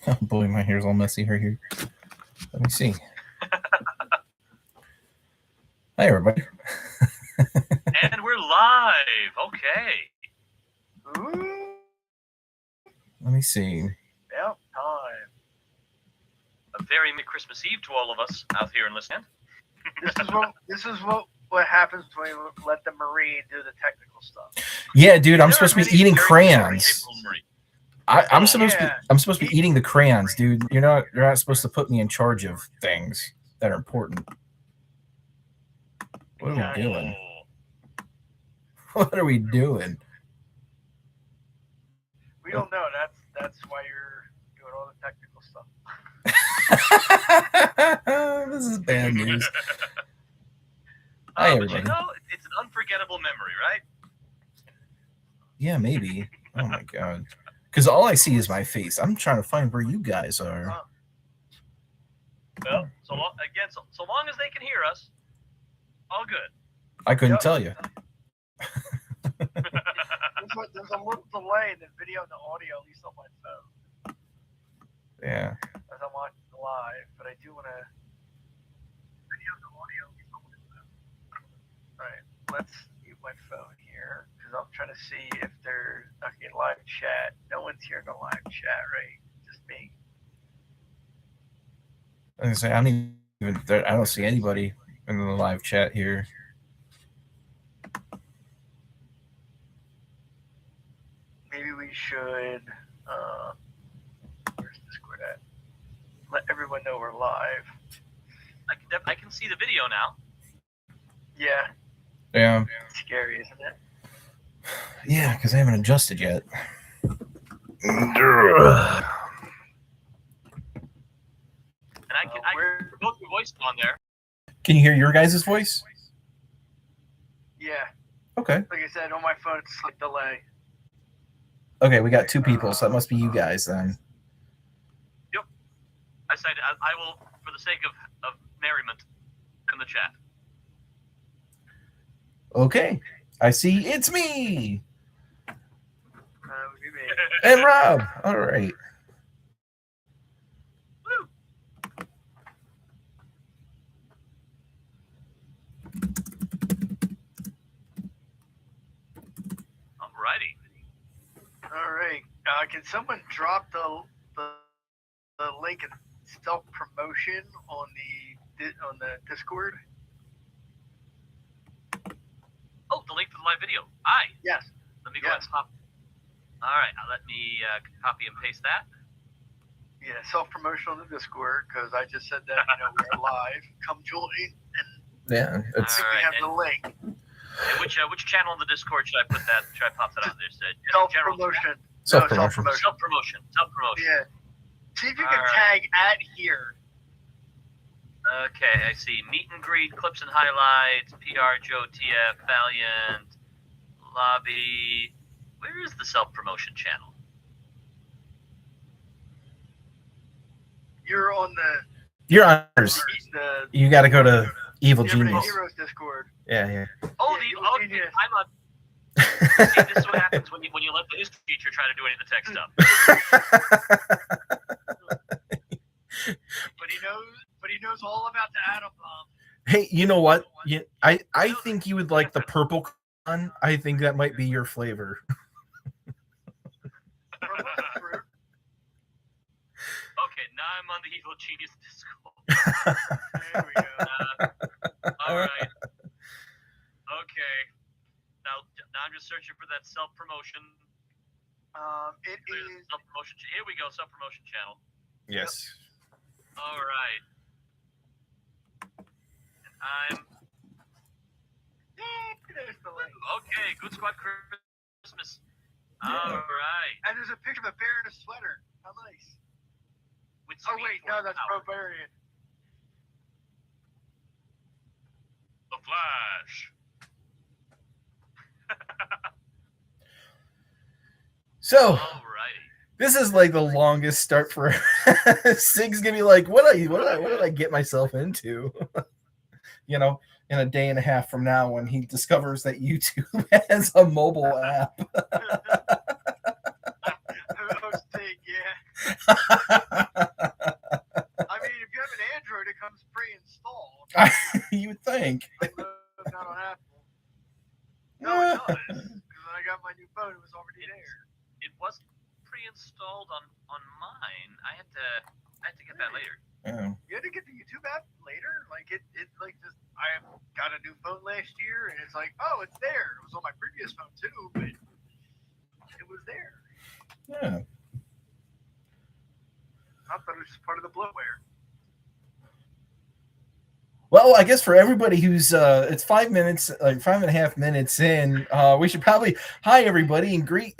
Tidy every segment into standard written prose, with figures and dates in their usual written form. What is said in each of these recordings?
Oh boy, my hair's all messy right here. Let me see. Hi, everybody. And we're live. Okay. Ooh. Let me see. About time. A very Merry Christmas Eve to all of us out here in listening. This is what happens when you let the Marine do the technical stuff. Yeah, dude, I'm supposed to be eating crayons. I'm supposed to be eating the crayons, dude. You're not supposed to put me in charge of things that are important. What are we doing? What are we doing? We don't know. That's why you're doing all the technical stuff. This is bad news. Hi, everybody. But it's an unforgettable memory, right? Yeah, maybe. Oh my god. Because all I see is my face. I'm trying to find where you guys are. Well, so long as they can hear us, all good. I couldn't tell you. There's a little delay in the video and the audio, at least on my phone. Yeah. As I'm watching it live, but I do want to video and the audio, at least on my phone. All right, let's mute my phone here because I'm trying to see if there's live chat. No one's here in the live chat, right? Just me. I was gonna say I don't see anybody in the live chat here. Maybe we should. Where's Discord at? Let everyone know we're live. I can see the video now. Yeah. Yeah. It's scary, isn't it? Yeah, because I haven't adjusted yet. And I can both your voice on there. Can you hear your guys' voice? Yeah. Okay. Like I said, on my phone it's like delay. Okay, we got two people, so that must be you guys then. Yep. I said I will, for the sake of merriment, in the chat. Okay. I see it's me. Would be me. And Rob. All right. Woo. Alrighty. All right. Can someone drop the link in self-promotion on the Discord? Oh, the link to the live video. Aye. Yes. Let me go ahead and pop. All right. Now let me copy and paste that. Yeah, self-promotion on the Discord because I just said that we're live. Come join and Yeah, we have the link. And which channel on the Discord should I put that? Should I pop that on there? Self-promotion. Self-promotion. Self-promotion. Yeah. See if you can tag at here. Okay, I see. Meet and greet, clips and highlights, PR, Joe, TF, Valiant, lobby. Where is the self-promotion channel? You're on You're on yours. You got to go to Evil Genius. Heroes Discord. Yeah. Oh, Genius. I'm on. See, this is what happens when you let the history teacher try to do any of the tech stuff. But he knows all about the atom bomb. Hey, you know what? I think you would like the purple con. I think that might be your flavor. Okay, now I'm on the Evil Genius Discord. There we go. All right. Okay. Now I'm just searching for that self-promotion. It is self-promotion. Here we go, self-promotion channel. Yes. All right. And there's the link. Okay, Good Squad Christmas. All right. And there's a picture of a bear in a sweater. How nice. Oh wait, no, that's Probarian. The Flash. So, alrighty. This is like the longest start for Sig's gonna be like, what did I get myself into? In a day and a half from now when he discovers that YouTube has a mobile app. I mean, if you have an Android, it comes pre-installed. You would think. I looked out on Apple. No, it Yeah. does. Because when I got my new phone, it was already there. It wasn't pre-installed on mine. I had to get that later. You had to get the YouTube app later. Like it like just I got a new phone last year, and it's like, oh, it's there. It was on my previous phone too, but it was there. Yeah. I thought it was just part of the bloatware. Well, I guess for everybody who's it's 5 minutes, like 5.5 minutes in, we should probably hi everybody and greet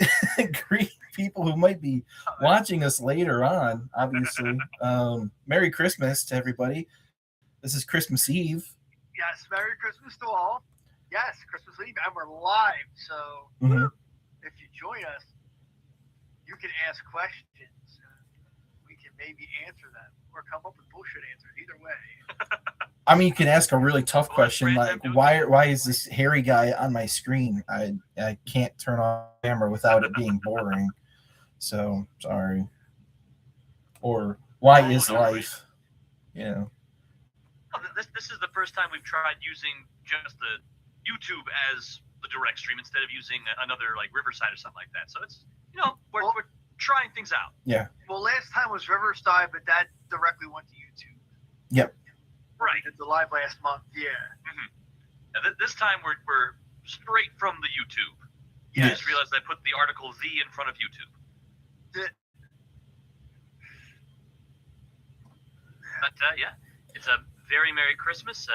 greet people who might be watching us later on. Obviously, Merry Christmas to everybody. This is Christmas Eve. Yes, Merry Christmas to all. Yes, Christmas Eve, and we're live. So if you join us, you can ask questions. We can maybe answer them or come up with bullshit answers. Either way. I mean, you can ask a really tough question like, why is this hairy guy on my screen? I can't turn on the camera without it being boring. So sorry. Or why is life? You know. This is the first time we've tried using just the YouTube as the direct stream instead of using another like Riverside or something like that. So it's we're trying things out. Yeah. Well, last time was Riverside, but that directly went to YouTube. Yep. Right. Did the live last month, yeah. Now, this time we're straight from the YouTube. Yes. I just realized I put the article "the" in front of YouTube. But yeah, it's a very Merry Christmas.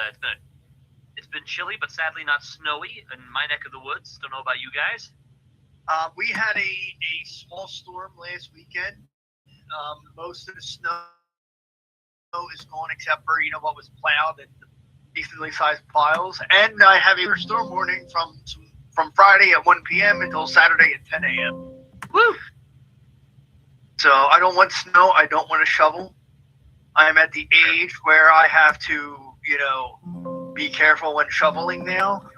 It's been chilly, but sadly not snowy in my neck of the woods. Don't know about you guys. We had a small storm last weekend. Most of the snow is gone except for what was plowed and decently sized piles. And I have a storm warning from Friday at 1 p.m. until Saturday at 10 a.m. Woo! So I don't want snow. I don't want to shovel. I'm at the age where I have to, be careful when shoveling now.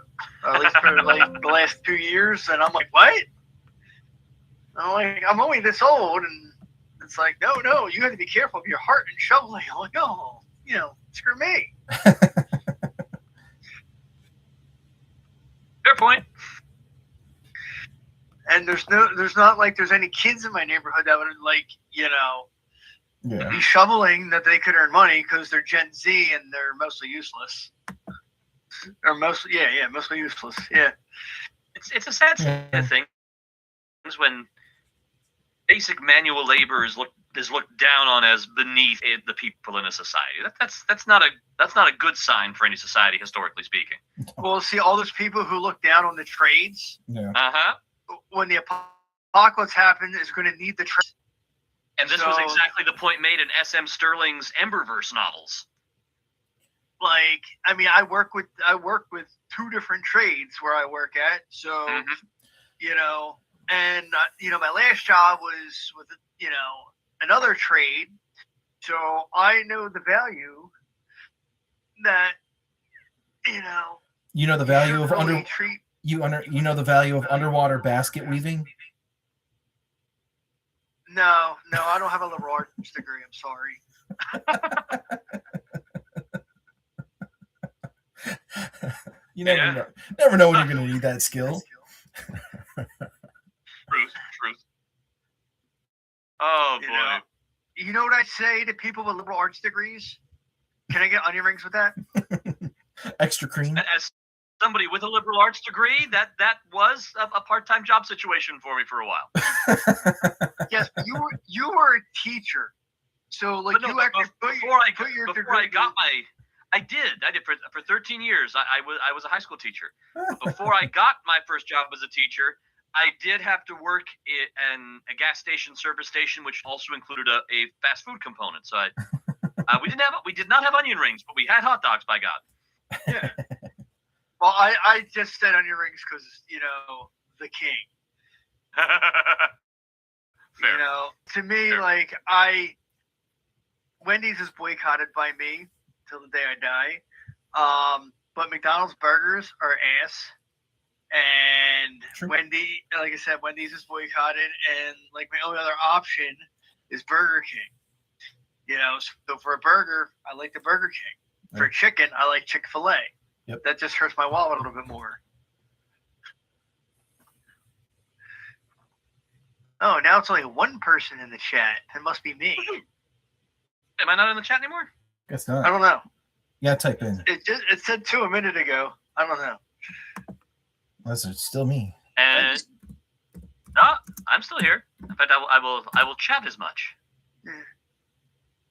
At least for like the last 2 years. And I'm like, what? I'm only this old, and it's like, no, you have to be careful of your heart and shoveling. I'm like, oh, screw me. Fair point. And there's not like there's any kids in my neighborhood that would be shoveling that they could earn money because they're Gen Z and they're mostly useless. Or mostly useless. Yeah. It's a sad thing when basic manual labor is looked down on as beneath the people in a society. That's not a good sign for any society, historically speaking. Well, see, all those people who look down on the trades. Yeah. When the apocalypse happens, is going to need the trades. And this was exactly the point made in S.M. Stirling's Emberverse novels. Like, I mean, I work with 2 different trades where I work at, so and my last job was with another trade, so I know the value that you know the value of the value of underwater basket weaving. No, I don't have a liberal arts degree. I'm sorry. You never know when you're going to need that skill. Truth. Oh boy. You know what I say to people with liberal arts degrees? Can I get onion rings with that? Extra cream. As somebody with a liberal arts degree, that was a part-time job situation for me for a while. Yes, you were a teacher, so like no, you actually put your degree. I did for 13 years. I was a high school teacher. But before I got my first job as a teacher, I did have to work in a gas station, service station, which also included a fast food component. So we did not have onion rings, but we had hot dogs. By God. Yeah. Well, I just said onion rings because the king. Fair. To me, Fair. like Wendy's is boycotted by me till the day I die. But McDonald's burgers are ass. And True. Wendy's is boycotted, and like my only other option is Burger King. You know, so for a burger, I like the Burger King. For chicken, I like Chick-fil-A. Yep. That just hurts my wallet a little bit more. Oh, now it's only one person in the chat. It must be me. Am I not in the chat anymore? Guess not. I don't know. Yeah, type in. It said 2 a minute ago. I don't know. Unless it's still me. And no, I'm still here. In fact, I will chat as much. Yeah.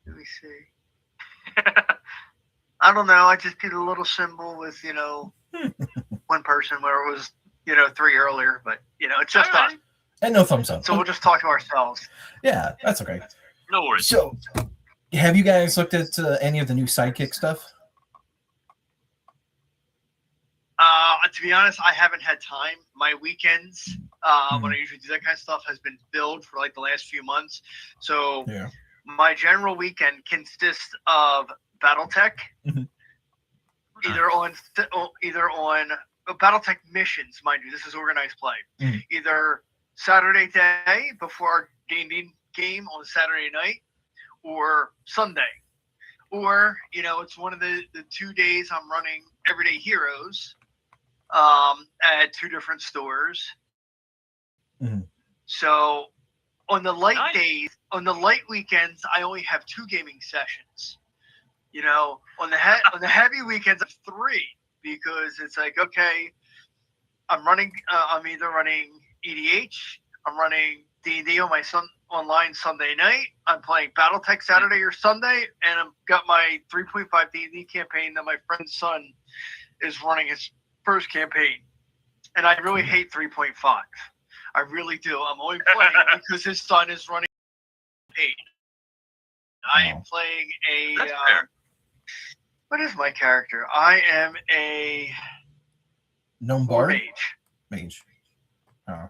Let me see. I don't know. I just did a little symbol with, one person where it was, 3 earlier, but, it's just us. And no thumbs up. So we'll just talk to ourselves. Yeah, that's okay. No worries. So, have you guys looked at any of the new Sidekick stuff? To be honest, I haven't had time. My weekends, when I usually do that kind of stuff, has been filled for like the last few months. So Yeah. my general weekend consists of BattleTech, either on BattleTech missions, mind you. This is organized play. Either Saturday day before our D&D game on Saturday night, or Sunday, or it's one of the 2 days I'm running Everyday Heroes at 2 different stores. So on the light days, on the light weekends, I only have 2 gaming sessions. On the heavy weekends, I have 3, because it's like, okay, I'm either running EDH, I'm running D&D on my online Sunday night, I'm playing BattleTech Saturday or Sunday, and I've got my 3.5 D&D campaign that my friend's son is running his first campaign. And I really hate 3.5. I really do. I'm only playing because his son is running a campaign. I am playing what is my character? I am a Gnome War Bard? Mage. Oh.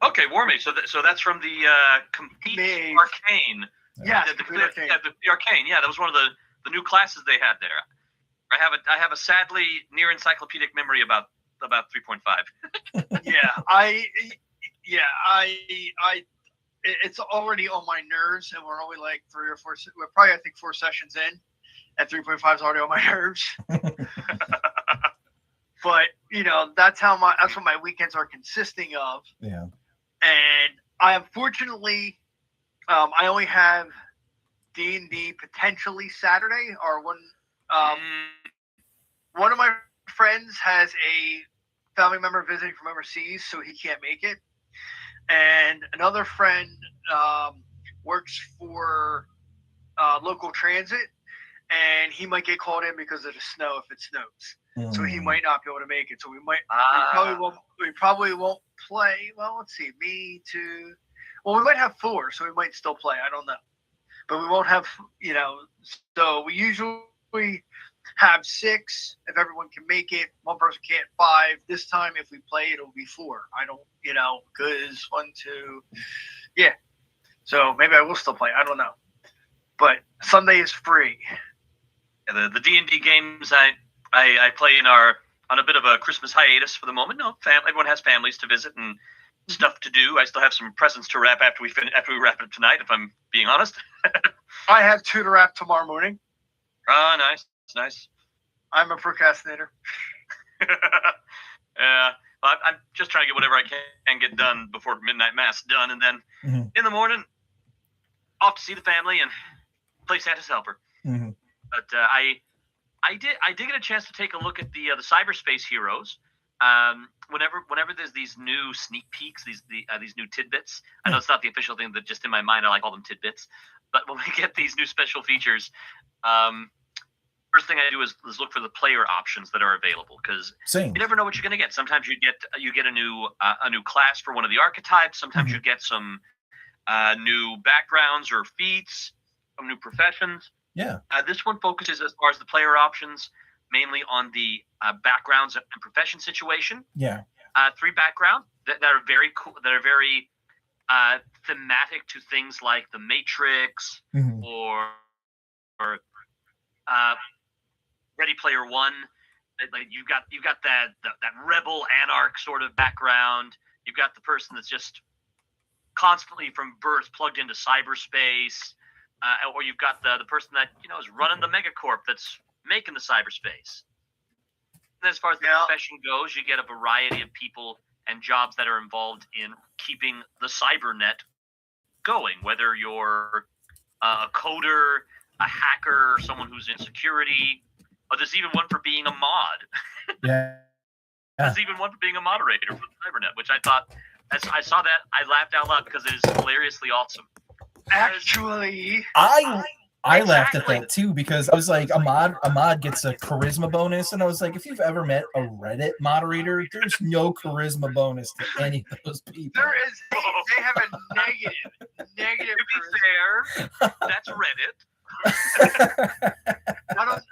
Okay, War Mage. So that's from the Complete Arcane. Yeah, the Arcane. Yeah, that was one of the new classes they had there. I have a sadly near encyclopedic memory about 3.5. It's already on my nerves, and we're only like 3 or 4. We're probably, I think, 4 sessions in, and 3.5 is already on my nerves. But that's what my weekends are consisting of. Yeah. And I unfortunately, I only have D&D potentially Saturday, or one of my friends has a family member visiting from overseas, so he can't make it. And another friend works for local transit, and he might get called in because of the snow if it snows. So he might not be able to make it. So we probably won't play. Well, let's see, me too. Well, we might have 4, so we might still play. I don't know, but we won't have. So we usually have 6 if everyone can make it. One person can't, 5. This time, if we play, it'll be 4. I don't, because 1, 2, yeah. So maybe I will still play. I don't know, but Sunday is free. Yeah, the D&D games I play on a bit of a Christmas hiatus for the moment. No, everyone has families to visit and stuff to do. I still have some presents to wrap after we wrap it up tonight, if I'm being honest. I have 2 to wrap tomorrow morning. Oh, nice. I'm a procrastinator. Yeah, I'm just trying to get whatever I can get done before midnight mass done, and then in the morning, off to see the family and play Santa's helper. But I did get a chance to take a look at the cyberspace heroes. Whenever there's these new sneak peeks, these new tidbits. I know it's not the official thing, but just in my mind, I call them tidbits. But when we get these new special features, first thing I do is look for the player options that are available, because you never know what you're going to get. Sometimes you get a new class for one of the archetypes. Sometimes you get some new backgrounds or feats, some new professions. Yeah. This one focuses, as far as the player options, mainly on the backgrounds and profession situation. Yeah. 3 backgrounds that are very cool, that are very thematic to things like the Matrix or Ready Player One. Like you've got that rebel anarch sort of background. You've got the person that's just constantly from birth plugged into cyberspace, or you've got the person that is running the megacorp that's making the cyberspace. And as far as the profession goes, you get a variety of people and jobs that are involved in keeping the cybernet going, whether you're a coder, a hacker, or someone who's in security. Oh, there's even one for being a mod. Yeah. There's even one for being a moderator for the cybernet, which I thought, as I saw that, I laughed out loud because it is hilariously awesome. Actually, I laughed at that too, because I was like, a mod gets a charisma bonus, and I was like, if you've ever met a Reddit moderator, there's no charisma bonus to any of those people. there is. They have a negative. To be fair, that's Reddit. I don't.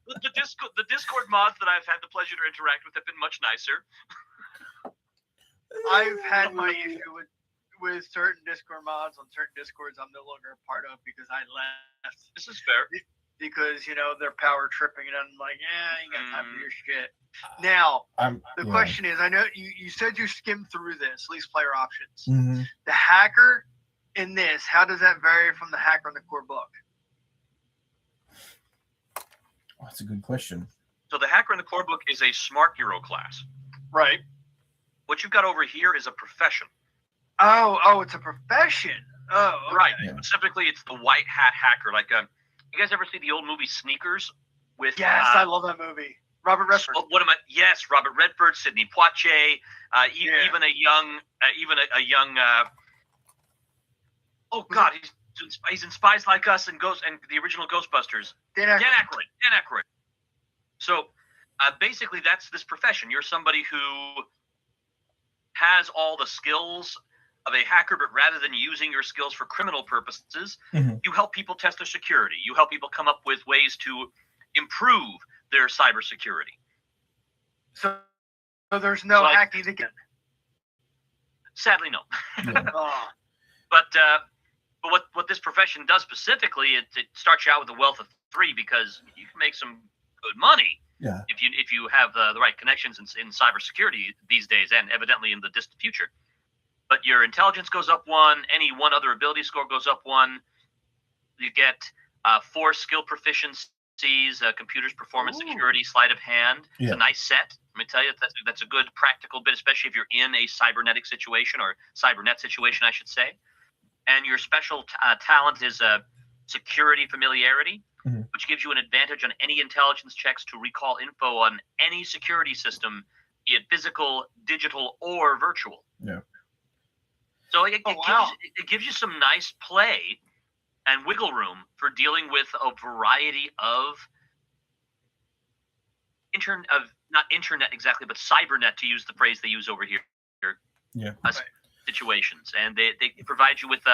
The Discord mods that I've had the pleasure to interact with have been much nicer. I've had my issue with certain Discord mods on certain Discords I'm no longer a part of because I left. This is fair. Because they're power tripping, and I'm like, I ain't got time for your shit. Now, the question is, I know you said you skimmed through this, least player options. Mm-hmm. The hacker in this, how does that vary from the hacker in the core book? Oh, that's a good question. So the hacker in the core book is a smart hero class. Right. What you've got over here is a profession. Oh, it's a profession. Oh, okay. Right. Yeah. Specifically, it's the white hat hacker. Like, you guys ever see the old movie Sneakers? With yes, I love that movie. Robert Redford. Yes, Robert Redford, Sidney Poitier, even a young, oh God, he's in Spies Like Us and the original Ghostbusters. Dan Aykroyd. So, basically, that's this profession. You're somebody who has all the skills of a hacker, but rather than using your skills for criminal purposes, you help people test their security. You help people come up with ways to improve their cybersecurity. So there's no hacking again. Sadly, no. Oh. But what this profession does specifically, it starts you out with a wealth of 3 because you can make some good money. Yeah. If you have the right connections in cybersecurity these days, and evidently in the distant future. But your intelligence goes up 1. Any one other ability score goes up 1. You get 4 skill proficiencies, computers, performance, security, sleight of hand. Yeah. It's a nice set. Let me tell you, that's a good practical bit, especially if you're in a cybernetic situation, or cybernet situation, I should say. And your special talent is security familiarity, which gives you an advantage on any intelligence checks to recall info on any security system, be it physical, digital, or virtual. Yeah. So it gives you some nice play and wiggle room for dealing with a variety of not internet exactly, but cybernet, to use the phrase they use over here. Yeah. Situations, and they provide you with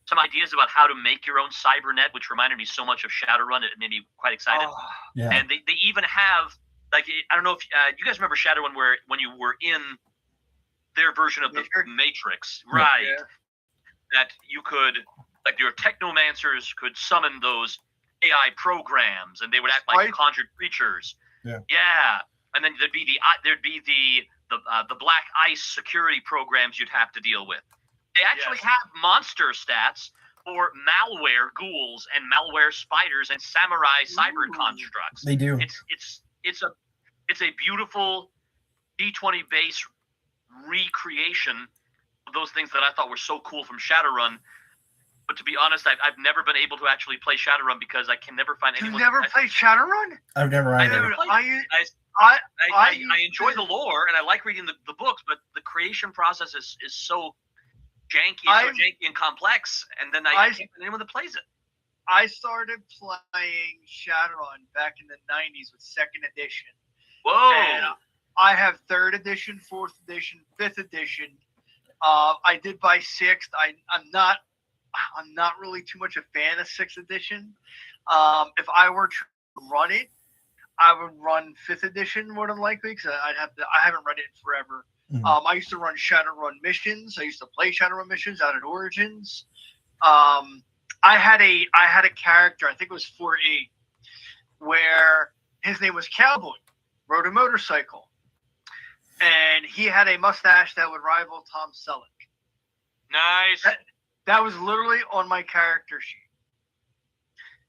some ideas about how to make your own cybernet, which reminded me so much of Shadowrun. It made me quite excited. Oh, yeah. And they even have, like, I don't know if you guys remember Shadowrun, where when you were in their version of the Matrix, right? Yeah. That you could, like, your technomancers could summon those AI programs, and they would act like conjured creatures. Yeah. Yeah. And then there'd be the black ice security programs you'd have to deal with. They actually have monster stats for malware ghouls and malware spiders and samurai cyber constructs. They do. It's a beautiful D20 base recreation of those things that I thought were so cool from Shadowrun. But to be honest, I've never been able to actually play Shadowrun because I can never find anyone. You never played Shadowrun? I've never either. I enjoy the lore and I like reading the books, but the creation process is so janky and complex, and then I can't find anyone that plays it. I started playing Shadowrun back in the 90s with 2nd edition. Whoa! And I have 3rd edition, 4th edition, 5th edition. I did buy 6th. I'm not really too much a fan of 6th edition. If I were to run it, I would run 5th edition more than likely, because I haven't run it in forever. Mm-hmm. I used to run Shadowrun missions. I used to play Shadowrun missions out at Origins. I had a character, I think it was 4E, where his name was Cowboy, rode a motorcycle, and he had a mustache that would rival Tom Selleck. Nice. That was literally on my character sheet.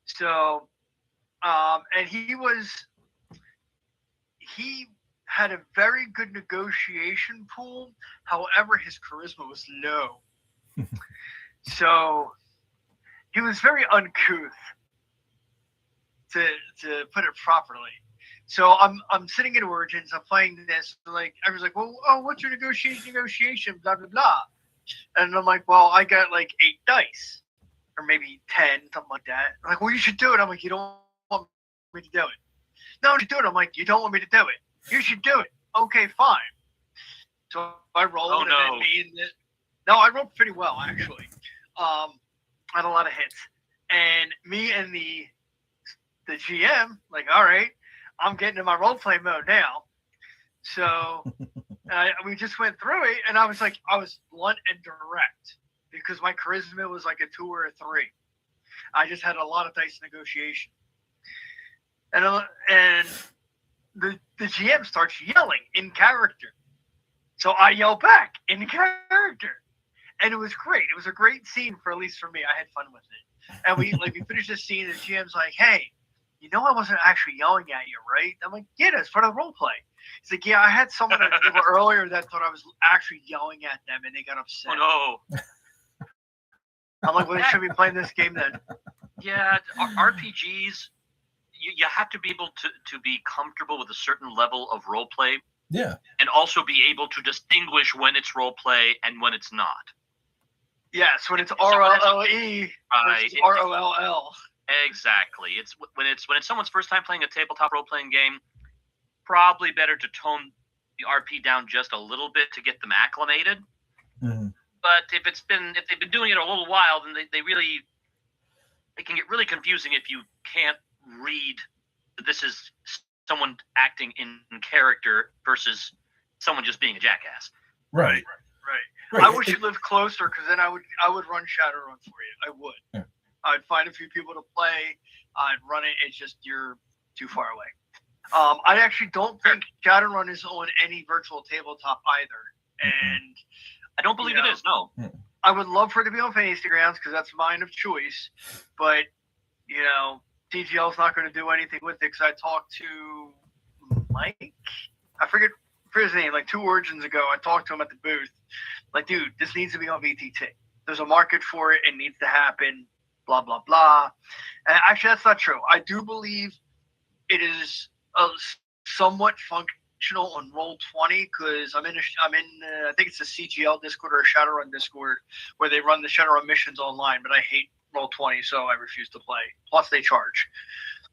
So, and he had a very good negotiation pool. However, his charisma was low. So he was very uncouth, to put it properly. So I'm sitting in Origins, I'm playing this, like everyone's like, well, oh, what's your negotiation, blah blah blah. And I'm like, well, I got like 8 dice. Or maybe 10, something like that. I'm like, well, you should do it. I'm like, you don't want me to do it. No, you should do it. I'm like, you don't want me to do it. You should do it. Okay, fine. So I rolled. Oh, no. No, I rolled pretty well, actually. I had a lot of hits. And me and the GM, like, all right, I'm getting in my role-play mode now. So we just went through it, and I was blunt and direct. Because my charisma was like a 2 or a 3. I just had a lot of dice negotiation. And the GM starts yelling in character. So I yell back in character. And it was great. It was a great scene, at least for me. I had fun with it. And we finished the scene, and the GM's like, hey, you know I wasn't actually yelling at you, right? I'm like, yeah, that's part of the role play. He's like, yeah, I had someone earlier that thought I was actually yelling at them, and they got upset. Oh, no. I'm like, well, they should be playing this game then. Yeah, RPGs, you have to be able to be comfortable with a certain level of role play. Yeah. And also be able to distinguish when it's role play and when it's not. Yes, when it's RLLE versus ROLL. Exactly. It's when it's someone's first time playing a tabletop role playing game, probably better to tone the RP down just a little bit to get them acclimated. Mm-hmm. But if they've been doing it a little while, then it can get really confusing if you can't read that this is someone acting in character versus someone just being a jackass. Right. I wish you lived closer, because then I would run Shadowrun for you. I would. Yeah. I'd find a few people to play. I'd run it. It's just you're too far away. I actually don't think Shadowrun is on any virtual tabletop either, and I don't believe it is. No. I would love for it to be on Fantasy Grounds because that's mine of choice, but DGL's not going to do anything with it. Because I talked to Mike, I forget his name, like 2 Origins ago. I talked to him at the booth, like, dude, this needs to be on VTT. There's a market for it. It needs to happen. Blah blah blah. And actually, that's not true. I do believe it is somewhat functional on Roll20 because I'm in I think it's a CGL Discord or a Shadowrun Discord where they run the Shadowrun missions online. But I hate Roll20, so I refuse to play. Plus, they charge.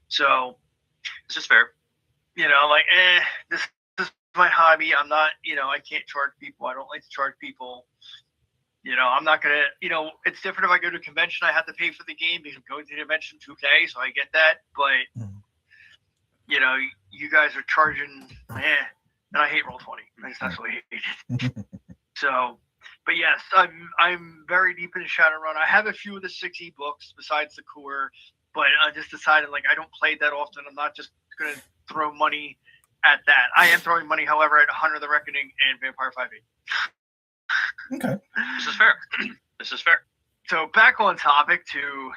So this is fair. This is my hobby. I'm not, I can't charge people. I don't like to charge people. I'm not going to, it's different if I go to a convention, I have to pay for the game because I'm going to the convention 2K, so I get that. But, you guys are charging, and I hate Roll20. I just absolutely hate it. So, but yes, I'm very deep into Shadowrun. I have a few of the 6E books besides the core, but I just decided, I don't play that often. I'm not just going to throw money at that. I am throwing money, however, at Hunter the Reckoning and Vampire 5e. Okay. This is fair. So back on topic to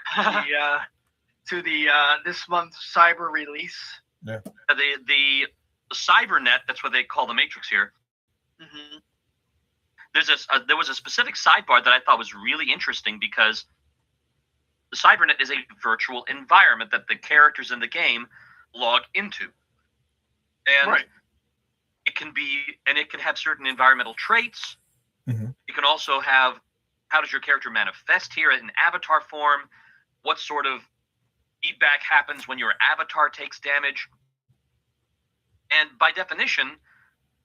the this month's cyber release. Yeah. The cybernet, that's what they call the Matrix here. Mm-hmm. There was a specific sidebar that I thought was really interesting because the cybernet is a virtual environment that the characters in the game log into. And right. it can have certain environmental traits. Mm-hmm. You can also have, how does your character manifest here in avatar form? What sort of feedback happens when your avatar takes damage? And by definition,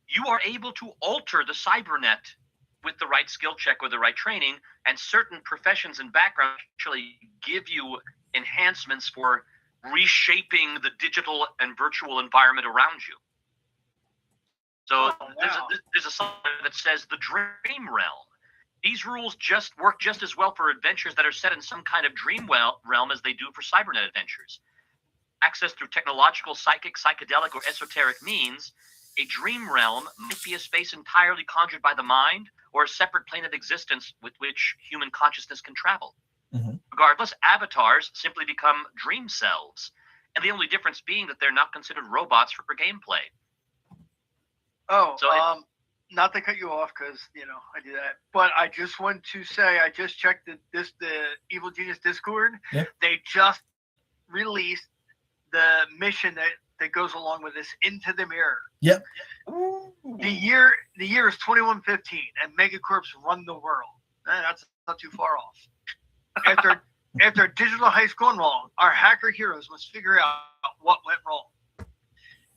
you are able to alter the cybernet with the right skill check or the right training, and certain professions and backgrounds actually give you enhancements for reshaping the digital and virtual environment around you. So there's a song that says the dream realm. These rules work just as well for adventures that are set in some kind of dream realm as they do for cybernet adventures. Access through technological, psychic, psychedelic, or esoteric means A dream realm might be a space entirely conjured by the mind, or a separate plane of existence with which human consciousness can travel. Mm-hmm. Regardless, avatars simply become dream selves, and the only difference being that they're not considered robots for gameplay. Oh, So not to cut you off because I do that, but I just want to say I just checked the Evil Genius Discord. Yeah. They just released the mission that goes along with this, Into the Mirror. Yep. The year is 2115, and Megacorps run the world. That's not too far off. After a digital heist gone wrong, our hacker heroes must figure out what went wrong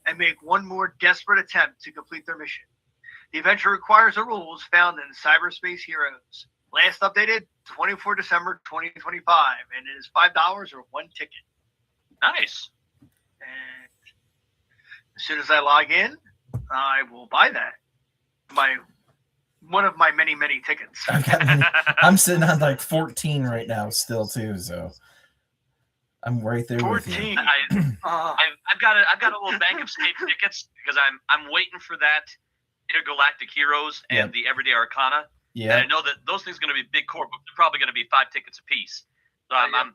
and make one more desperate attempt to complete their mission. The adventure requires the rules found in Cyberspace Heroes. Last updated 24 December 2025, and it is $5 or one ticket. nice. And as soon as I log in, I will buy that. One of my many tickets. I'm sitting on like 14 right now still too, so I'm right there 14. with you. I've got a little bank of saved tickets because I'm waiting for that Intergalactic Heroes and the Everyday Arcana. Yeah. And I know that those things are going to be big core, but they're probably going to be 5 tickets a piece. So I'm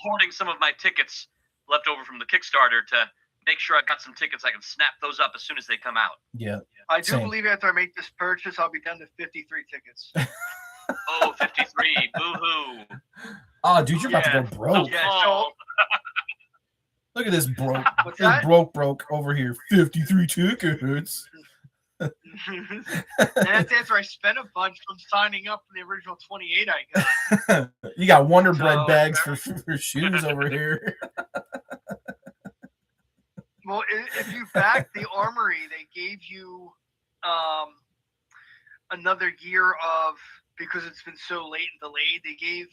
hoarding some of my tickets left over from the Kickstarter to make sure I've got some tickets I can snap those up as soon as they come out. Yeah. I do Same. believe after I make this purchase, I'll be down to 53 tickets. Oh, 53. Boo-hoo. Oh, dude, you're about to go broke. Yeah, so Look at this broke. what's This that? broke over here. 53 tickets. And that's after I spent a bunch from signing up for the original 28 I got. You got Wonder Bread So- bags for shoes over here. Well, if you back the Armory, they gave you another year of, because it's been so late and delayed, they gave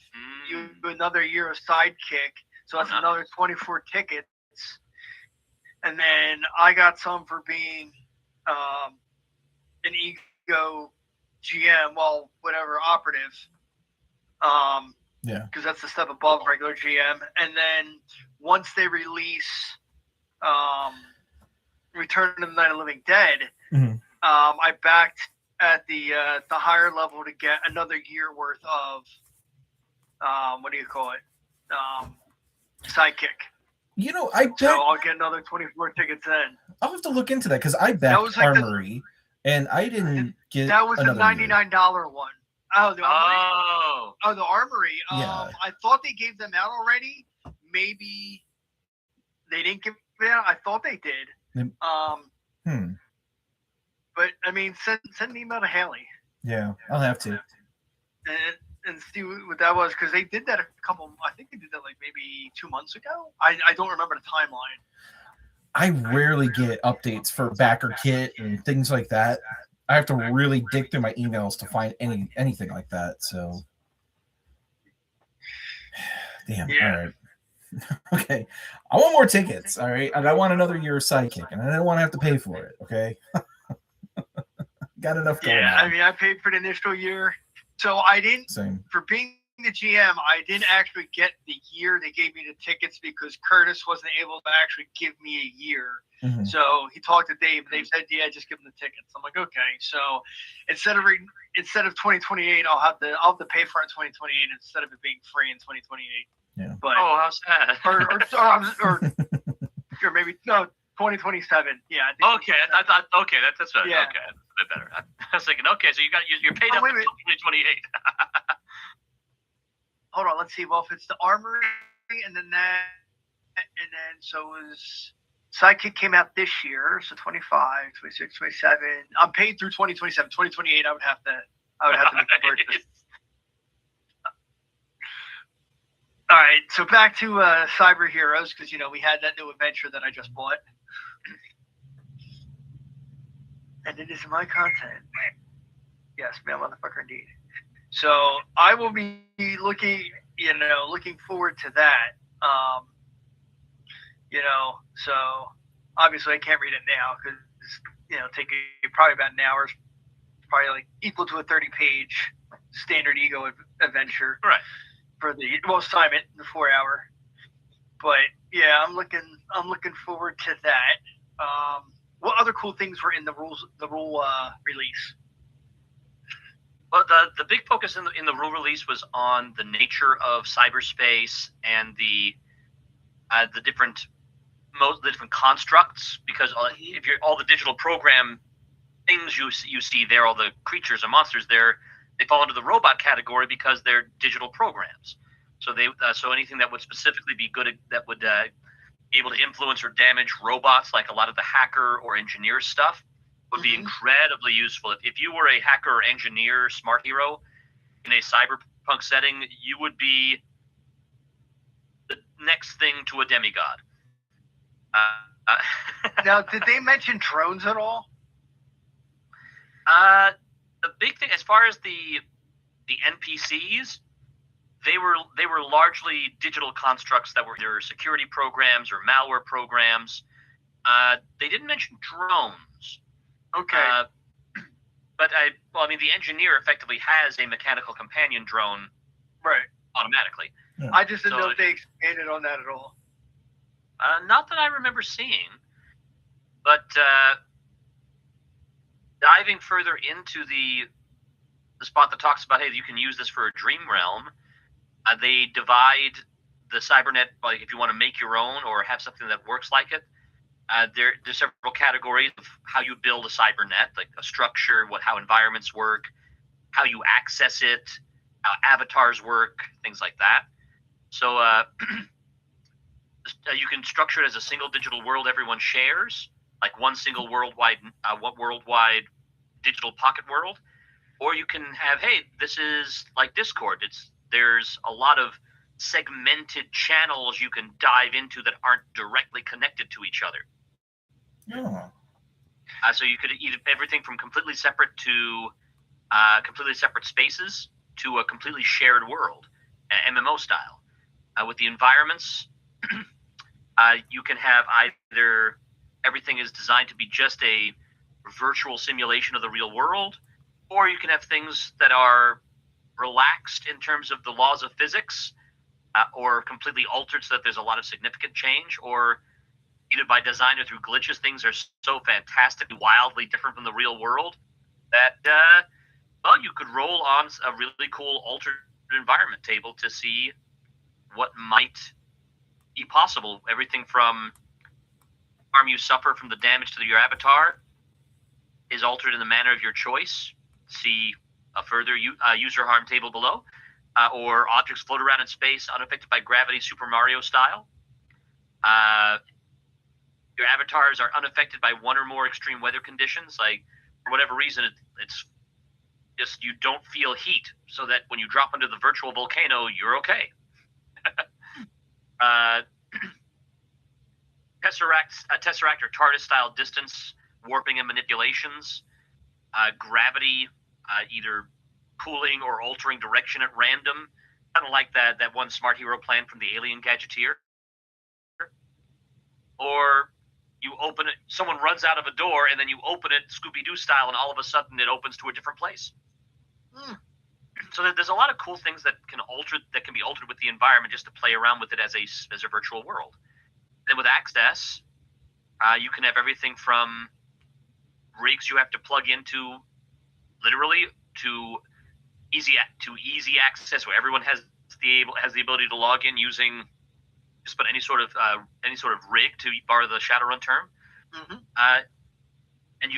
you another year of Sidekick. So that's another 24 tickets. And then I got some for being an ego GM, well, whatever, operative. Yeah. Because that's the step above regular GM. And then once they release Return of the Night of the Living Dead, I backed at the higher level to get another year worth of what do you call it? Sidekick. You know, I bet So I'll get another 24 tickets then. I'll have to look into that because I backed was like the- Armory and I didn't get That was the another $99 one. Oh, the Armory. Oh. The Armory. Yeah. I thought they gave them out already. Maybe they didn't give it out. I thought they did. But I mean, send an email to Haley Yeah, I'll have to. and see what that was, because they did that I think they did that like maybe 2 months ago. I don't remember the timeline. I rarely get updates for backer kit and things like that. I have to really dig through my emails to find anything like that. So, damn. Yeah. All right. Okay. I want more tickets. All right. And I want another year of Sidekick, and I don't want to have to pay for it. Okay. Got enough going Yeah, on. I mean, I paid for the initial year, so I didn't. Same. For being the GM, I didn't actually get the year they gave me the tickets because Curtis wasn't able to actually give me a year. Mhm. So he talked to Dave, and Dave said, "Yeah, just give him the tickets." I'm like, "Okay." So instead of 2028, I'll have to pay for it in 2028 instead of it being free in 2028. Yeah. But Oh, how's that? or maybe no 2027. Yeah. I think Okay, I thought. Okay, that's right. Yeah. Okay, that's a bit better. I was thinking. Okay, so you're paid Oh, up wait a until 2028. Hold on, let's see. Well, if it's the Armory and then so it was Sidekick came out this year, so 25, 26, 27. I'm paid through 2027. 2028, I would have to make the purchase. All right, so back to Cyber Heroes, because we had that new adventure that I just bought, and it is my content. Yes, man, motherfucker, indeed. So I will be looking forward to that. So obviously I can't read it now because take probably about an hour, probably like equal to a 30-page standard ego adventure. Right. For the time it the 4 hour. But yeah, I'm looking forward to that. what other cool things were in the rule release? Well, the big focus in the rule release was on the nature of cyberspace and the different constructs, because if you're all the digital program things you see there, all the creatures and monsters there, they fall into the robot category because they're digital programs. So so anything that would specifically be good that would be able to influence or damage robots, like a lot of the hacker or engineer stuff, would be incredibly useful. If you were a hacker or engineer smart hero in a cyberpunk setting, you would be the next thing to a demigod. Now, did they mention drones at all? The big thing, as far as the NPCs, they were largely digital constructs that were either security programs or malware programs. They didn't mention drones. Okay. But the engineer effectively has a mechanical companion drone, right, automatically. Yeah. I just didn't know if they expanded on that at all. Not that I remember seeing, but diving further into the spot that talks about, hey, you can use this for a dream realm. They divide the cybernet, like if you want to make your own or have something that works like it. There's several categories of how you build a cybernet, like a structure, how environments work, how you access it, how avatars work, things like that. So you can structure it as a single digital world everyone shares, like one single worldwide digital pocket world, or you can have, hey, this is like Discord. There's a lot of segmented channels you can dive into that aren't directly connected to each other. Yeah. So you could eat everything from completely separate spaces to a completely shared world, MMO style. With the environments, you can have either everything is designed to be just a virtual simulation of the real world, or you can have things that are relaxed in terms of the laws of physics, or completely altered so that there's a lot of significant change, or either by design or through glitches, things are so fantastically, wildly different from the real world that, you could roll on a really cool altered environment table to see what might be possible. Everything from harm you suffer from the damage to your avatar is altered in the manner of your choice. See a further user harm table below. Or objects float around in space unaffected by gravity, Super Mario style. Your avatars are unaffected by one or more extreme weather conditions. Like, for whatever reason, it's just you don't feel heat, so that when you drop into the virtual volcano, you're okay. Tesseract or TARDIS style distance warping and manipulations. Gravity, either pulling or altering direction at random, kind of like that one smart hero plan from the Alien Gadgeteer. Or you open it, someone runs out of a door, and then you open it Scooby-Doo style, and all of a sudden it opens to a different place. So there's a lot of cool things that can be altered with the environment, just to play around with it as a virtual world. Then with Access, you can have everything from rigs you have to plug into, literally, to easy access, where everyone has the ability to log in using just about any sort of rig, to borrow the Shadowrun term. And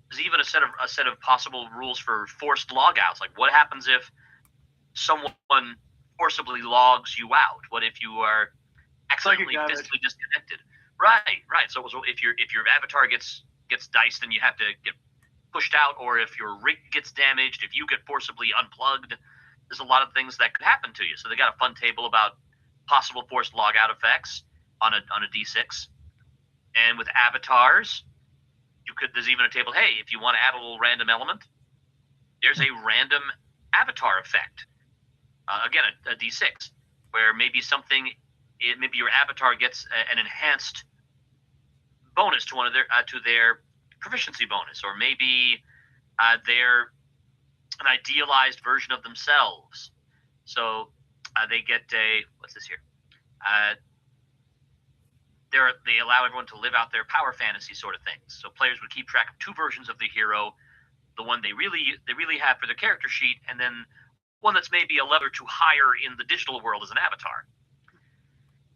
there's even a set of possible rules for forced logouts. Like, what happens if someone forcibly logs you out? What if you are accidentally physically disconnected? Right. So if your avatar gets diced and you have to get pushed out, or if your rig gets damaged, if you get forcibly unplugged, there's a lot of things that could happen to you. So they got a fun table about possible forced logout effects on a D6. And with avatars, there's even a table, hey, if you want to add a little random element, there's a random avatar effect. Again, a D6, where maybe your avatar gets an enhanced bonus to one of their proficiency bonus, or maybe they're an idealized version of themselves. So they get what's this here? they allow everyone to live out their power fantasy sort of things. So players would keep track of two versions of the hero, the one they really have for their character sheet, and then one that's maybe a level or two higher in the digital world as an avatar.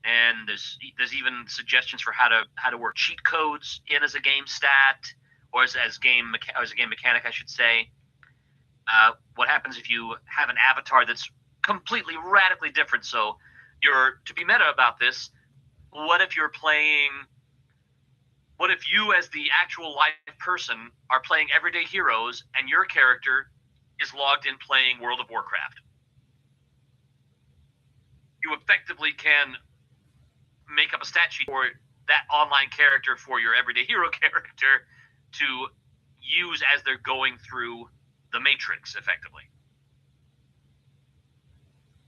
And there's even suggestions for how to work cheat codes in as a game stat, or as a game mechanic, I should say. What happens if you have an avatar that's completely radically different? So to be meta about this, what if you as the actual live person are playing everyday heroes and your character is logged in playing World of Warcraft? You effectively can make up a stat sheet for that online character for your everyday hero character to use as they're going through the Matrix, effectively.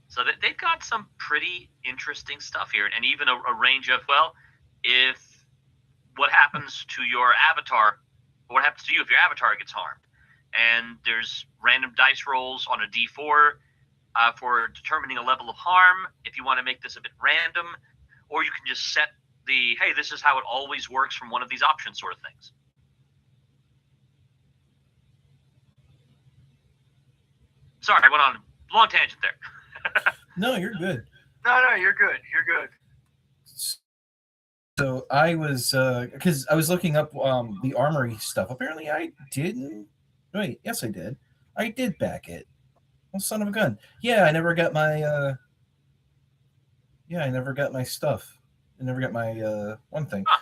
So that they've got some pretty interesting stuff here, and even a range of, well, what happens to your avatar, what happens to you if your avatar gets harmed. And there's random dice rolls on a D4 for determining a level of harm, if you want to make this a bit random, or you can just set hey, this is how it always works from one of these options sort of things. Sorry, I went on a long tangent there. No, you're good. No, you're good. You're good. So I was, because I was looking up the armory stuff. Apparently, I didn't. Wait, yes, I did. I did back it. Oh, son of a gun! Yeah, I never got my. I never got my stuff. I never got my one thing. Huh.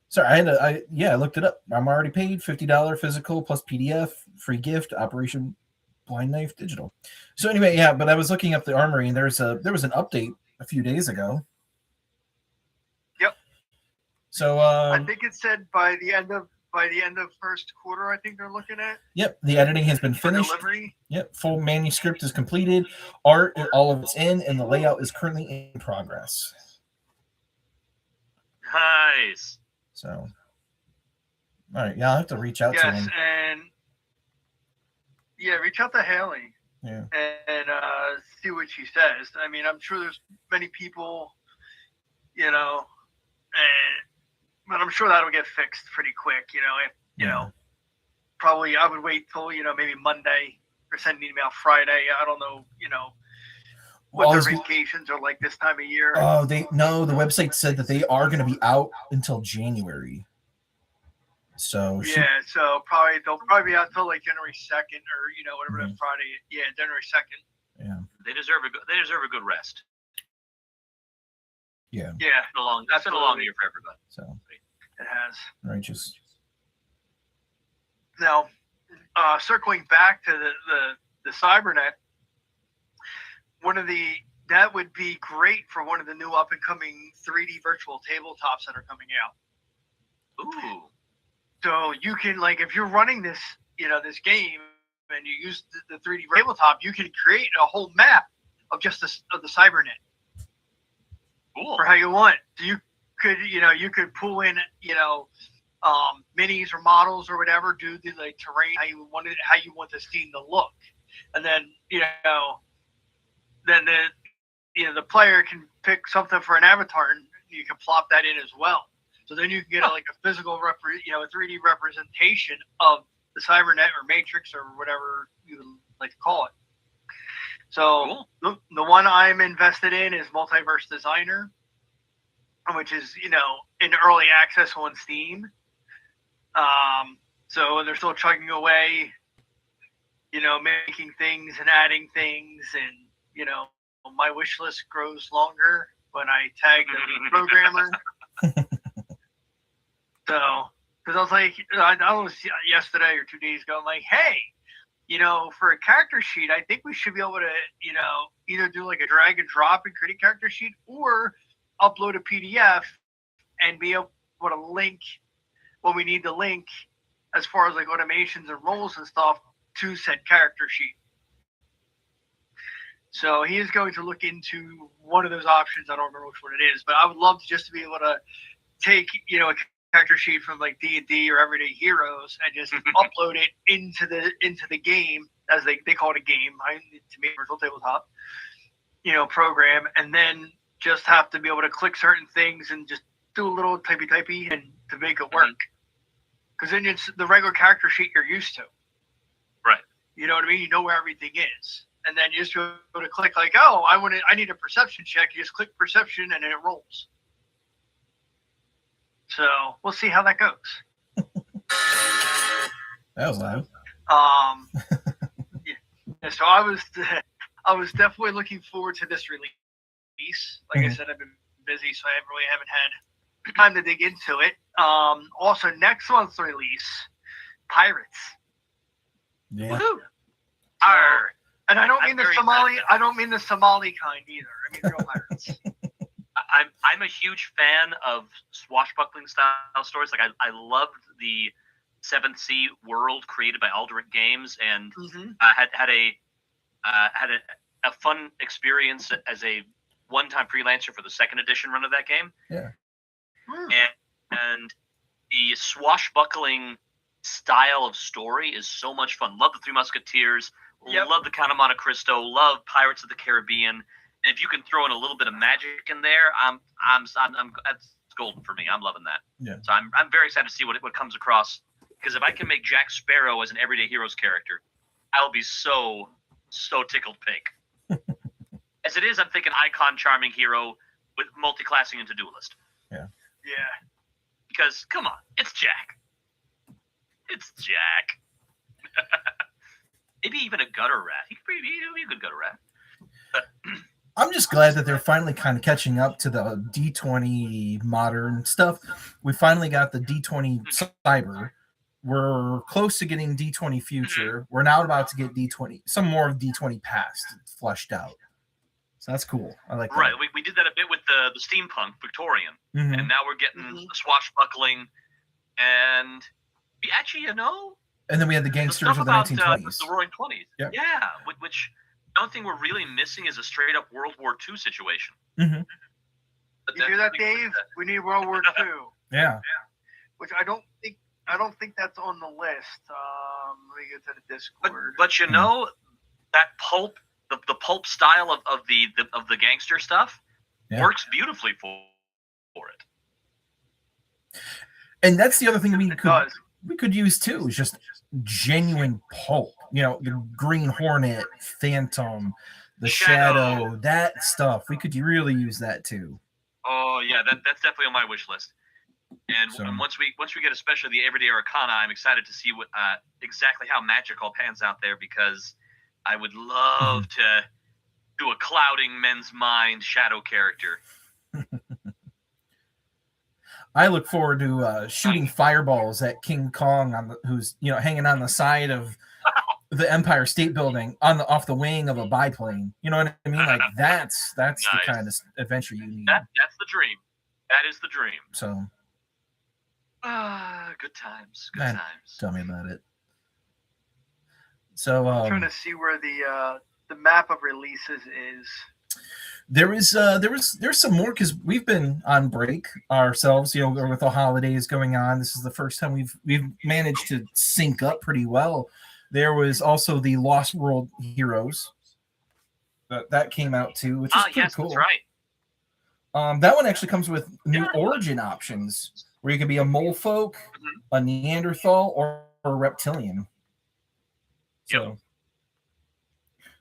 Sorry, I looked it up. I'm already paid $50 physical plus PDF, free gift, Operation Blind Knife Digital. So anyway, yeah, but I was looking up the armory, and there was an update a few days ago. Yep. So I think it said by the end of first quarter, I think they're looking at. Yep, the editing has been finished. Delivery. Yep, full manuscript is completed. Art, all of it's in, and the layout is currently in progress. Nice. So, all right, yeah, I'll have to reach out to him. Yes, and reach out to Haley. Yeah. And see what she says. I mean, I'm sure there's many people, but I'm sure that'll get fixed pretty quick. Probably I would wait till maybe Monday or send an email Friday. I don't know, what their vacations are like this time of year. Oh, the website said that they are going to be out until January. So so they'll probably be out until like January 2nd or whatever that Friday. Yeah, January 2nd. Yeah. They deserve a good rest. Yeah. Yeah. That's been a long year for everybody. So it has. Righteous. Now, circling back to the Cybernet, that would be great for one of the new up and coming 3D virtual tabletops that are coming out. Ooh. So you can, like, if you're running this, this game and you use the 3D tabletop, you can create a whole map of just of the Cybernet. Cool. For how you want. So you could pull in, minis or models or whatever, do the terrain, how you want the scene to look. And then, the player can pick something for an avatar and you can plop that in as well. So then you can get a 3D representation of the Cybernet or Matrix or whatever you would like to call it. So cool. The one I'm invested in is Multiverse Designer, which is, in early access on Steam. So they're still chugging away, making things and adding things, and, my wish list grows longer when I tag the programmer. So, because I was like, I was yesterday or 2 days ago, I'm like, hey, for a character sheet, I think we should be able to, either do like a drag and drop and create a character sheet, or upload a PDF and be able to link when we need to link as far as like automations and roles and stuff to said character sheet. So he is going to look into one of those options. I don't remember which one it is, but I would love to be able to take, a character sheet from like D&D or Everyday Heroes and just upload it into the game, as they call it a game. To me, virtual tabletop, program, and then just have to be able to click certain things and just do a little typey and to make it work. Because then it's the regular character sheet you're used to. Right. You know what I mean? You know where everything is. And then you just go to click like, oh, I need a perception check. You just click perception and then it rolls. So we'll see how that goes. That was loud. Yeah. So I was definitely looking forward to this release. Like I said, I've been busy, so I really haven't had time to dig into it. Also, next month's release, Pirates. Yeah. Woohoo! Arr. And I don't mean the very Somali. excited. I don't mean the Somali kind either. I mean real pirates. I'm a huge fan of swashbuckling style stories. Like I loved the Seventh Sea world created by Aldrich Games, and had a fun experience as a one-time freelancer for the second edition run of that game. Yeah. And the swashbuckling style of story is so much fun. Love the Three Musketeers. Yep. Love the Count of Monte Cristo. Love Pirates of the Caribbean. And if you can throw in a little bit of magic in there, that's golden for me. I'm loving that. Yeah. So I'm very excited to see what comes across. Because if I can make Jack Sparrow as an Everyday Heroes character, I'll be so tickled pink. As it is, I'm thinking icon, charming hero with multi-classing into duelist. Yeah. Yeah. Because come on, it's Jack. It's Jack. Maybe even a gutter rat. He could be a good gutter rat. I'm just glad that they're finally kind of catching up to the D20 modern stuff. We finally got the D20 Cyber. We're close to getting D20 Future. We're now about to get D20, some more of D20 Past fleshed out. So that's cool. I like that. Right. We did that a bit with the steampunk Victorian, and now we're getting the swashbuckling, and we actually, and then we had the gangsters of the about, 1920s. The Roaring Twenties. Yep. Yeah. Which the only thing we're really missing is a straight up World War II situation. You hear that, Dave? We need World War II. Yeah. Which I don't think that's on the list. Let me get to the Discord. But that pulp, the pulp style of the gangster stuff works beautifully for it. And that's the other thing we could use too, is just genuine pulp. The Green Hornet, Phantom, the Shadow, that stuff. We could really use that too. Oh yeah, that's definitely on my wish list. And once we get especially the Everyday Arcana, I'm excited to see what exactly how magic all pans out there, because I would love to do a clouding men's mind shadow character. I look forward to shooting fireballs at King Kong who's hanging on the side of the Empire State Building off the wing of a biplane. You know what I mean? Like that's nice. The kind of adventure you need. That's the dream. That is the dream. So. Good times. Good times. Tell me about it. So I'm trying to see where the map of releases is. There's some more, because we've been on break ourselves, with the holidays going on. This is the first time we've managed to sync up pretty well. There was also the Lost World Heroes that came out too, which is pretty cool. That's right. That one actually comes with new origin options, where you could be a mole folk, a Neanderthal, or a reptilian. So,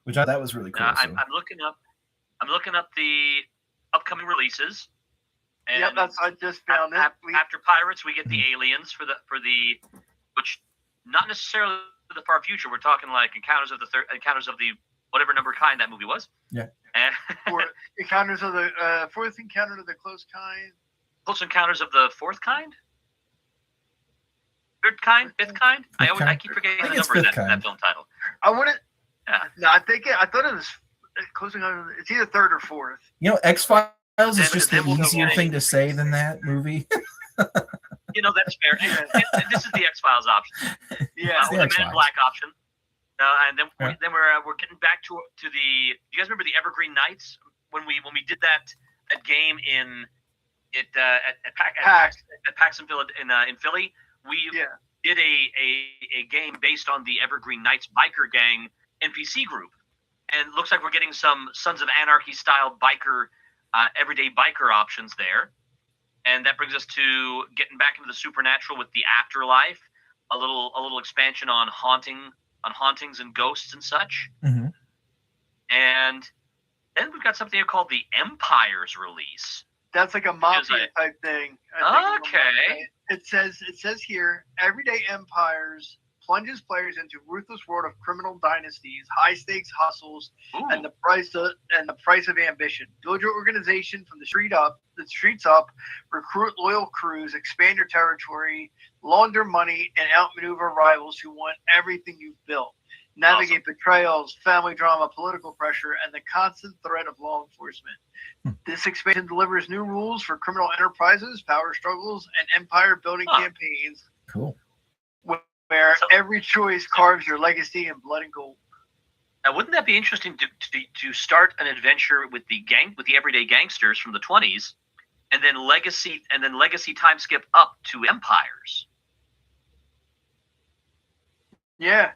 which that was really cool. I'm looking up the upcoming releases. And I just found it. After Pirates, we get the aliens for the which not necessarily the far future. We're talking like Encounters of the whatever number kind that movie was. Yeah. Or Encounters of the fourth encounter of the close kind. Close Encounters of the fourth kind. Third kind, fifth kind. I keep forgetting the number of that film title. I wouldn't. Yeah. No, I thought it was Close Encounters. It's either third or fourth. X-Files is just an easier thing to say than that movie. That's fair. This is the X-Files option. Yeah, the Men in Black option. And then we're getting back to the. You guys remember the Evergreen Knights when we did that game at PAX in Philly? We did a game based on the Evergreen Knights biker gang NPC group, and it looks like we're getting some Sons of Anarchy style biker everyday biker options there. And that brings us to getting back into the supernatural with the afterlife, a little expansion on hauntings and ghosts and such. Mm-hmm. And then we've got something called the Empire's release. That's like a mafia type thing. Okay. It says here, everyday empires plunges players into ruthless world of criminal dynasties, high stakes hustles, and the price of ambition. Build your organization from the streets up, recruit loyal crews, expand your territory, launder money, and outmaneuver rivals who want everything you've built. Navigate betrayals, family drama, political pressure, and the constant threat of law enforcement. This expansion delivers new rules for criminal enterprises, power struggles, and empire building campaigns. Cool. Where every choice carves your legacy in blood and gold. Now, wouldn't that be interesting to start an adventure with the everyday gangsters from the 20s, and then legacy time skip up to empires? Yeah.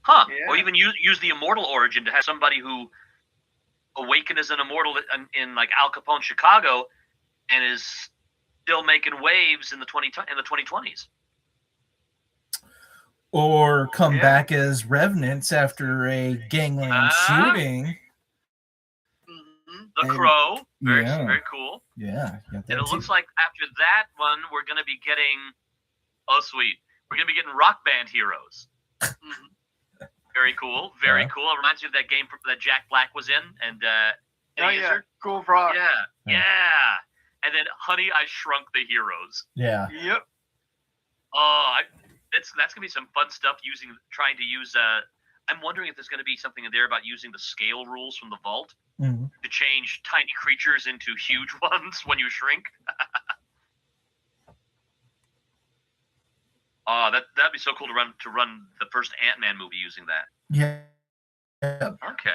Huh. Yeah. Or even use the immortal origin to have somebody who awakened as an immortal in like Al Capone Chicago and is still making waves in the 2020s. Or come back as revenants after a gangland shooting. Mm-hmm. The Crow. Very cool. Yeah. And it looks like after that one, we're going to be getting, sweet. We're going to be getting Rock Band Heroes. Very cool. Very cool. It reminds me of that game that Jack Black was in. And Cool Rock. Yeah. And then Honey, I Shrunk the Heroes. Yeah. Yep. That's gonna be some fun stuff. Trying to use. I'm wondering if there's gonna be something in there about using the scale rules from the vault to change tiny creatures into huge ones when you shrink. That'd be so cool to run the first Ant-Man movie using that. Yeah. Okay.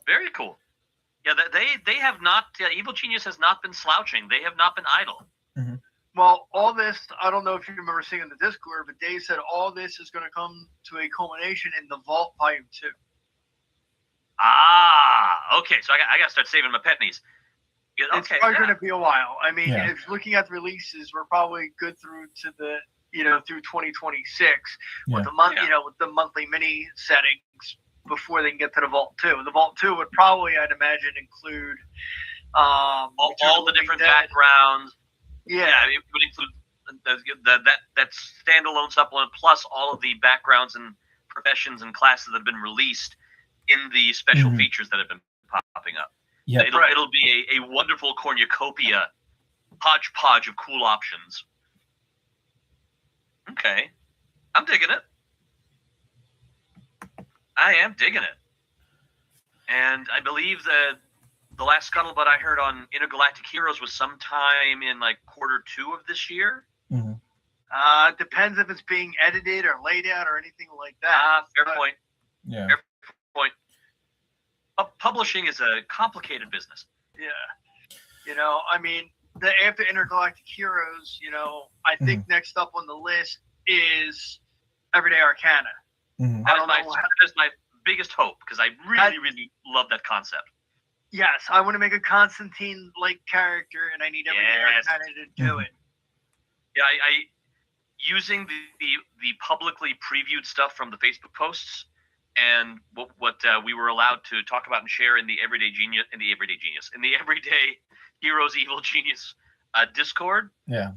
Very cool. Yeah, they have not. Evil Genius has not been slouching. They have not been idle. Mm-hmm. Well, all this, I don't know if you remember seeing in the Discord, but Dave said all this is going to come to a culmination in the Vault Volume 2. Okay. So I got to start saving my pennies. It's probably going to be a while. I mean, if looking at the releases, we're probably good through to the, through 2026 with the with the monthly mini settings before they can get to the Vault 2. The Vault 2 would probably, I'd imagine, include all the different backgrounds. Yeah, it would include that standalone supplement plus all of the backgrounds and professions and classes that have been released in the special features that have been popping up. Yeah, it'll be a wonderful cornucopia, hodgepodge of cool options. Okay, I'm digging it. I am digging it, and I believe that the last scuttlebutt I heard on Intergalactic Heroes was sometime in like Q2 of this year. Mm-hmm. Depends if it's being edited or laid out or anything like that. Fair point. Yeah. Fair point. Publishing is a complicated business. Yeah. I mean, after Intergalactic Heroes, I think next up on the list is Everyday Arcana. Mm-hmm. That's my biggest hope because I really love that concept. Yes, I want to make a Constantine-like character, and I need Everyday Arcana to do it. Yeah, I using the publicly previewed stuff from the Facebook posts and what we were allowed to talk about and share in the Everyday Heroes Evil Genius Discord. Yeah.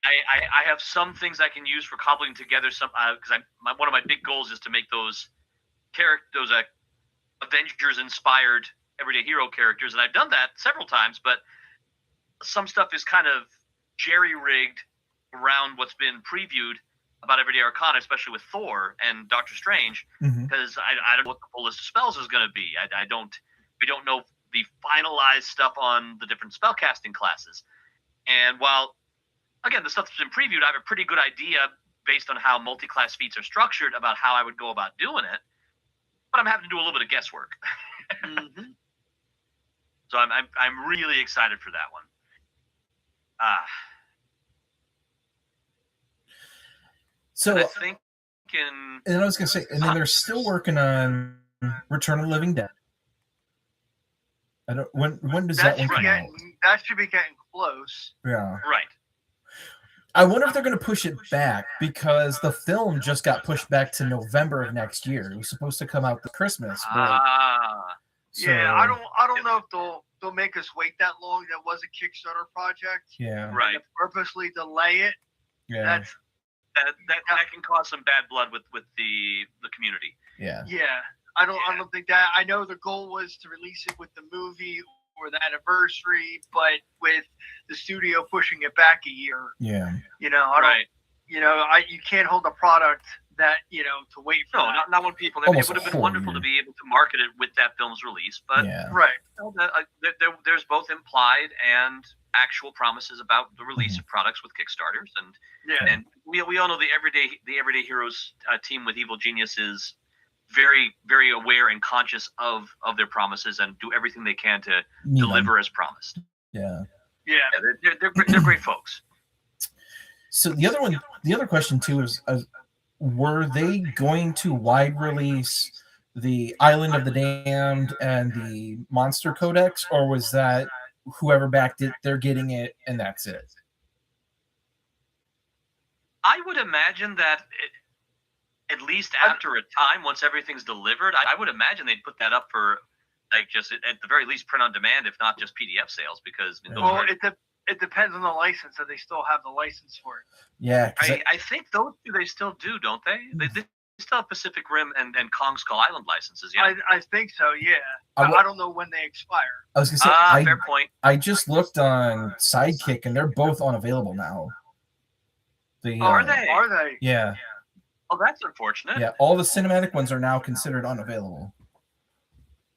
I have some things I can use for cobbling together some because one of my big goals is to make those Avengers inspired everyday hero characters, and I've done that several times, but some stuff is kind of jerry-rigged around what's been previewed about Everyday Arcana, especially with Thor and Doctor Strange, because I don't know what the full list of spells is going to be. We don't know the finalized stuff on the different spellcasting classes. And while, again, the stuff that's been previewed, I have a pretty good idea based on how multi-class feats are structured about how I would go about doing it, but I'm having to do a little bit of guesswork. So I'm really excited for that one. So I think and I was gonna say, and then they're still working on Return of the Living Dead. I don't. When does that one come out? That should be getting close. Yeah. Right. I wonder if they're going to push it back because the film just got pushed back to November of next year. It was supposed to come out this Christmas. Yeah, I don't know if they'll make us wait that long. That was a Kickstarter project. Yeah. Right. Purposely delay it. Yeah. That can cause some bad blood with the community. Yeah. Yeah. I don't think that. I know the goal was to release it with the movie or the anniversary, but with the studio pushing it back a year, yeah, you can't hold a product that to wait for. No, not when people. It would have been wonderful to be able to market it with that film's release, but right. There's both implied and actual promises about the release of products with Kickstarters, and we all know the Everyday Heroes team with Evil Genius is very, very aware and conscious of their promises and do everything they can to deliver as promised. Yeah. They're great folks. So the other question too is, were they going to wide release the Island of the Damned and the Monster Codex, or was that whoever backed it, they're getting it and that's it? I would imagine that at least after a time, once everything's delivered, I would imagine they'd put that up for just at the very least print on demand, if not just PDF sales, because it depends on the license that they still have the license for it. Yeah, I think those two they still do, don't they? They still have Pacific Rim and Kong Skull Island licenses. Yeah, I think so. Yeah, I don't know when they expire. I was gonna say, fair point. I just looked on Sidekick and they're both unavailable now. Are they? Are they? Yeah. Oh, that's unfortunate. Yeah, all the cinematic ones are now considered unavailable.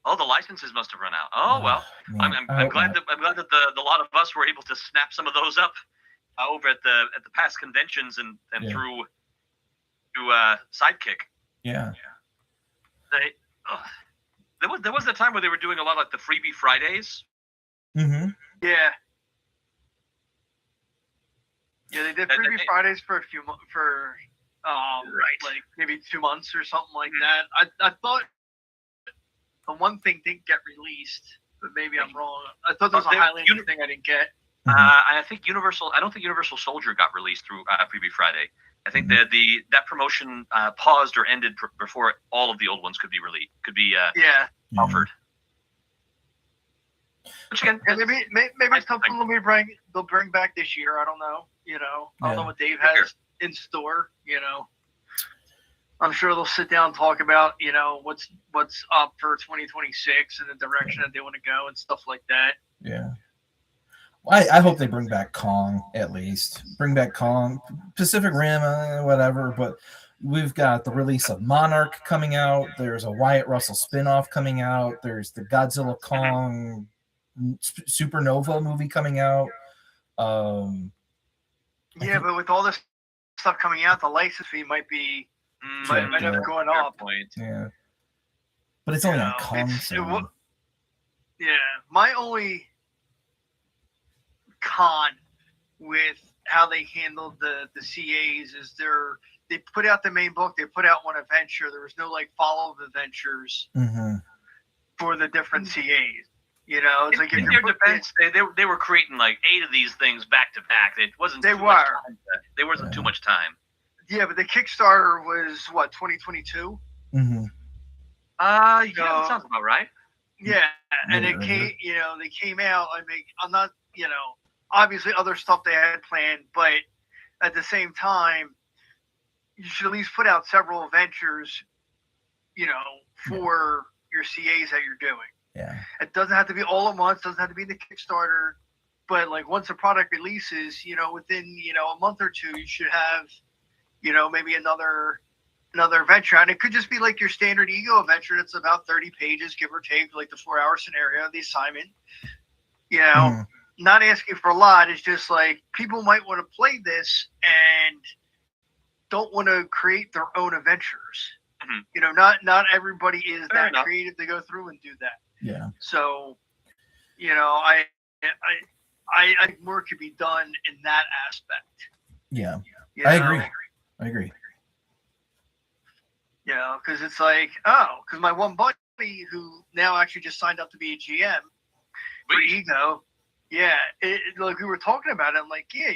Oh, the licenses must have run out. Oh well, I'm glad that the lot of us were able to snap some of those up over at the past conventions and through Sidekick. Yeah. There was the time where they were doing a lot like the Freebie Fridays. Mm-hmm. Yeah. Yeah, they did Freebie Fridays for a few months, like maybe 2 months or something like that. I thought the one thing didn't get released, but maybe I'm wrong. I thought there was a Highlander thing I didn't get. I don't think Universal Soldier got released through Freebie Friday. I think that promotion paused or ended before all of the old ones could be offered. Which again, maybe it's something they'll bring back this year. I don't know. I don't know what Dave has in store. I'm sure they'll sit down and talk about what's up for 2026 and the direction that they want to go and stuff like that. Yeah. I hope they bring back Kong at least. Bring back Kong, Pacific Rim, whatever. But we've got the release of Monarch coming out. There's a Wyatt Russell spinoff coming out. There's the Godzilla Kong Supernova movie coming out. But with all this stuff coming out, the license fee might end up going up. Yeah, but it's only on Kong. My only con with how they handled the CAs is they put out the main book, they put out one adventure. There was no follow-up adventures for the different CAs. It's like in their defense, they were creating 8 of these things back to back. It wasn't. There wasn't too much time. Yeah, but the Kickstarter was what 2022. Mm-hmm. That sounds about right. Yeah, and it came. They came out. I'm not. Obviously other stuff they had planned, but at the same time, you should at least put out several adventures. For your CAs that you're doing. Yeah. It doesn't have to be all at once. Doesn't have to be the Kickstarter, but once a product releases, within a month or two, you should have, maybe another adventure, and it could just be your standard Ego adventure that's about 30 pages, give or take, the 4-hour scenario, the assignment. Not asking for a lot. It's just people might want to play this and don't want to create their own adventures. Mm-hmm. Not everybody is that creative to go through and do that. Yeah. So, I think more could be done in that aspect. Yeah. I agree. Because it's because my one buddy who now actually just signed up to be a GM, for ego. Yeah, like we were talking about it. I'm like, yeah,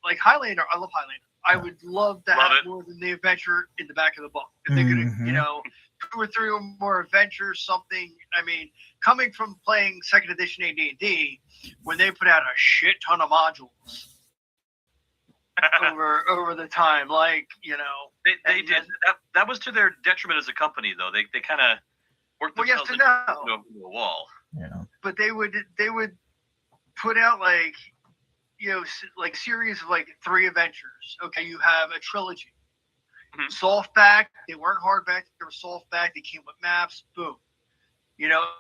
like Highlander. I love Highlander. I would love to have more than the adventure in the back of the book. If they could, 2 or 3 or more adventures, something. I mean, coming from playing second edition AD&D, when they put out a shit ton of modules over the time, like they did that was to their detriment as a company, though. They kind of worked themselves into a wall. Yeah, but they would put out like series of like 3 adventures. Okay, you have a trilogy. Softback, they weren't hardback, they were softback, they came with maps, boom.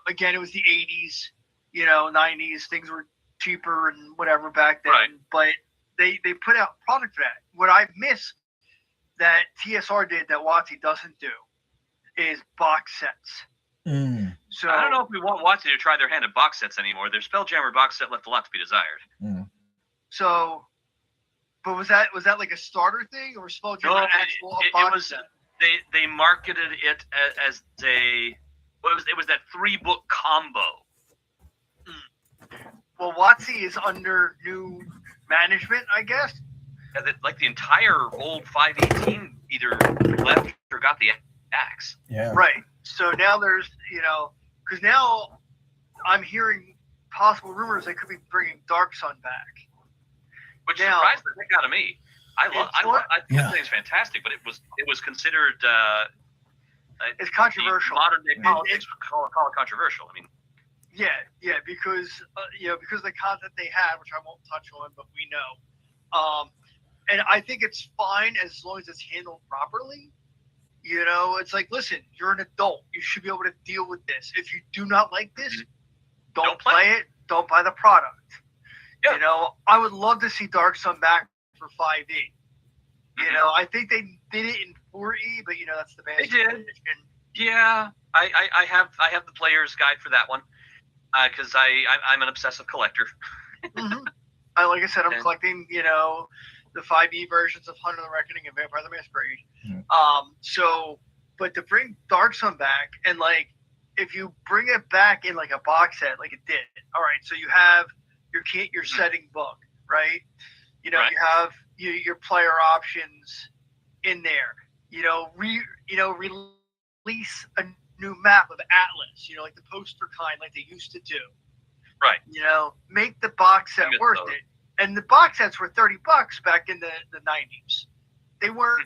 Again, it was the 80s, 90s, things were cheaper and whatever back then, but they put out product for that. What I miss that TSR did that WotC doesn't do is box sets. So I don't know if we want WotC to try their hand at box sets anymore. Their Spelljammer box set left a lot to be desired. So, but was that like a starter thing, or was Spelljammer actual box set? They marketed it as it was that 3-book combo. Well, WotC is under new management, I guess. Yeah, like the entire old 518 either left or got the axe. Yeah. Right. So now there's, because now I'm hearing possible rumors they could be bringing Dark Sun back. Which surprised the heck out of me. I think it's fantastic, but it was considered it's controversial. Modern day politics call it controversial. I mean, yeah, because because of the content they had, which I won't touch on, but we know. And I think it's fine as long as it's handled properly. It's like, listen, you're an adult. You should be able to deal with this. If you do not like this, don't play it. Don't buy the product. Yeah. I would love to see Dark Sun back for 5e. I think they did it in 4e, but that's the best. They did. Yeah, I have the player's guide for that one because I'm an obsessive collector. Like I said, I'm collecting the 5e versions of Hunter the Reckoning and Vampire the Masquerade. But to bring Dark Sun back, and like if you bring it back in like a box set, like it did. All right, so you have your setting book, right? You have your player options in there. Release a new map of Atlas. Like the poster kind, like they used to do. Right. Make the box set worth it. And the box sets were $30 back in the 90s. They weren't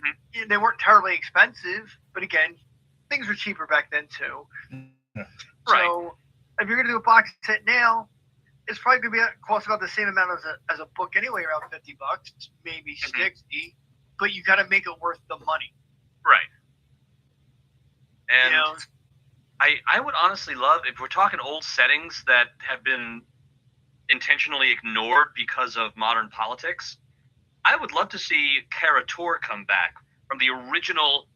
they weren't terribly expensive, but again, things were cheaper back then too. Right. So if you're gonna do a box set now, it's probably gonna cost about the same amount as a book anyway, around $50, maybe 60. But you got to make it worth the money. Right. And I would honestly love, if we're talking old settings that have been intentionally ignored because of modern politics, I would love to see Karator come back from the original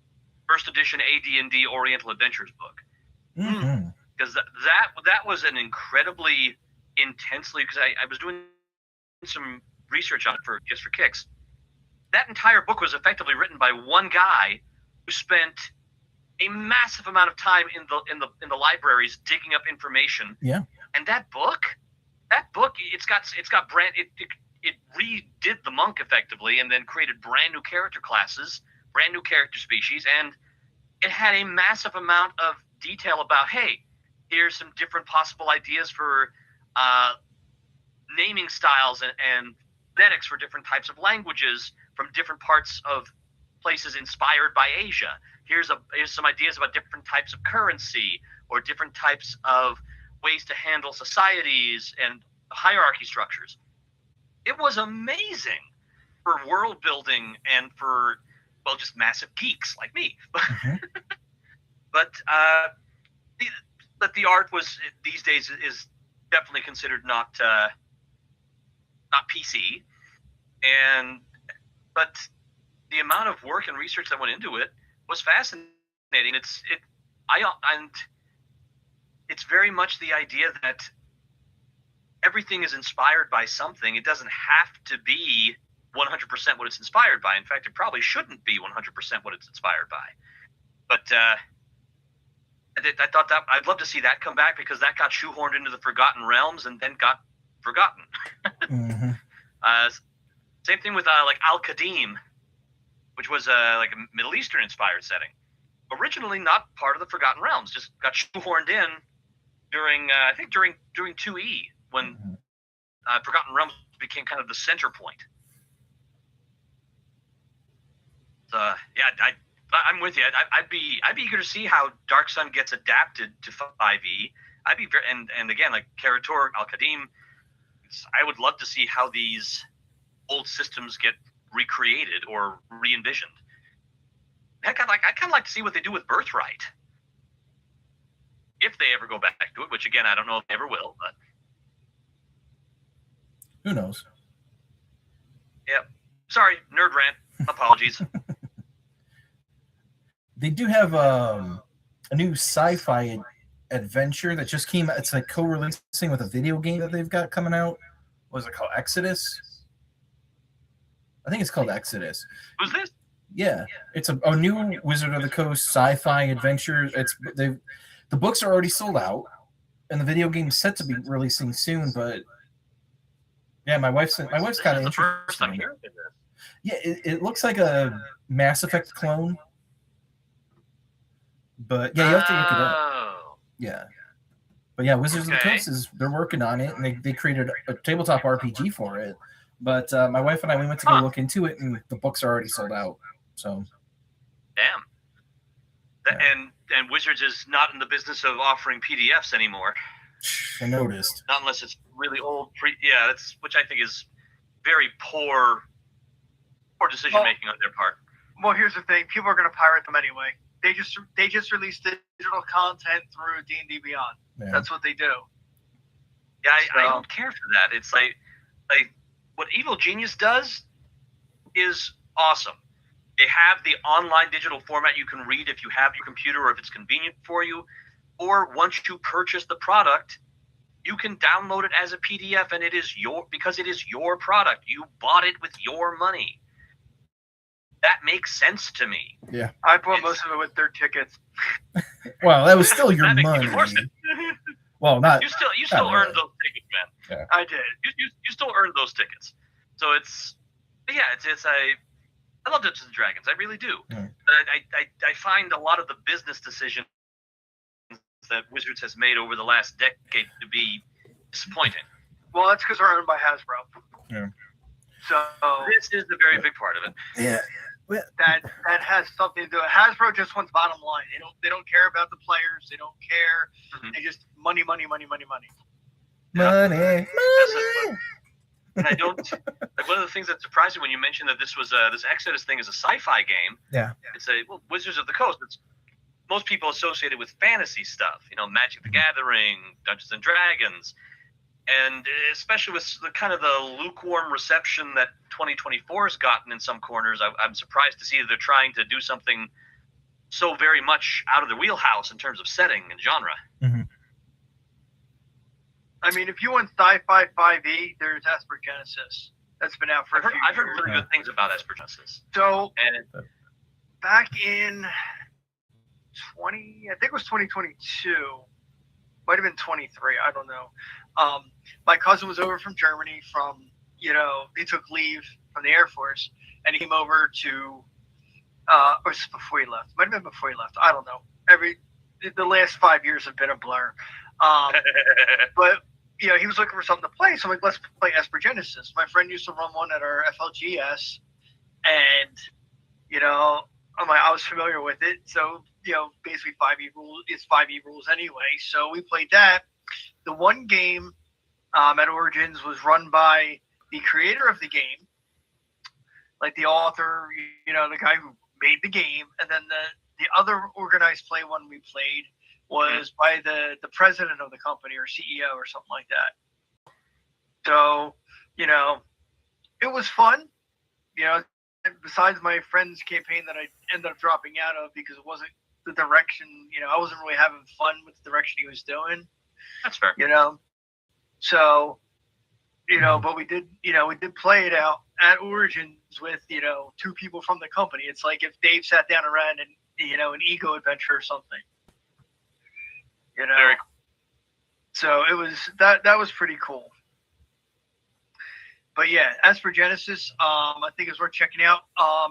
first edition AD&D Oriental Adventures book. Because that was an incredibly intensely, because I was doing some research on it for kicks. That entire book was effectively written by one guy who spent a massive amount of time in the libraries digging up information. Yeah. And that book, it redid the monk effectively, and then created brand new character classes, brand new character species, and it had a massive amount of detail about, hey, here's some different possible ideas for naming styles and phonetics for different types of languages from different parts of places inspired by Asia. Here's some ideas about different types of currency or different types of ways to handle societies and hierarchy structures. It was amazing for world building and for, well, just massive geeks like me. But the art was, these days, is definitely considered not PC, but the amount of work and research that went into it was fascinating. It's very much the idea that everything is inspired by something. It doesn't have to be 100% what it's inspired by. In fact, it probably shouldn't be 100% what it's inspired by. But I thought that I'd love to see that come back because that got shoehorned into the Forgotten Realms and then got forgotten. Mm-hmm. Same thing with like Al Qadim, which was like a Middle Eastern inspired setting. Originally not part of the Forgotten Realms, just got shoehorned in during I think during 2E when Forgotten Realms became kind of the center point. Yeah, I'm with you. I'd be eager to see how Dark Sun gets adapted to 5e. I'd be very and again like Karator, Al Qadim. I would love to see how these old systems get recreated or re-envisioned. Heck, I kind of like to see what they do with Birthright, if they ever go back to it. Which again, I don't know if they ever will. But who knows? Yeah, sorry, nerd rant. Apologies. They do have a new sci-fi adventure that just came out. It's like co-releasing with a video game that they've got coming out. What is it called? Exodus? I think it's called Exodus. Who's this? Yeah, it's a new Wizard of the Coast sci-fi adventure. The books are already sold out, and the video game's set to be releasing soon. But yeah, my wife's kind of interested in it. Yeah, it looks like a Mass Effect clone. But yeah, you have to look it up. Yeah. But yeah, Wizards of the Coast they're working on it, and they created a tabletop RPG for it. But my wife and I, we went to go look into it, and the books are already sold out. So, damn. And Wizards is not in the business of offering PDFs anymore. I noticed. Not unless it's really old. That's which I think is very poor decision making on their part. Well, here's the thing: people are going to pirate them anyway. They just released digital content through D&D Beyond. Yeah. That's what they do. Yeah, I don't care for that. It's like what Evil Genius does is awesome. They have the online digital format you can read if you have your computer or if it's convenient for you. Or once you purchase the product, you can download it as a PDF, and because it is your product. You bought it with your money. That makes sense to me. Yeah, I bought most of it with their tickets. Well, that was still your money. Well, not you still earned those tickets, man. Yeah. I did. You still earned those tickets. So it's I love Dungeons and Dragons. I really do. Yeah. But I find a lot of the business decisions that Wizards has made over the last decade to be disappointing. Well, that's because they're owned by Hasbro. Yeah. So this is a very big part of it. Yeah. That has something to do with it. Hasbro just wants bottom line. They don't care about the players. They don't care. Mm-hmm. They just money. Money. And I don't like one of the things that's surprising when you mentioned that this was this Exodus thing is a sci-fi game. Yeah. It's Wizards of the Coast. It's most people associate it with fantasy stuff. Magic the Gathering, Dungeons and Dragons, and especially with the kind of the lukewarm reception that 2024 has gotten in some corners, I'm surprised to see that they're trying to do something so very much out of the wheelhouse in terms of setting and genre. Mm-hmm. I mean, if you want sci-fi 5e, there's Esper Genesis. That's been out for I've heard really good things about Esper Genesis. So, back in I think it was 2022, might have been 23, I don't know. My cousin was over from Germany he took leave from the Air Force, and he came over to, or was it before he left? Might have been before he left. I don't know. The last 5 years have been a blur. But, he was looking for something to play, so I'm like, let's play Esper Genesis. My friend used to run one at our FLGS, and, I was familiar with it. So, basically 5e rules anyway. So we played that. The one game at Origins was run by the creator of the game, like the author, the guy who made the game. And then the other organized play one we played was by the president of the company or CEO or something like that. So, it was fun. Besides my friend's campaign that I ended up dropping out of because it wasn't the direction, I wasn't really having fun with the direction he was doing. That's fair. So, but we did play it out at Origins with, 2 people from the company. It's like if Dave sat down and ran an ego adventure or something. You know. Very So it was that was pretty cool. But yeah, as for Genesis, I think it's worth checking out.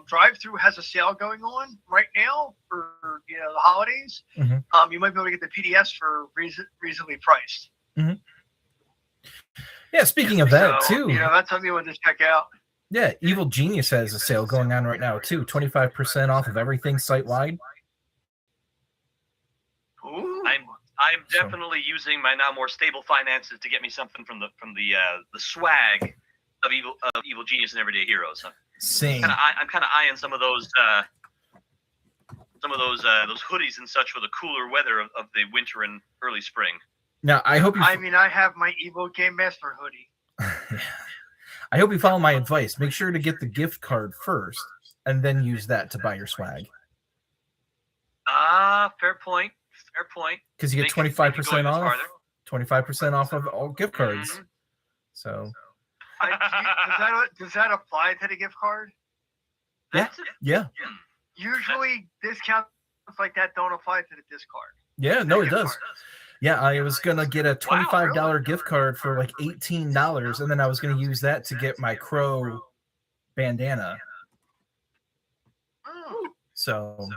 Drive Through has a sale going on right now for the holidays. Mhm. You might be able to get the PDFs for reasonably priced. Mhm. Yeah, speaking of that too, that's something you want to check out. yeah, Evil Genius has a sale going on right now too, 25% off of everything site wide. Ooh. I'm definitely using my now more stable finances to get me something from the swag of Evil Genius and Everyday Heroes. Same. I'm kind of eyeing some of those hoodies and such for the cooler weather of the winter and early spring. Now, I hope you. I have my Evo Game Master hoodie. I hope you follow my advice. Make sure to get the gift card first, and then use that to buy your swag. Fair point. Fair point. Because you get 25% off. 25% off of all gift cards. Mm-hmm. So. Does that apply to the gift card? Yeah. Usually discounts like that don't apply to the disc card. Yeah, no, it does. Yeah, I was gonna get a $25 gift card for like $18, and then I was gonna use that to get my Crow bandana. So.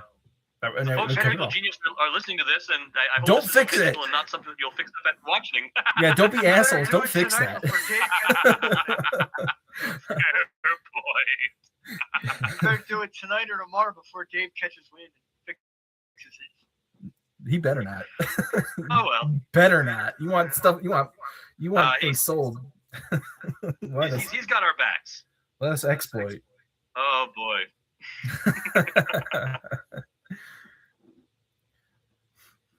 And folks at Evil Genius are listening to this, and I hope don't this fix is it. And not something you'll fix up at watching. Yeah, don't be assholes. Don't fix that. Fair point. Better do it tonight or tomorrow before Dave catches wind and fixes it. He better not. Oh well. Better not. You want stuff. You want things sold. He's got our backs. Let us exploit. Oh boy.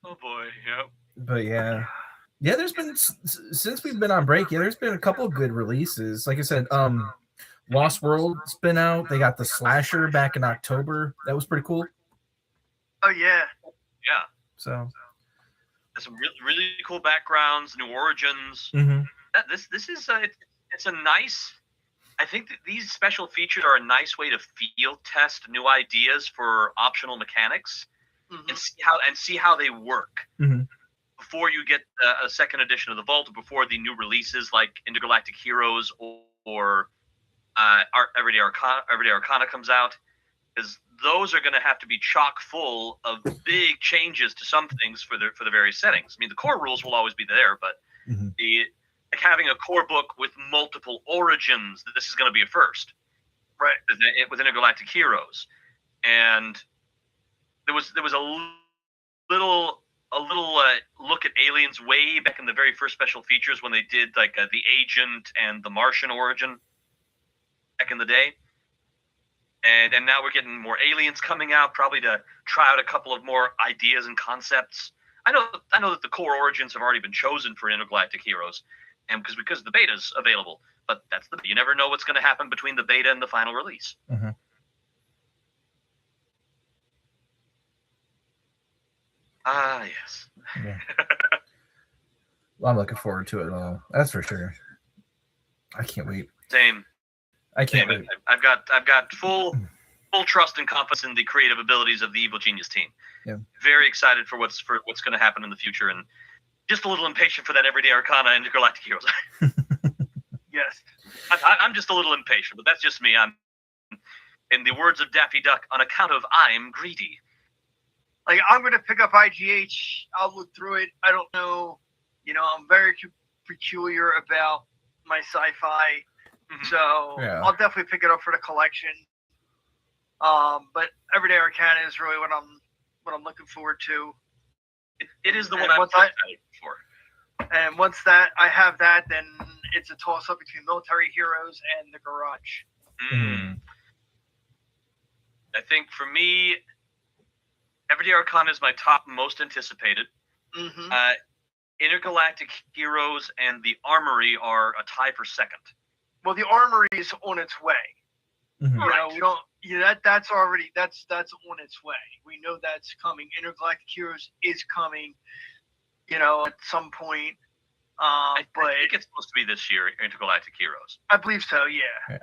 Oh boy, yep. But yeah, there's been, since we've been on break, there's been a couple of good releases. Like I said, Lost World's been out. They got the Slasher back in October. That was pretty cool. Oh yeah. So there's some really cool backgrounds, new origins. Mm-hmm. This is it's a nice. I think that these special features are a nice way to field test new ideas for optional mechanics. Mm-hmm. and see how they work before you get a second edition of the Vault, or before the new releases like Intergalactic Heroes or Everyday Arcana comes out, because those are going to have to be chock full of big changes to some things for the various settings. I mean, the core rules will always be there, but like having a core book with multiple origins, this is going to be a first, right? With Intergalactic Heroes, and there was a little look at aliens way back in the very first special features when they did like the Agent and the Martian origin back in the day, and now we're getting more aliens coming out, probably to try out a couple of more ideas and concepts. I know that the core origins have already been chosen for Intergalactic Heroes, and because the beta's available, but you never know what's going to happen between the beta and the final release. Mm-hmm. Yes. Yeah. Well, I'm looking forward to it all. That's for sure. I can't wait. Same. I can't wait. I've got full trust and confidence in the creative abilities of the Evil Genius team. Yeah. Very excited for what's going to happen in the future, and just a little impatient for that Everyday Arcana and Intergalactic Heroes. Yes. I'm just a little impatient, but that's just me. I'm, in the words of Daffy Duck, on account of I'm greedy. Like, I'm going to pick up IGH. I'll look through it. I don't know. I'm very peculiar about my sci-fi. Mm-hmm. So yeah. I'll definitely pick it up for the collection. But Everyday Arcana is really what I'm looking forward to. It is the one I'm excited for. And once I have that, then it's a toss-up between Military Heroes and the Garage. Mm. I think for me, Everyday Arcana is my top most anticipated. Mm-hmm. Intergalactic Heroes and the Armory are a tie for second. Well, the Armory is on its way. Mm-hmm. We don't. That's already that's on its way. We know that's coming. Intergalactic Heroes is coming. At some point. I think it's supposed to be this year. Intergalactic Heroes. I believe so. Yeah.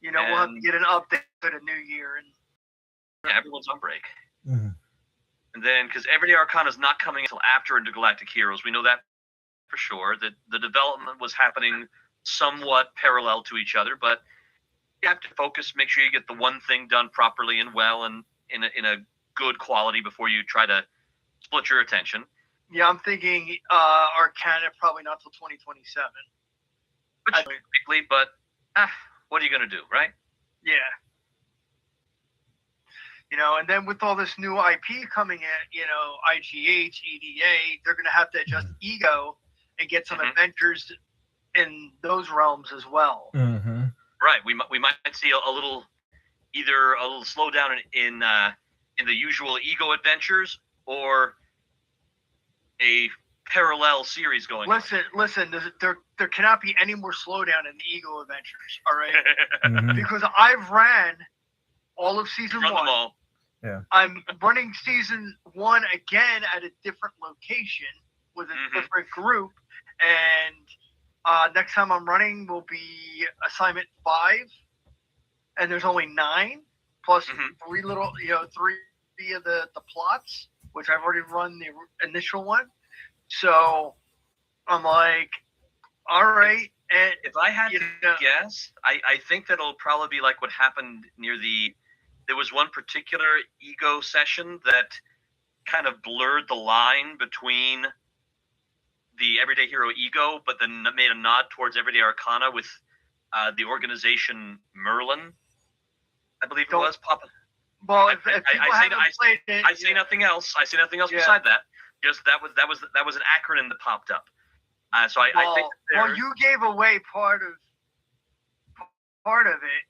We'll have to get an update for the new year, and everyone's on break. Mm-hmm. And then, because Everyday Arcana is not coming until after Intergalactic Heroes, we know that for sure. That the development was happening somewhat parallel to each other, but you have to focus, make sure you get the one thing done properly and well, and in a good quality before you try to split your attention. Yeah, I'm thinking Arcana probably not till 2027. Which is quickly, but what are you going to do, right? Yeah. You know, and then with all this new IP coming in, you know, IGH, EDA, they're going to have to adjust Ego and get some adventures in those realms as well. Mm-hmm. Right. We might see a little slowdown in the usual Ego adventures, or a parallel series going. Listen. There cannot be any more slowdown in the Ego adventures. All right, because I've ran all of season Run 1. Them all. Yeah. I'm running season 1 again at a different location with a different group, and next time I'm running will be assignment 5, and there's only 9 plus 3 of the plots, which I've already run the initial one. So I'm like, all right. And if I had to guess, I think that'll probably be like what happened there was one particular Ego session that kind of blurred the line between the Everyday Hero Ego, but then made a nod towards Everyday Arcana with the organization Merlin, I believe it was. Papa. Well, I say nothing else. I say nothing else beside that. Just that was an acronym that popped up. So I think. Well, you gave away part of it.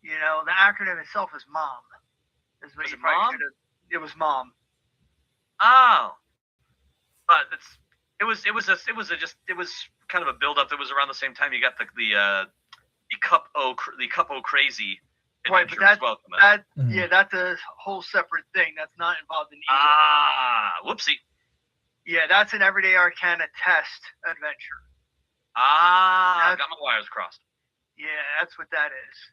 You know, the acronym itself is MOM. Was it MOM? It was MOM. Oh, but it was kind of a build up. That was around the same time you got the Cup O Crazy. Right, but that's a whole separate thing. That's not involved in Ego. Whoopsie. Yeah, that's an Everyday Arcana test adventure. I got my wires crossed. Yeah, that's what that is.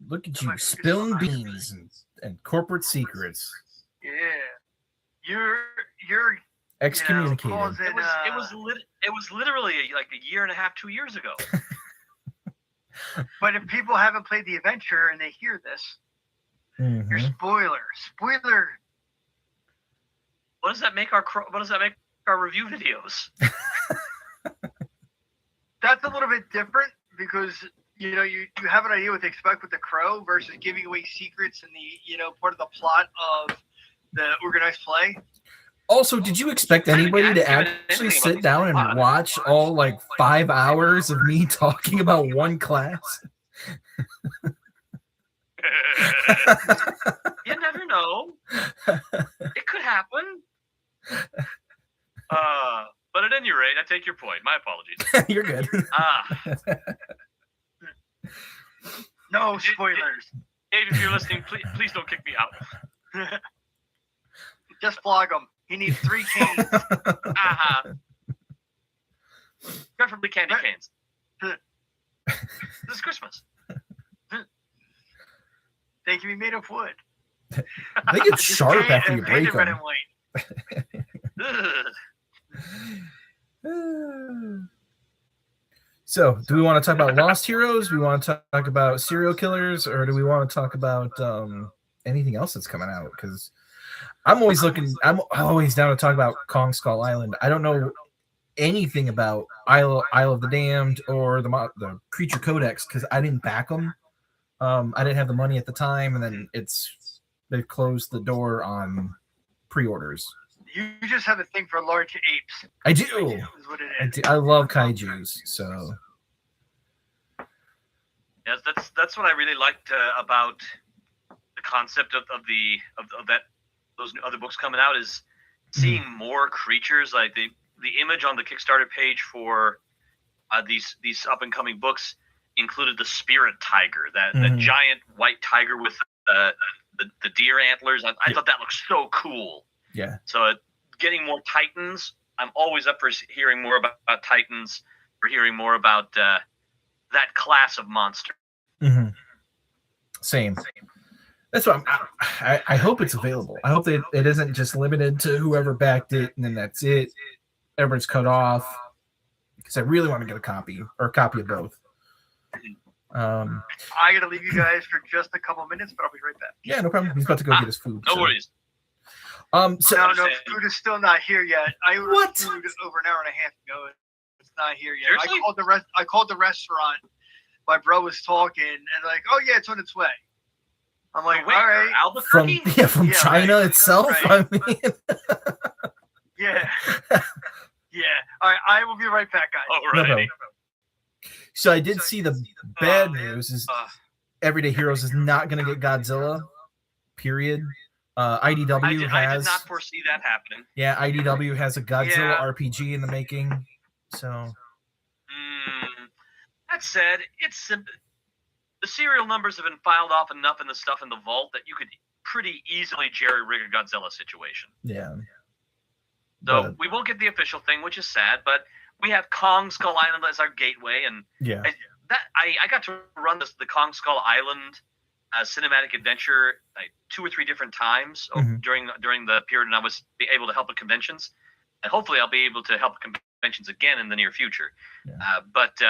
Look at you spilling beans and corporate secrets. Yeah, you're excommunicated. It was literally like a year and a half, 2 years ago. But if people haven't played the adventure and they hear this, your spoiler. What does that make our review videos? That's a little bit different because you have an idea what to expect with the Crow versus giving away secrets and the part of the plot of the organized play. Also, did you expect anybody to actually sit down and watch all 5 hours of me talking about one class? You never know. It could happen. But at any rate, I take your point. My apologies. You're good. No spoilers. Dave, if you're listening, please don't kick me out. Just flog him. He needs 3 canes. Preferably candy canes. This is Christmas. They can be made of wood. They get sharp after you break red them. and white. So, do we want to talk about Lost Heroes? Do we want to talk about serial killers, or do we want to talk about anything else that's coming out? Because I'm always down to talk about Kong Skull Island. I don't know anything about Isle of the Damned or the Creature Codex because I didn't back them. I didn't have the money at the time, and then they've closed the door on pre-orders. You just have a thing for large apes. I do. Is what it is. I love kaijus. So. Yes, that's what I really liked about the concept of those other books coming out is seeing more creatures. Like the image on the Kickstarter page for these up and coming books included the spirit tiger, the giant white tiger with the deer antlers. I thought that looked so cool. Yeah. So getting more Titans, I'm always up for hearing more about Titans, or hearing more about that class of monster. Same. That's what I hope it's available. I hope that it isn't just limited to whoever backed it and then that's it. Everyone's cut off. Because I really want to get a copy or a copy of both. I gotta leave you guys for just a couple minutes, but I'll be right back. Yeah, no problem. He's about to go get his food. No worries. So No, food is still not here yet. I ordered food over an hour and a half ago. It's not here yet. Seriously? I called the restaurant. My bro was talking, and like, oh yeah, it's on its way. I'm like, wait, all right. Albuquerque? From China right, itself. right. I mean, Yeah. Yeah. All right. I will be right back, guys. All right. So I did see the bad news is Everyday Heroes is not going to get Godzilla. Period. IDW I has. did not foresee that happening. Yeah, IDW has a Godzilla RPG in the making. So. That said, the serial numbers have been filed off enough in the stuff in the vault that you could pretty easily jerry-rig a Godzilla situation. Yeah. So we won't get the official thing, which is sad, but we have Kong Skull Island as our gateway, and yeah, I got to run the Kong Skull Island cinematic adventure like 2 or 3 different times during the period, and I was able to help at conventions, and hopefully I'll be able to help at conventions again in the near future. Yeah. But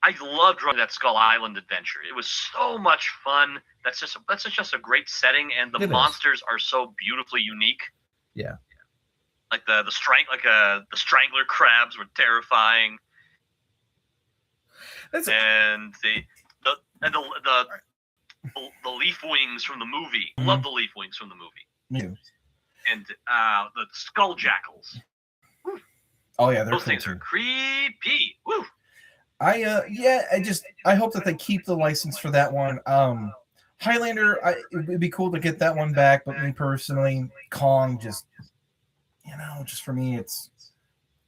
I loved running that Skull Island adventure. It was so much fun. That's just a great setting, and the monsters are so beautifully unique. Yeah. Like the strangler crabs were terrifying, and the leaf wings from the movie. Love the leaf wings from the movie. Me too. And the skull jackals. Woo. Oh yeah, those things are creepy. Woo. I hope that they keep the license for that one. Highlander, it'd be cool to get that one back, but me personally, Kong just for me, it's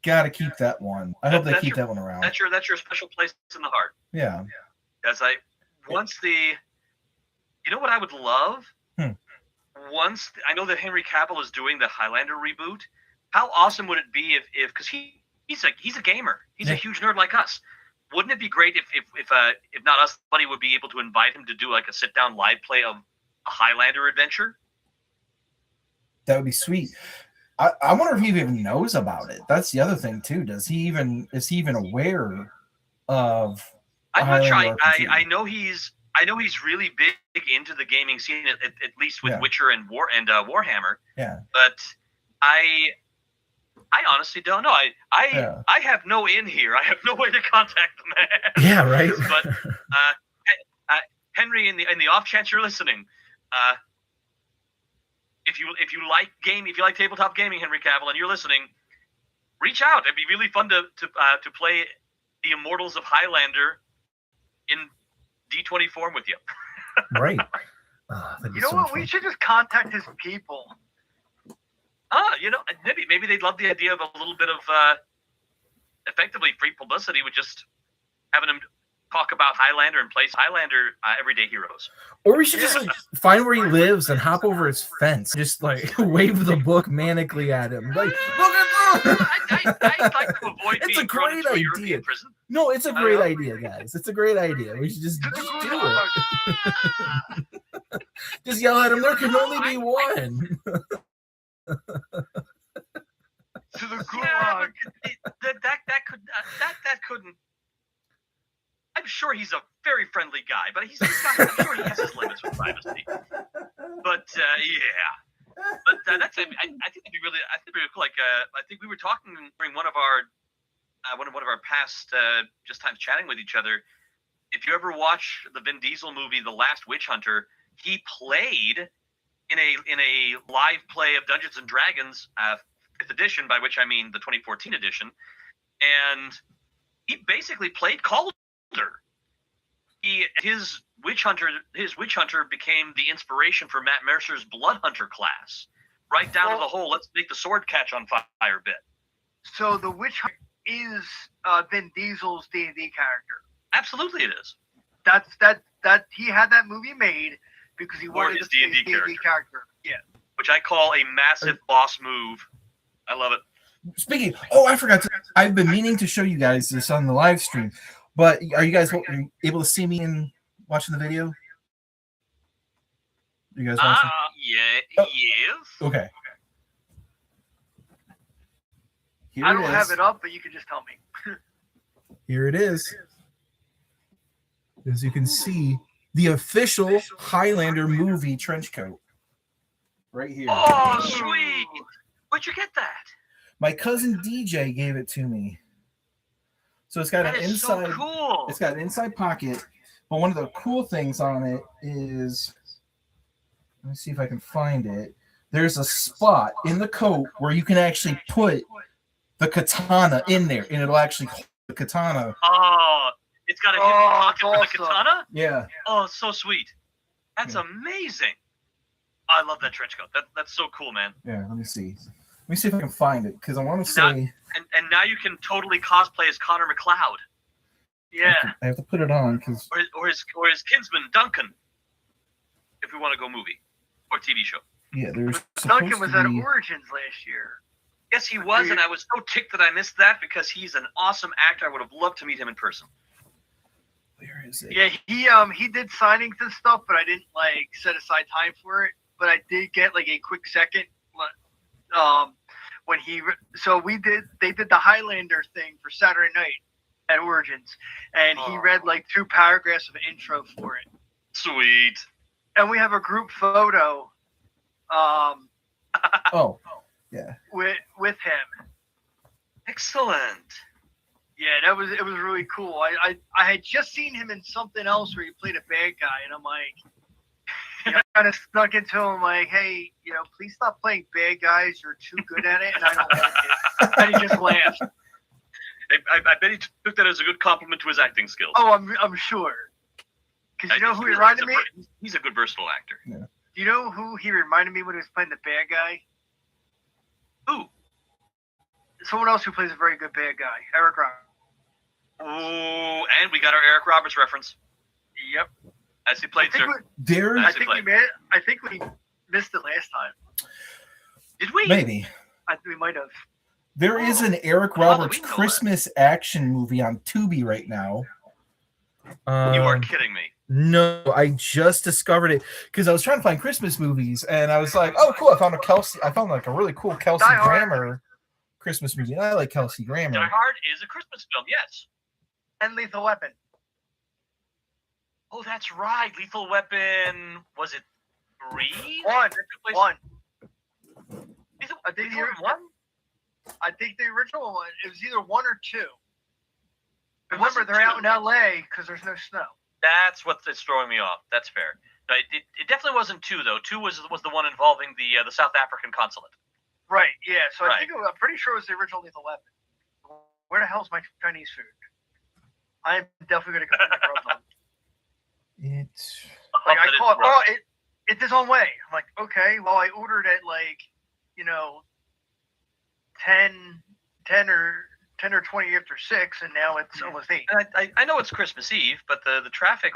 got to keep that one. I hope they keep that one around. That's your special place in the heart. Yeah. As you know what I would love? Once I know that Henry Cavill is doing the Highlander reboot, how awesome would it be if because he's a gamer, he's a huge nerd like us. Wouldn't it be great if not us, somebody would be able to invite him to do like a sit down live play of a Highlander adventure? That would be sweet. I wonder if he even knows about it. That's the other thing too. Is he even aware of? I'm not sure. I know he's really big into the gaming scene, at least with Witcher and Warhammer. Yeah. But I honestly don't know. I have no in here. I have no way to contact the man. Yeah, right. But Henry, in the off chance you're listening, if you like tabletop gaming, Henry Cavill, and you're listening, reach out. It'd be really fun to play the Immortals of Highlander in D20 form with you. Right. You know what? Fun. We should just contact his people. Maybe they'd love the idea of a little bit of effectively free publicity with just having him talk about Highlander and place Highlander Everyday Heroes. Or we should just find where he lives and hop over his fence, just wave the book manically at him, like look at this. I'd like to avoid it's being a great thrown into idea. A European prison. No, it's a great idea, guys. It's a great idea. We should just do it. Just yell at him. There can only be one. To the gulag. That couldn't. I'm sure he's a very friendly guy, but I'm sure he has his limits with privacy. But that's it. I think it'd be really cool. Like I think we were talking during one of our past just times chatting with each other. If you ever watch the Vin Diesel movie, The Last Witch Hunter, he played in a live play of Dungeons and Dragons 5th edition, by which I mean the 2014 edition, and he basically played Calder. His witch hunter became the inspiration for Matt Mercer's Blood Hunter class, right down to the whole "let's make the sword catch on fire" bit. So the witch hunter is Vin Diesel's D&D character. Absolutely, it is. That he had that movie made because he wanted his D&D character. Yeah, which I call a massive boss move. I love it. Speaking, I forgot to. I've been meaning to show you guys this on the live stream, but are you guys able to see me in watching the video? You guys want to? Yeah, Oh. yes. Okay. Here I it don't is. have it up, but you can just tell me. Here it is. As you can see, the official Highlander movie trench coat. Right here. Oh, sweet. Where'd you get that? My cousin DJ gave it to me. So it's got That an is inside. so cool. It's got an inside pocket, but one of the cool things on it is, let me see if I can find it. There's a spot in the coat where you can actually put the katana in there, and it'll actually hold the katana. Oh, it's got a hidden pocket for the awesome. katana? Yeah. Oh, so sweet. That's amazing. I love that trench coat. That's so cool, man. Yeah, let me see. Let me see if I can find it, because I want to say... And now you can totally cosplay as Connor McLeod. Yeah. I have to put it on, because... Or his kinsman, Duncan. If we want to go movie. Or TV show. Yeah, there's Duncan was at Origins last year. Yes, he was, and I was so ticked that I missed that because he's an awesome actor. I would have loved to meet him in person. Where is it? Yeah, he did signings and stuff, but I didn't like set aside time for it. But I did get like a quick second. When they did the Highlander thing for Saturday night at Origins, and he read like 2 paragraphs of an intro for it. Sweet. And we have a group photo. Oh, yeah. With him. Excellent. Yeah, it was really cool. I had just seen him in something else where he played a bad guy, and I'm like, kind of snuck into him like, hey, please stop playing bad guys. You're too good at it, and I don't like it. And he just laughed. I bet he took that as a good compliment to his acting skills. Oh, I'm sure. Because you know who he reminded me? He's a good versatile actor. Yeah. Do you know who he reminded me when he was playing the bad guy? Who? Someone else who plays a very good bad guy, Eric Roberts. Oh, and we got our Eric Roberts reference. Yep. As he played, sir. I think we missed it last time. Did we? Maybe. We might have. There is an Eric Roberts Christmas action movie on Tubi right now. You are kidding me. No, I just discovered it because I was trying to find Christmas movies, and I was like, "Oh, cool! I found like a really cool Kelsey Grammer Christmas movie. And I like Kelsey Grammer." Die Hard is a Christmas film, yes. And Lethal Weapon. Oh, that's right. Lethal Weapon. Was it 3? One. Lethal Weapon 1? I think the original one. It was either 1 or 2. Remember, they're out in LA because there's no snow. That's what's throwing me off. That's fair. No, it definitely wasn't 2 though. 2 was the one involving the South African consulate. Right. Yeah. So I'm pretty sure it was the original Lethal Weapon. Where the hell's my Chinese food? I'm definitely gonna go to the Grubhub. It's its own way. I'm like, okay, well, I ordered it like, 10 or 20 after 6, and now it's almost 8. And I know it's Christmas Eve, but the traffic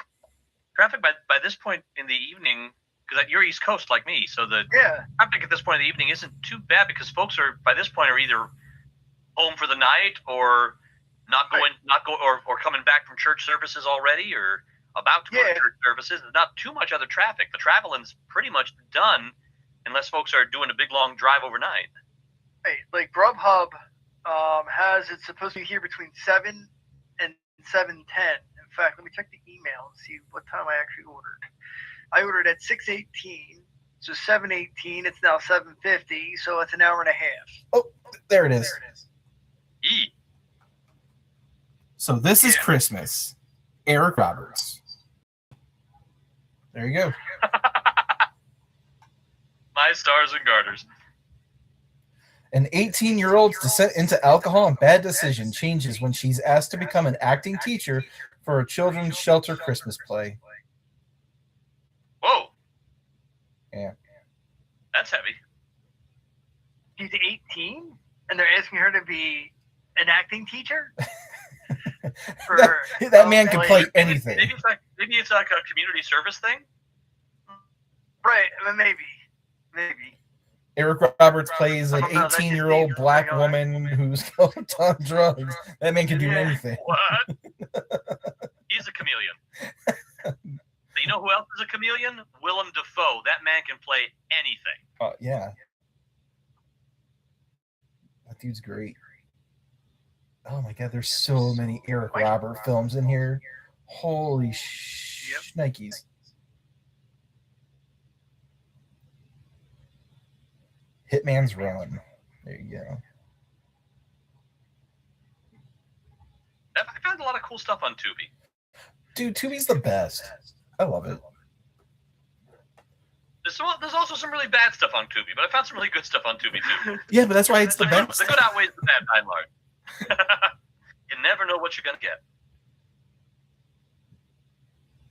by this point in the evening, because you're East Coast like me, so the traffic at this point in the evening isn't too bad because folks are by this point are either home for the night or not going or coming back from church services already or about to go to church services. There's not too much other traffic. The traveling's pretty much done unless folks are doing a big long drive overnight. Hey, like Grubhub has it's supposed to be here between 7 and 7:10. In fact, let me check the email and see what time I actually ordered. I ordered at 6:18, so 7:18. It's now 7:50, so it's an hour and a half. Oh, there it is. E. So this is Christmas. Eric Roberts. There you go. My stars and garters. An 18-year-old's descent into alcohol and bad decision changes when she's asked to become an acting teacher for a children's shelter Christmas play. Whoa. Yeah. That's heavy. She's 18, and they're asking her to be an acting teacher? that man can play anything. Maybe it's like a community service thing? Right, maybe. Eric Roberts plays an 18-year-old black woman who's hooked on drugs. That man can do anything. What? He's a chameleon. You know who else is a chameleon? Willem Dafoe. That man can play anything. Yeah. That dude's great. Oh my god, there's so many Eric Robert films in here. Holy shnikes. Hitman's Run. There you go. I found a lot of cool stuff on Tubi. Dude, Tubi's the best. I love it. There's also some really bad stuff on Tubi, but I found some really good stuff on Tubi too. Yeah, but that's why it's the best. The good outweighs the bad by and large. You never know what you're gonna get.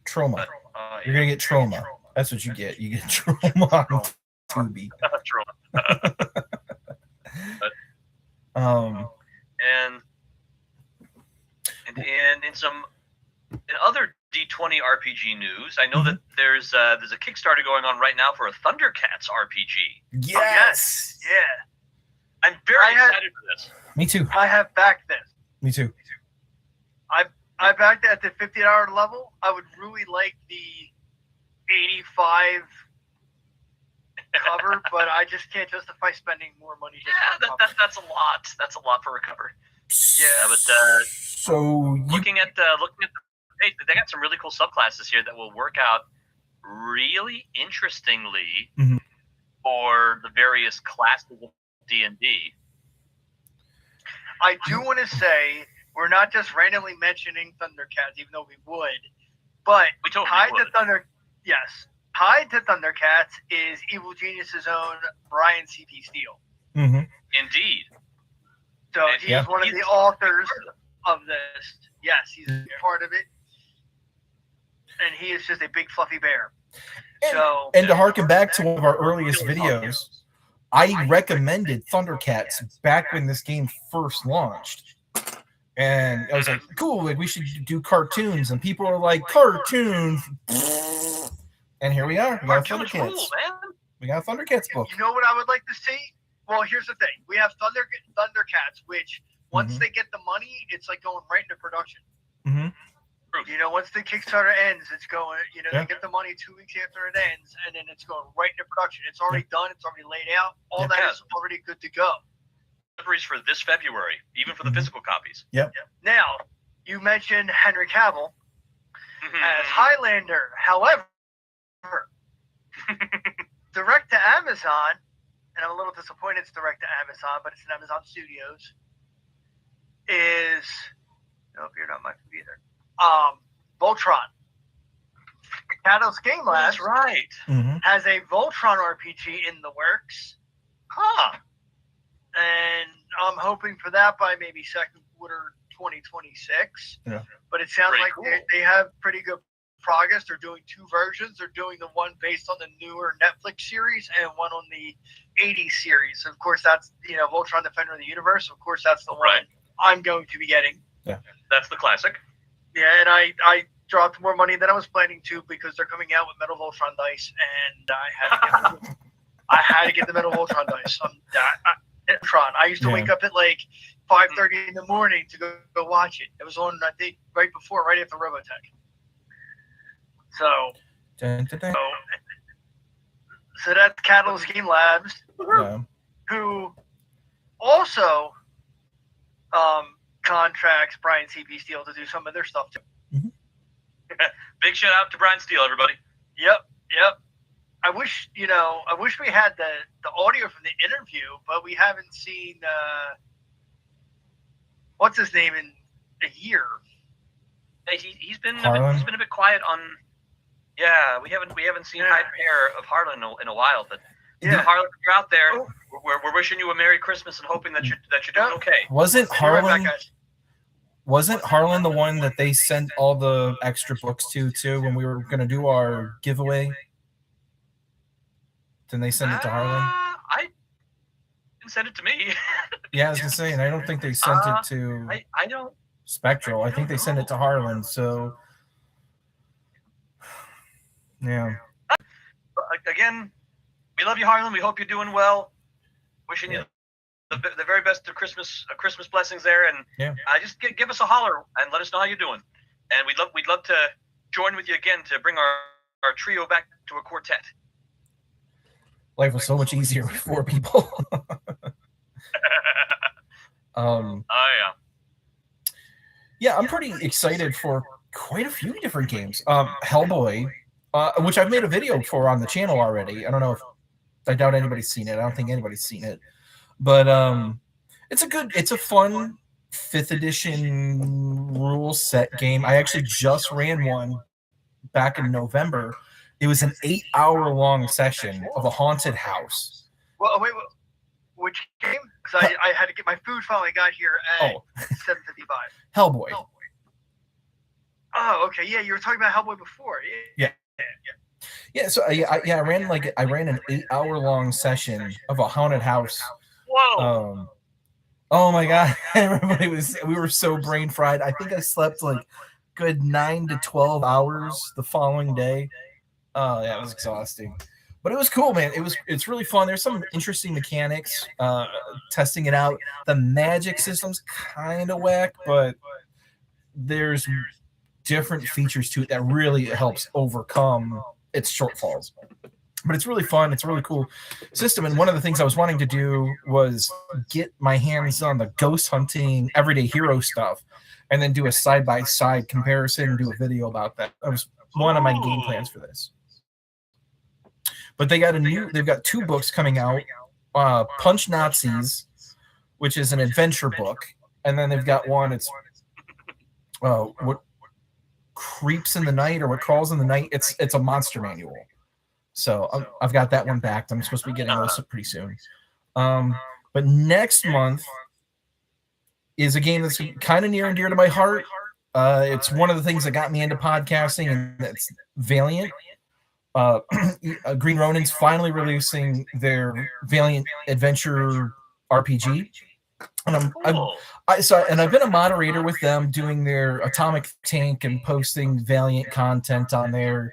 Trauma. You're gonna get trauma. That's what you get. You get trauma on Tubi. And in some other D20 RPG news, I know that there's a Kickstarter going on right now for a Thundercats RPG. Yes. Yeah. I'm very excited for this. Me too. I have backed this. Me too. I backed it at the $50 level. I would really like the 85 cover, but I just can't justify spending more money. That's a lot. That's a lot for a cover. Yeah, but looking at the page, they got some really cool subclasses here that will work out really interestingly for the various classes of D&D. I do want to say we're not just randomly mentioning Thundercats, even though we would, but we totally tied would. to Thundercats is Evil Genius's own Brian C.P. Steele. Indeed. So he's one of the authors of this. Yes, he's a part of it. And he is just a big fluffy bear. And to harken back to one of our earliest videos, I recommended Thundercats back when this game first launched. And I was like, cool, like we should do cartoons. And people are like, cartoons. And here we are. We got Thundercats. We got a Thundercats book. You know what I would like to see? Well, here's the thing. We have Thundercats, which once they get the money, it's like going right into production. You know, once the Kickstarter ends, it's going, they get the money 2 weeks after it ends, and then it's going right into production. It's already done. It's already laid out. All that is already good to go. Deliveries for this February, even for the physical copies. Now, you mentioned Henry Cavill as Highlander. However, direct to Amazon, and I'm a little disappointed it's direct to Amazon, but it's an Amazon Studios, is, nope, you're not my computer, Voltron. Catalyst Game Labs That's right. has a Voltron RPG in the works. And I'm hoping for that by maybe second quarter 2026. But it sounds like they have pretty good progress. They're doing two versions. They're doing the one based on the newer Netflix series and one on the 80s series. Of course, that's Voltron Defender of the Universe. Of course, that's the one I'm going to be getting. That's the classic. Yeah, and I dropped more money than I was planning to because they're coming out with Metal Voltron dice, and I had to get the Metal Voltron dice. I used to wake up at like 5:30 in the morning to go watch it. It was on, I think, right after Robotech. So that's Catalyst Game Labs, who also contracts Brian C.P. Steele to do some of their stuff too. Big shout out to Brian Steele, everybody. Yep. I wish we had the audio from the interview, but we haven't seen what's his name in a year. He's been a bit quiet on. Yeah, we haven't seen high pair of Harlan in a while, but Harlan, if you're out there, we're wishing you a Merry Christmas and hoping that you're doing okay. Wasn't Harlan the one that they sent all the extra books to too when we were going to do our giveaway? Didn't they send it to Harlan? I didn't send it to me. Yeah, I was going to say, and I don't think they sent it to I don't Spectral. I think they sent it to Harlan. So, yeah. Again, we love you, Harlan. We hope you're doing well. Wishing you the very best of Christmas blessings there, and just give us a holler and let us know how you're doing. And we'd love to join with you again to bring our our trio back to a quartet. Life was so much easier with 4 people. Oh yeah. Yeah, I'm pretty excited for quite a few different games. Hellboy, which I've made a video for on the channel already. I don't know if I doubt anybody's seen it. I don't think anybody's seen it, but it's a fun 5th edition rule set game. I actually just ran one back in November. It was an 8-hour long session of a haunted house. Well, wait, which game? Because I had to get my food finally got here at 7:55. Hellboy. Oh, okay. Yeah, you were talking about Hellboy before. Yeah. So I ran an 8-hour long session of a haunted house. Whoa. Oh my god, we were so brain fried. I think I slept like good 9 to 12 hours the following day. Oh yeah, it was exhausting. But it was cool, man. It's really fun. There's some interesting mechanics. Testing it out. The magic system's kind of whack, but there's different features to it that really helps overcome its shortfalls. But it's really fun. It's a really cool system. And one of the things I was wanting to do was get my hands on the ghost hunting everyday hero stuff and then do a side-by-side comparison and do a video about that. That was one of my game plans for this. But they've got 2 books coming out. Punch Nazis, which is an adventure book. And then they've got one, it's what creeps in the night or what crawls in the night. It's a monster manual. So I've got that one backed. I'm supposed to be getting those pretty soon. But next month is a game that's kind of near and dear to my heart. It's one of the things that got me into podcasting, and that's Valiant. Green Ronin's finally releasing their Valiant Adventure RPG. And I've been a moderator with them doing their Atomic Tank and posting Valiant content on there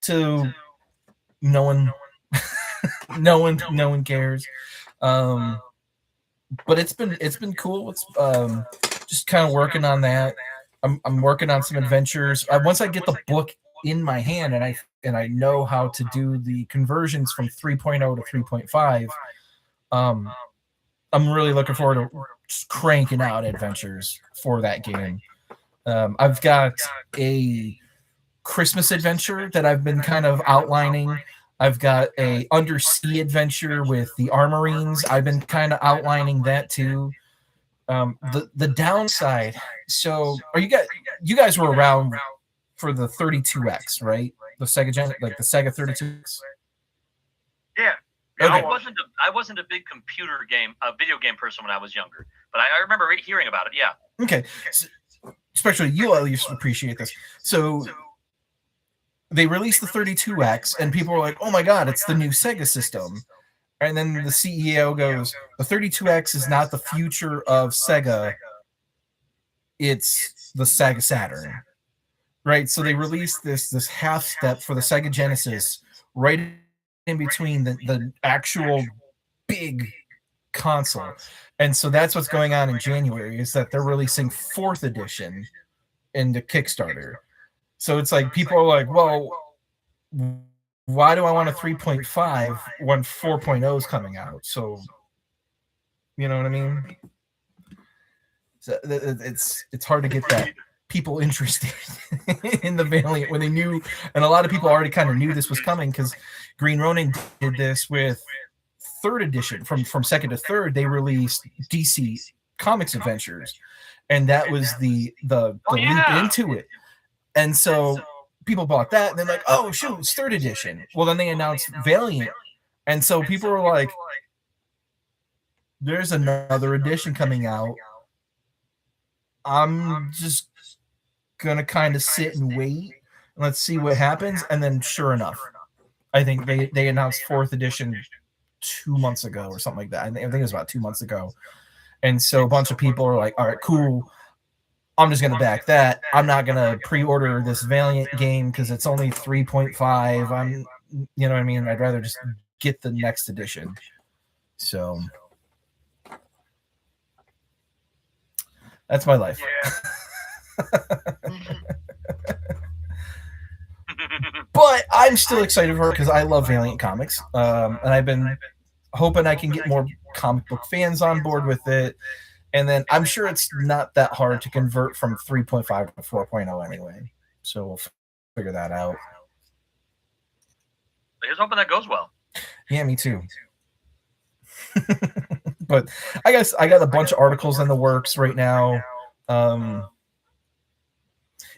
to no one cares. But it's been cool. It's just kind of working on that. I'm working on some adventures. Once I get the book in my hand and I know how to do the conversions from 3.0 to 3.5, I'm really looking forward to just cranking out adventures for that game. I've got a Christmas adventure that I've been kind of outlining. I've got a undersea adventure with the Armorines. I've been kind of outlining that too. The downside. So, you guys were around for the 32X, right? The Sega the Sega 32X. Yeah. Okay. I wasn't a big video game person when I was younger, but I remember hearing about it. Yeah. Okay. So, especially you at least appreciate this. So they released the 32X, and people were like, "Oh my god, it's the new Sega system." And then the CEO goes, "The 32X is not the future of Sega. It's the Sega Saturn." Right? So they released this half step for the Sega Genesis right in between the actual big console. And so that's what's going on in January, is that they're releasing 4th edition into Kickstarter. So it's like people are like, well, why do I want a 3.5 when 4.0 is coming out? So, you know what I mean? So it's hard to get that people interested in the Valiant when they knew, and a lot of people already kind of knew this was coming because Green Ronin did this with 3rd edition. From 2nd to 3rd, they released DC Comics Adventures, and that was the leap into it. And so people bought that, and they're like, "Oh shoot, it's 3rd edition." Well, then they announced Valiant, and so people were like, "There's another edition coming out. I'm just gonna kind of sit and wait. Let's see what happens." And then, sure enough, I think they announced 4th edition 2 months ago or something like that. I think it was about 2 months ago. And so a bunch of people are like, "All right, cool. I'm just going to back that. I'm not going to pre-order this Valiant game because it's only 3.5. You know what I mean? I'd rather just get the next edition." So that's my life. Yeah. But I'm still excited for it because I love Valiant Comics, and I've been hoping I can get more comic book fans on board with it. And then I'm sure it's not that hard to convert from 3.5 to 4.0 anyway. So we'll figure that out. Here's hoping that goes well. Yeah, me too. But I guess I got a bunch of articles in the works right now.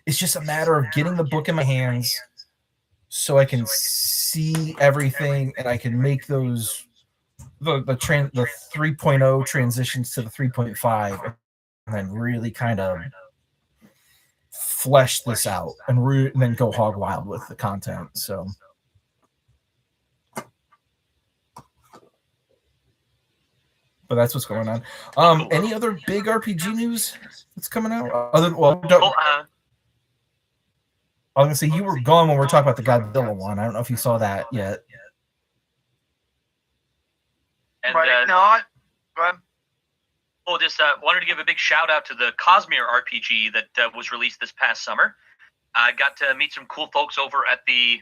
It's just a matter of getting the book in my hands so I can see everything and I can make those the 3.0 transitions to the 3.5 and then really kind of flesh this out and then go hog wild with the content. So but that's what's going on. Any other big RPG news that's coming out? Other than, well, I was gonna say you were gone when we were talking about the Godzilla one. I don't know if you saw that yet. And, no, just wanted to give a big shout out to the Cosmere RPG that was released this past summer. I got to meet some cool folks over at the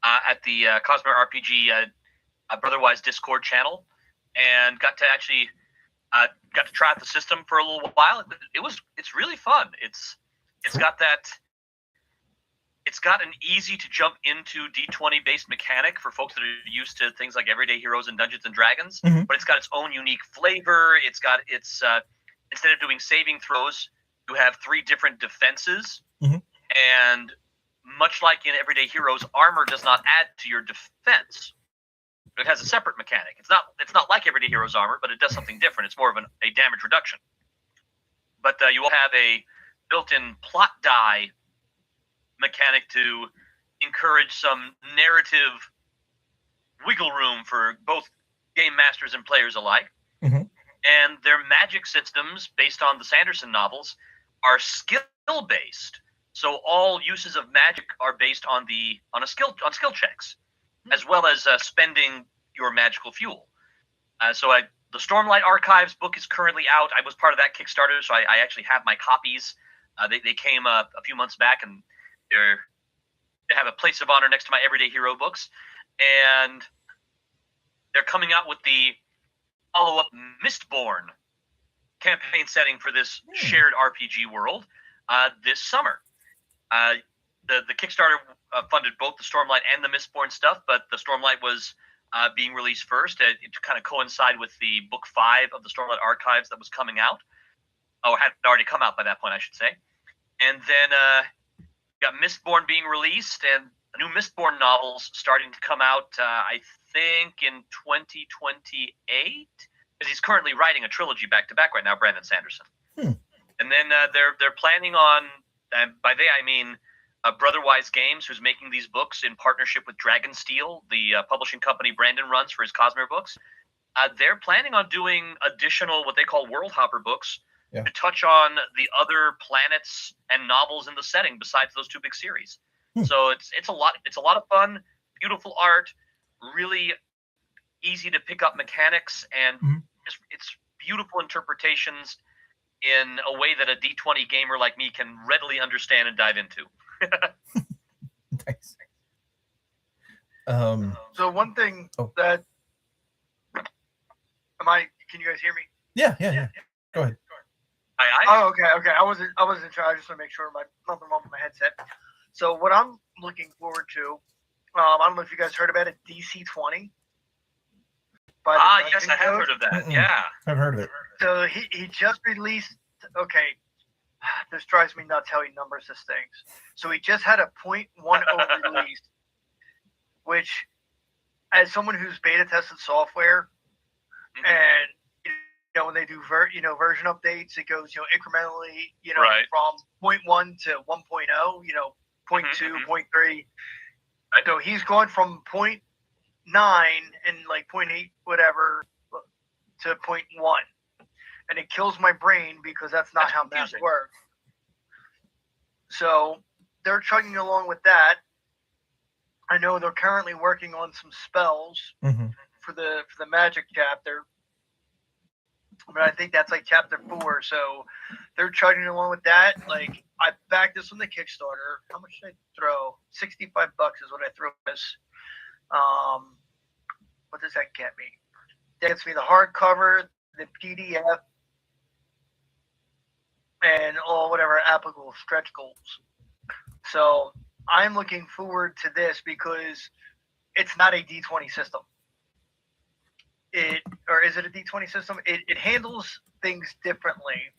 Cosmere RPG Brotherwise Discord channel, and got to actually try out the system for a little while. It's really fun. It's got an easy to jump into D20 based mechanic for folks that are used to things like Everyday Heroes and Dungeons and Dragons, but it's got its own unique flavor. It's got instead of doing saving throws, you have 3 different defenses, and much like in Everyday Heroes, armor does not add to your defense. It has a separate mechanic. It's not like Everyday Heroes armor, but it does something different. It's more of a damage reduction. But you will have a built-in plot die mechanic to encourage some narrative wiggle room for both game masters and players alike. And their magic systems, based on the Sanderson novels, are skill-based. So all uses of magic are based on skill checks, as well as spending your magical fuel. The Stormlight Archives book is currently out. I was part of that Kickstarter, so I actually have my copies. They came a few months back, and they have a place of honor next to my Everyday Hero books. And they're coming out with the follow-up Mistborn campaign setting for this shared RPG world this summer. The Kickstarter funded both the Stormlight and the Mistborn stuff, but the Stormlight was being released first to kind of coincide with the book 5 of the Stormlight Archives that was coming out. Oh, had already come out by that point, I should say. And then got Mistborn being released, and new Mistborn novels starting to come out, I think, in 2028, because he's currently writing a trilogy back-to-back right now, Brandon Sanderson. And then they're planning on, and by they I mean Brotherwise Games, who's making these books in partnership with Dragonsteel, the publishing company Brandon runs for his Cosmere books. They're planning on doing additional, what they call World Hopper books, to touch on the other planets and novels in the setting besides those 2 big series. So it's a lot of fun, beautiful art, really easy to pick up mechanics, and it's beautiful interpretations in a way that a D20 gamer like me can readily understand and dive into. Nice. So one thing that can you guys hear me? Yeah. Go ahead. Oh, okay. I wasn't sure. I just want to make sure nothing wrong with my headset. So what I'm looking forward to, I don't know if you guys heard about it, DC-20. Yes, I have heard of that. Yeah, I've heard of it. So he just released. Okay, this drives me nuts how he numbers his things. So he just had a 0.10 release, which, as someone who's beta tested software, and when they do version updates, it goes incrementally from 0.1 to 1.0, 0.2, 0.3. So he's going from 0.9 and like 0.8 whatever to 0.1, and it kills my brain because that's not how math works. So they're chugging along with that. I know they're currently working on some spells for the magic chapter, but I think that's like chapter 4. So they're chugging along with that. Like, I backed this on the Kickstarter. How much did I throw? $65 is what I threw this. What does that get me? That gets me the hardcover, the PDF, and all whatever applicable stretch goals. So I'm looking forward to this because it's not a D20 system. Or is it a D20 system? It handles things differently.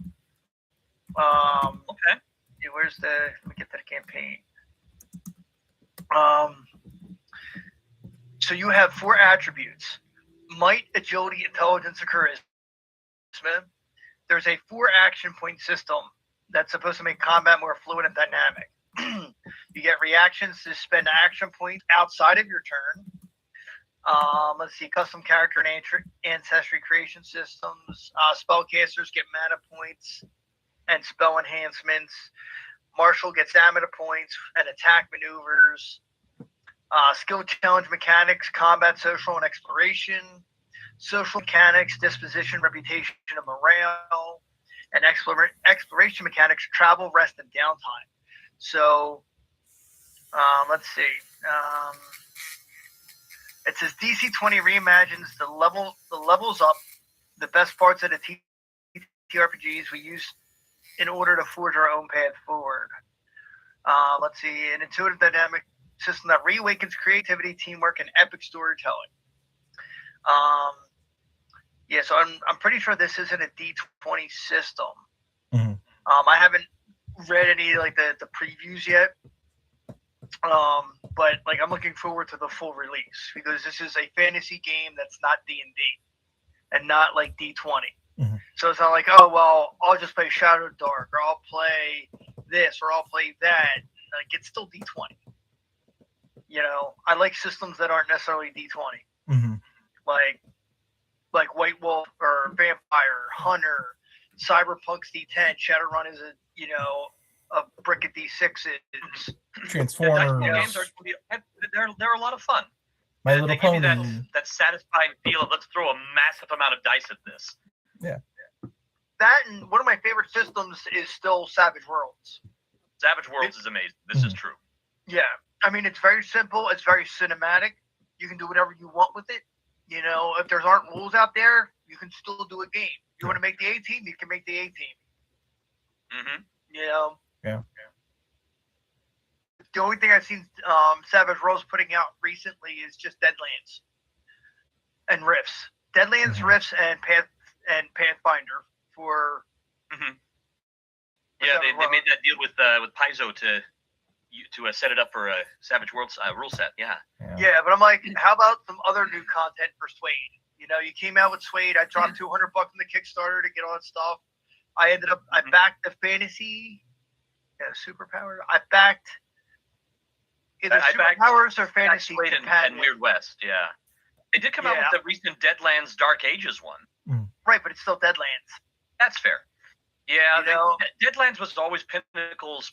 Okay. Where's the? Let me get to the campaign. So you have 4 attributes: might, agility, intelligence, and charisma. There's a 4 action point system that's supposed to make combat more fluid and dynamic. You get reactions to spend action points outside of your turn. Let's see, custom character and ancestry creation systems. Spellcasters get mana points and spell enhancements. Marshal gets stamina points and attack maneuvers. Skill challenge mechanics, combat, social, and exploration. Social mechanics, disposition, reputation, and morale. And exploration mechanics, travel, rest, and downtime. So, let's see. It says DC 20 reimagines the levels up the best parts of the TRPGs we use in order to forge our own path forward. Let's see, an intuitive dynamic system that reawakens creativity, teamwork, and epic storytelling. Yeah, so I'm pretty sure this isn't a D20 system. Mm-hmm. I haven't read any like the previews yet. But like I'm looking forward to the full release because this is a fantasy game that's not D&D and not like D20. Mm-hmm. So it's not like, oh well, I'll just play Shadow Dark or I'll play this or I'll play that. Like it's still D20. You know, I like systems that aren't necessarily D20. Mm-hmm. Like White Wolf or Vampire, Hunter, Cyberpunk's D10, Shadowrun is a brick of D6s. Transformers. Yeah, games they're a lot of fun. My Little they give Pony. you that satisfying feel of let's throw a massive amount of dice at this. Yeah. That and one of my favorite systems is still Savage Worlds. Savage Worlds is amazing. This is true. Yeah. I mean, it's very simple. It's very cinematic. You can do whatever you want with it. You know, if there aren't rules out there, you can still do a game. You want to make the A team, you can make the A team. Mm-hmm. You know? Yeah. The only thing I've seen Savage Worlds putting out recently is just Deadlands and Rifts. Deadlands, Rifts, and Pathfinder for. Mm-hmm. Yeah, they made that deal with Paizo to set it up for a Savage Worlds rule set. Yeah. Yeah, but I'm like, how about some other new content for Suede? You know, you came out with Suede. I dropped $200 in the Kickstarter to get all that stuff. I backed the fantasy. Yeah, superpower. I backed either superpowers or fantasy. Suede and Weird West. Yeah. They did come out with the recent Deadlands Dark Ages one. Right, but it's still Deadlands. That's fair. Yeah, Deadlands was always Pinnacle's,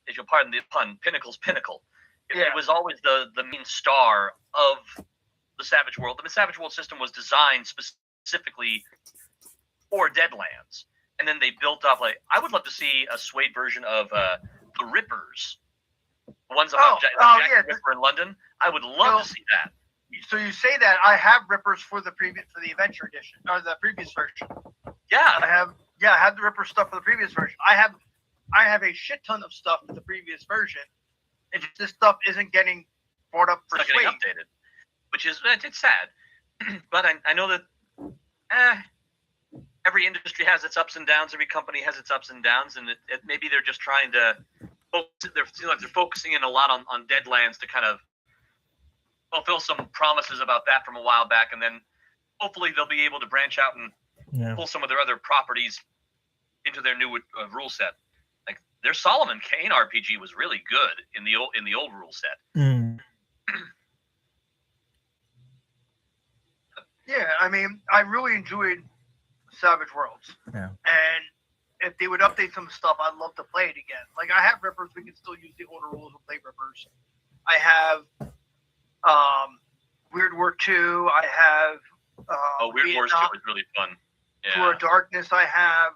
if you'll pardon the pun, Pinnacle's pinnacle. It was always the main star of the Savage World. The Savage World system was designed specifically for Deadlands. And then they built up, like, I would love to see a Suede version of the Rippers. The ones about Jack the Ripper in London. I would love to see that. So you say that. I have Rippers for the Adventure Edition, or the previous version. Yeah. I have the Ripper stuff for the previous version. I have a shit ton of stuff for the previous version, and this stuff isn't getting brought up for Suede. Updated, which is it's sad. But I know that every industry has its ups and downs. Every company has its ups and downs, and maybe they're just trying to focus. They're focusing in a lot on Deadlands to kind of fulfill some promises about that from a while back, and then hopefully they'll be able to branch out and pull some of their other properties into their new rule set. Like their Solomon Kane RPG was really good in the old rule set. Yeah, I mean, I really enjoyed Savage Worlds. Yeah. And if they would update some stuff, I'd love to play it again. Like I have Rippers, we can still use the older rules and play Rippers. I have Weird War 2. I have Weird Wars 2 was really fun. Yeah. Tour of Darkness. I have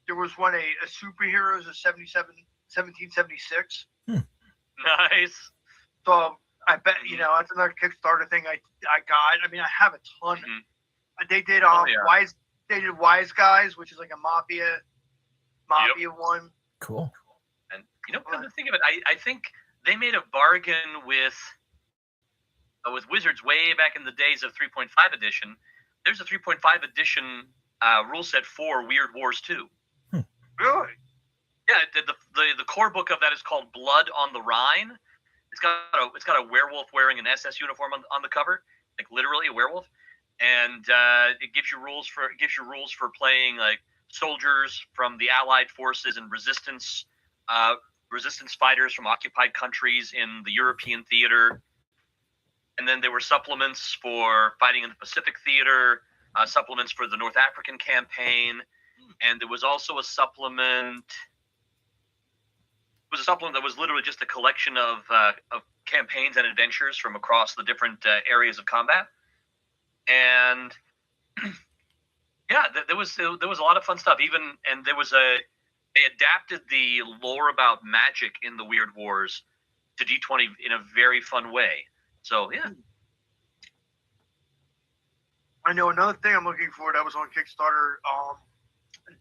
there was one a superheroes, a 77 1776. Nice. So I bet that's another Kickstarter thing I got. I mean, I have a ton. Mm-hmm. They did yeah. Wise Guys, which is like a mafia one. Cool. And come to think of it, I think they made a bargain with Wizards way back in the days of 3.5 edition. There's a 3.5 edition rule set for Weird Wars 2. Really? Yeah, the core book of that is called Blood on the Rhine. It's got a werewolf wearing an SS uniform on the cover, like literally a werewolf, and it gives you rules for playing like soldiers from the Allied forces and resistance fighters from occupied countries in the European theater. And then there were supplements for fighting in the Pacific theater, supplements for the North African campaign, and there was also a supplement. It was a supplement that was literally just a collection of campaigns and adventures from across the different areas of combat. And yeah, there was a lot of fun stuff. And they adapted the lore about magic in the Weird Wars to D20 in a very fun way. So yeah. I know another thing I'm looking for that was on Kickstarter,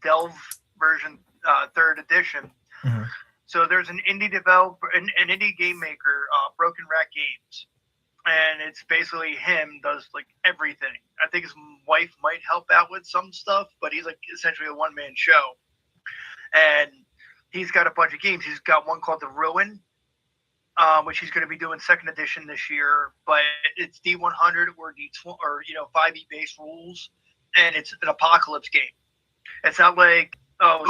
Delve version 3rd edition. Mm-hmm. So there's an indie developer, an indie game maker, Broken Rat Games, and it's basically him does like everything. I think his wife might help out with some stuff, but he's like essentially a one-man show. And he's got a bunch of games. He's got one called The Ruin, which he's going to be doing 2nd edition this year, but it's D100 or D20 or 5e based rules, and it's an apocalypse game. It's not like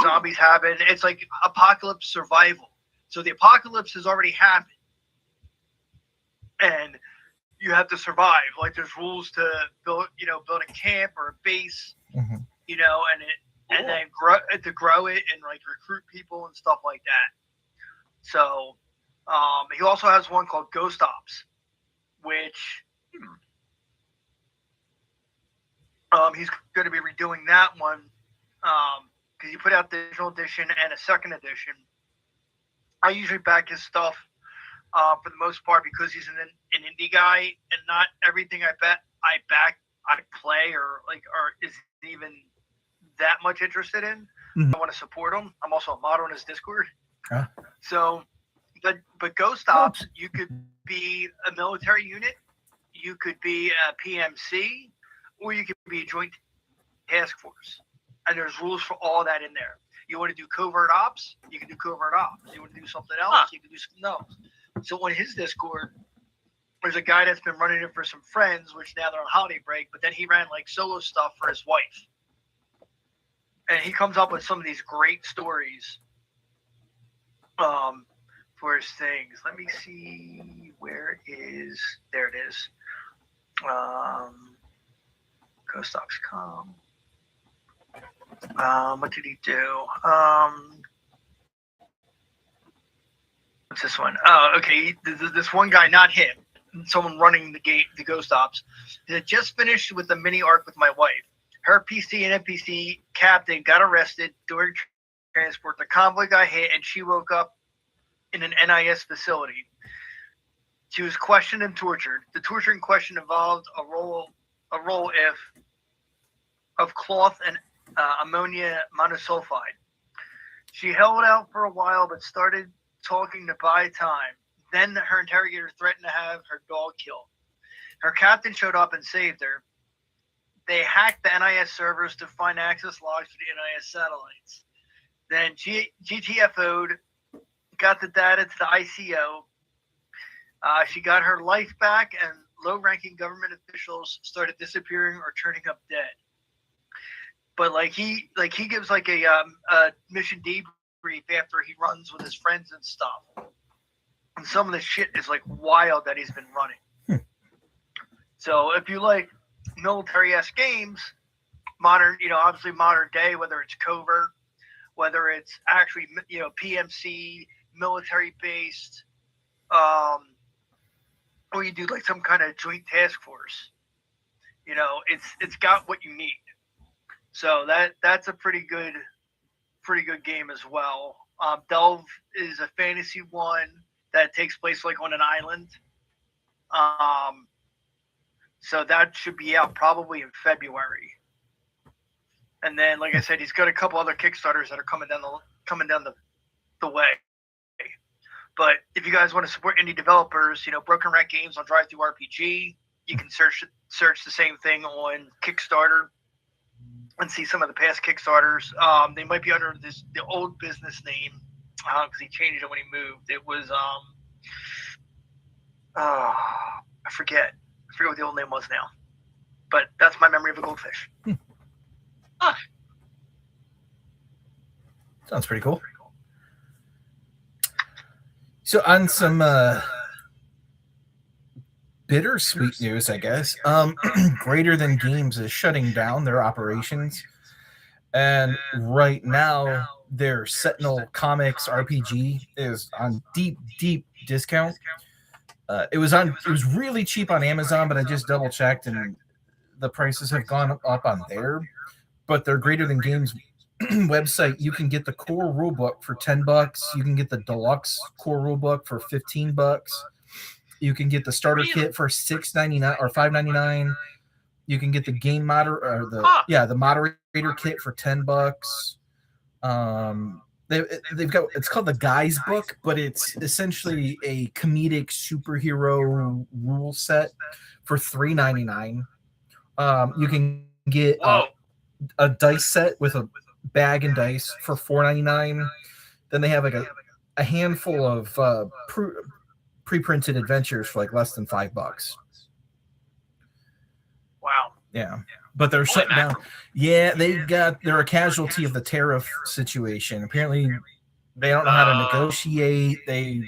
zombies happen. It's like apocalypse survival. So the apocalypse has already happened, and you have to survive. Like there's rules to build a camp or a base, mm-hmm. And then grow it and like recruit people and stuff like that. So he also has one called Ghost Ops, which he's going to be redoing that one because he put out the original edition and a 2nd edition. I usually back his stuff for the most part because he's an indie guy, and not everything I play or is even that much interested in. Mm-hmm. I want to support him. I'm also a mod on his Discord. Huh? So, but Ghost Ops, you could be a military unit, you could be a PMC, or you could be a joint task force. And there's rules for all that in there. You want to do covert ops, you can do covert ops. You want to do something else, you can do something else. So on his Discord, there's a guy that's been running it for some friends, which now they're on holiday break, but then he ran like solo stuff for his wife. And he comes up with some of these great stories for his things. Let me see where there it is. GhostOps.com. What did he do? What's this one? Oh, okay. This one guy, not him. Someone running the Ghost Ops. He had just finished with the mini arc with my wife. Her PC and NPC captain got arrested during transport. The convoy got hit, and she woke up in an NIS facility. She was questioned and tortured. The torture in question involved a roll of cloth and ammonia monosulfide. She held out for a while, but started talking to buy time. Then her interrogator threatened to have her dog killed. Her captain showed up and saved her. They hacked the NIS servers to find access logs for the NIS satellites. Then GTFO'd, got the data to the ICO. She got her life back, and low-ranking government officials started disappearing or turning up dead. But he gives like a mission debrief after he runs with his friends and stuff. And some of the shit is like wild that he's been running. So if you like military-esque games, modern, obviously modern day, whether it's covert, whether it's actually, PMC, military-based, or you do like some kind of joint task force, it's got what you need. So that's a pretty good game as well. Delve is a fantasy one that takes place like on an island. So that should be out probably in February. And then, like I said, he's got a couple other Kickstarters that are coming down the way. But if you guys want to support indie developers, Broken Rank Games on Drive Through RPG, you can search the same thing on Kickstarter and see some of the past Kickstarters. They might be under the old business name because he changed it when he moved. It was I forget what the old name was now. But that's my memory of a goldfish. Sounds pretty cool. So on some bittersweet news, I guess, Greater Than Games is shutting down their operations. And right now, their Sentinel Comics RPG is on deep discount. It was really cheap on Amazon, but I just double checked and the prices have gone up on there. But their Greater Than Games website, you can get the core rulebook for $10. You can get the deluxe core rulebook for $15. You can get the starter kit for $6.99 or $5.99. You can get the game the moderator kit for $10. They've got, it's called the Guy's Book, but it's essentially a comedic superhero rule set for $3.99. You can get a dice set with a bag and dice for $4.99. Then they have like a handful of pre-printed adventures for like less than $5. Wow. Yeah. But they're shutting down. Yeah, they're a casualty of the tariff situation. Apparently they don't know how to negotiate. They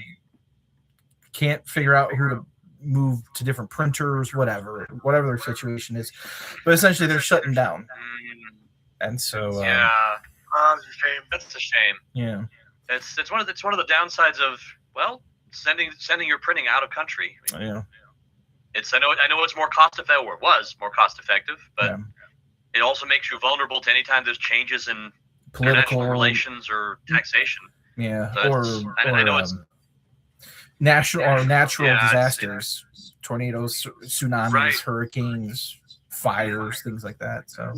can't figure out who to move to different printers, whatever their situation is. But essentially they're shutting down. And so that's a shame. That's a shame. Yeah. It's one of the downsides of sending your printing out of country. Yeah. I know it's more cost effective, or it was more cost effective, but it also makes you vulnerable to any time there's changes in political relations or taxation. Yeah. So I know it's natural disasters, tornadoes, tsunamis, hurricanes, fires, things like that. So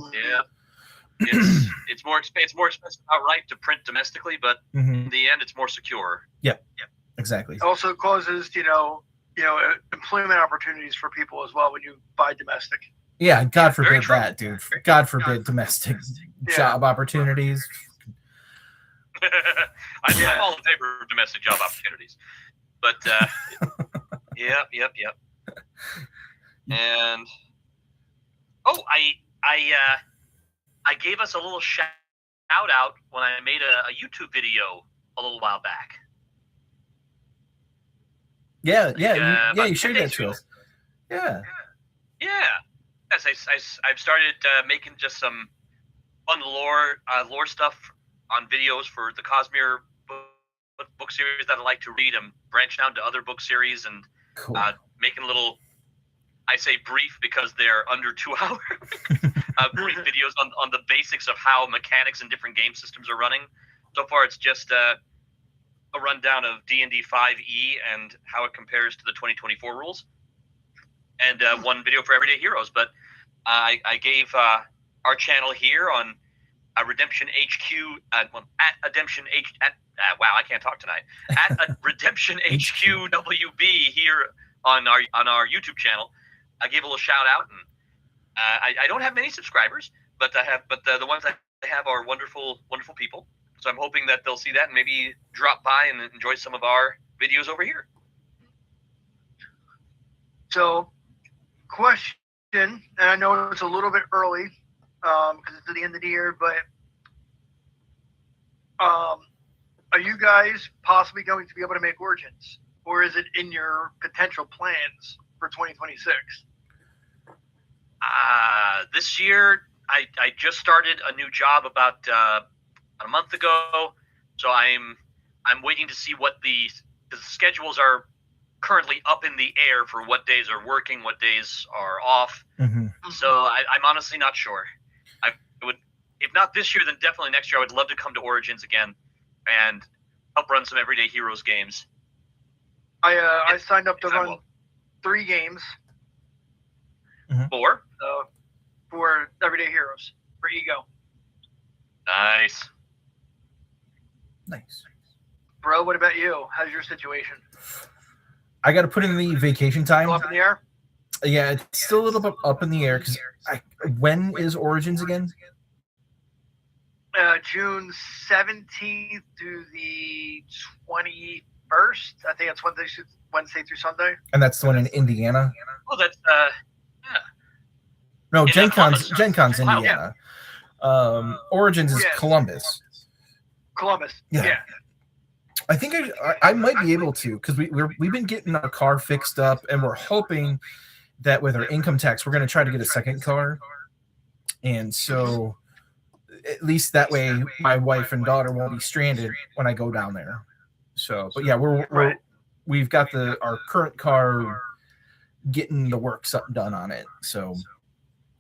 it's more expensive outright to print domestically, but in the end, it's more secure. Yep. Exactly. It also causes employment opportunities for people as well when you buy domestic. Yeah, God forbid that, dude. God forbid domestic job opportunities. I'm all in favor of domestic job opportunities, but yep. And I gave us a little shout out when I made a YouTube video a little while back. Yeah, you shared that to us. Yeah. Yes, I've started making just some fun lore stuff on videos for the Cosmere book series that I like to read. I'm branching out to other book series and making little, I say brief because they're under 2 hours, brief videos on the basics of how mechanics and different game systems are running. So far, it's just a rundown of D&D 5e and how it compares to the 2024 rules, and one video for Everyday Heroes. But I gave our channel here on Redemption HQ at Redemption H at wow, I can't talk tonight, at Redemption HQ WB here on our YouTube channel. I gave a little shout out, and I don't have many subscribers, but the ones I have are wonderful people. So I'm hoping that they'll see that and maybe drop by and enjoy some of our videos over here. So, question, and I know it's a little bit early because it's at the end of the year, but are you guys possibly going to be able to make Origins? Or is it in your potential plans for 2026? This year, I just started a new job about a month ago, so I'm waiting to see what the schedules are currently up in the air for what days are working, what days are off. So I'm honestly not sure. I would, if not this year, then definitely next year. I would love to come to Origins again, and help run some Everyday Heroes games. I signed up to run 3 games. For Everyday Heroes for Ego. Nice. Bro, what about you? How's your situation? I got to put in the vacation time. Up in the air? Yeah, it's still a little bit up in the air because when is Origins again? June 17th through the 21st. I think that's Wednesday through Sunday. And that's the one in Indiana? Oh, that's yeah. No, Gen Con's Indiana. Origins is Columbus. Columbus. Yeah. I think I might be able to, because we've been getting our car fixed up, and we're hoping that with our income tax, we're going to try to get a second car. And so at least that way my wife and daughter won't be stranded when I go down there. So, but yeah, we've got our current car getting the work done on it. So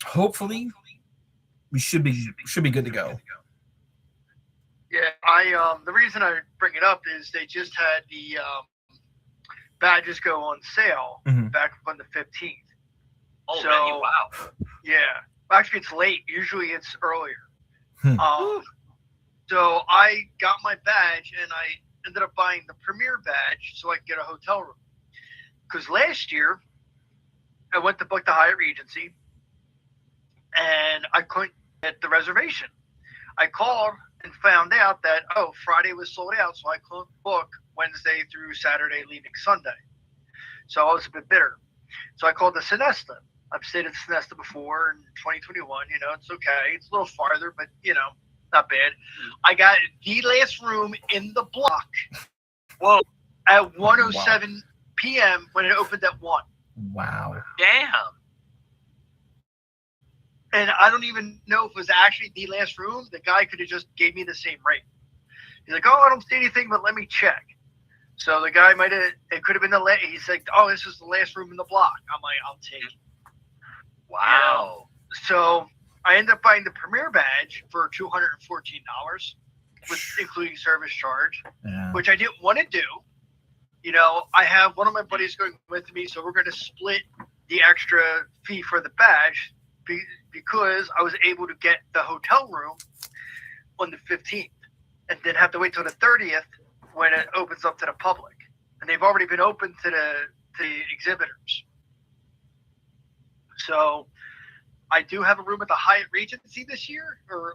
hopefully we should be good to go. Yeah, the reason I bring it up is they just had the badges go on sale back on the 15th. Oh, so, wow. Yeah. Actually, it's late. Usually it's earlier. So I got my badge, and I ended up buying the Premier badge so I could get a hotel room. Because last year, I went to book the Hyatt Regency, and I couldn't get the reservation. I called and found out that, Friday was sold out, so I couldn't book Wednesday through Saturday, leaving Sunday. So I was a bit bitter. So I called the Sonesta. I've stayed at Sonesta before in 2021. It's okay. It's a little farther, but, not bad. I got the last room in the block. Whoa. At 1:07 p.m. when it opened at 1. Wow. Damn. And I don't even know if it was actually the last room. The guy could have just gave me the same rate. He's like, I don't see anything, but let me check. So the guy it could have been he's like, this is the last room in the block. I'm like, I'll take it. Wow. So I ended up buying the Premier badge for $214, including service charge, which I didn't want to do. I have one of my buddies going with me, so we're going to split the extra fee for the badge because I was able to get the hotel room on the 15th and didn't have to wait till the 30th when it opens up to the public. And they've already been open to the exhibitors. So I do have a room at the Hyatt Regency this year for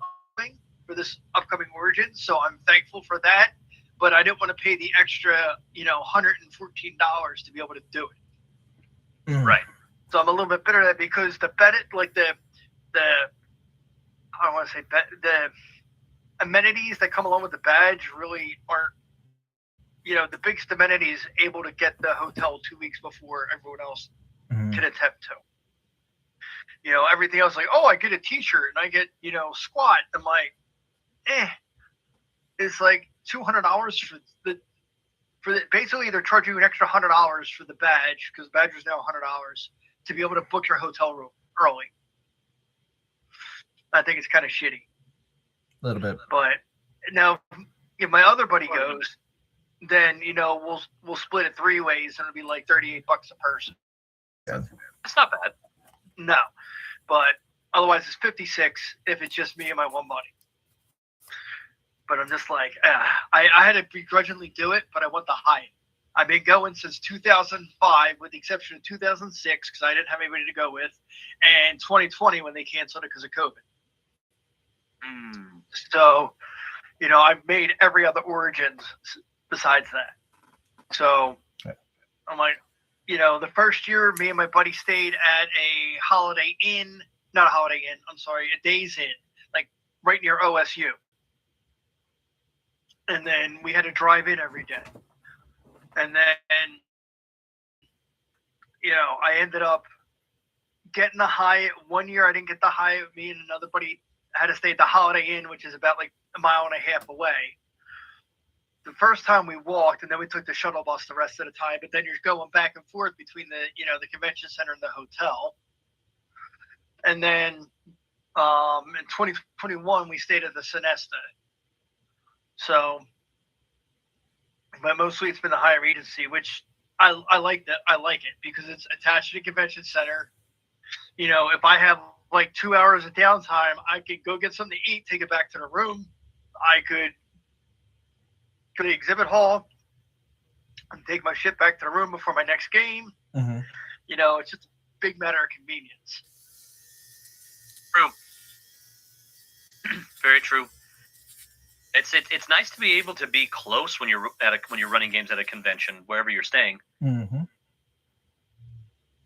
this upcoming Origin. So I'm thankful for that. But I didn't want to pay the extra, $114 to be able to do it. Right. So I'm a little bit bitter at that because the amenities that come along with the badge really aren't, the biggest amenities able to get the hotel 2 weeks before everyone else can attempt to. Everything else, like, I get a t-shirt and I get, squat. I'm like, it's like $200 basically they're charging you an extra $100 for the badge because the badge is now $100 to be able to book your hotel room early. I think it's kind of shitty. A little bit. But now if my other buddy goes, then, we'll split it 3 ways and it'll be like $38 a person. Yeah. That's not bad. No. But otherwise it's $56 if it's just me and my one buddy. But I'm just like, I had to begrudgingly do it, but I want the Hyatt. I've been going since 2005, with the exception of 2006, because I didn't have anybody to go with, and 2020 when they canceled it because of COVID. So, I've made every other Origins besides that. So, I'm like, the first year, me and my buddy stayed at a Days Inn, like right near OSU. And then we had to drive in every day. And then, I ended up getting the Hyatt. 1 year I didn't get the Hyatt. Me and another buddy had to stay at the Holiday Inn, which is about like a mile and a half away. The first time we walked, and then we took the shuttle bus the rest of the time. But then you're going back and forth between the convention center and the hotel. And then in 2021, we stayed at the Sonesta. So but mostly it's been the higher agency, which I like that. I like it because it's attached to the convention center. If I have like 2 hours of downtime, I could go get something to eat, take it back to the room. I could go to the exhibit hall and take my shit back to the room before my next game. Mm-hmm. It's just a big matter of convenience. True. Very true. It's nice to be able to be close when you're running games at a convention, wherever you're staying. Mm-hmm.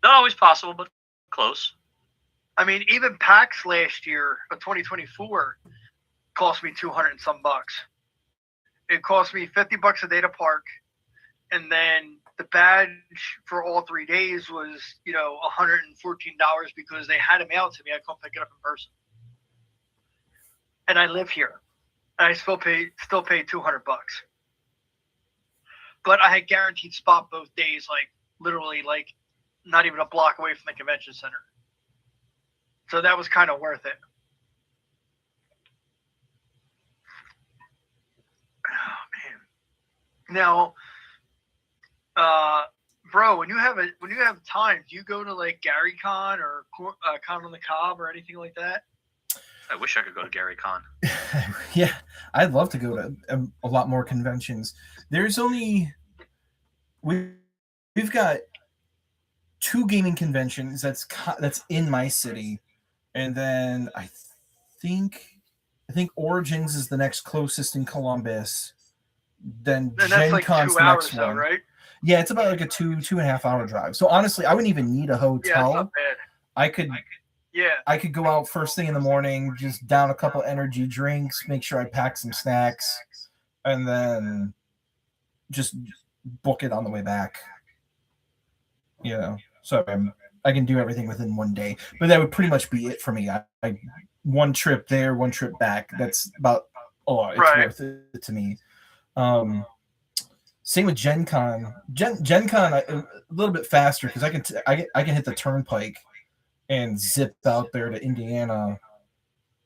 Not always possible, but close. I mean, even PAX last year of 2024 cost me 200 and some bucks. It cost me $50 a day to park, and then the badge for all 3 days was $114 because they had them out to me. I couldn't pick it up in person, and I live here. And I still paid $200, but I had guaranteed spot both days, like literally, like not even a block away from the convention center. So that was kind of worth it. Oh man! Now, bro, when you have time, do you go to like GaryCon or Con on the Cob or anything like that? I wish I could go to Gary Con. Yeah, I'd love to go to a lot more conventions. There's only we've got 2 gaming conventions that's in my city, and then I think Origins is the next closest in Columbus. Then Gen like Con's 2 the hours, next though, one, right? Yeah, it's about like a 2.5 hour drive. So honestly, I wouldn't even need a hotel. Yeah, it's not bad. I could go out first thing in the morning, just down a couple energy drinks, make sure I pack some snacks, and then just book it on the way back. So I can do everything within one day. But that would pretty much be it for me. I one trip there, one trip back. That's about it's worth it to me. Same with Gen Con. Gen Con a little bit faster because I can hit the turnpike and zip out there to Indiana.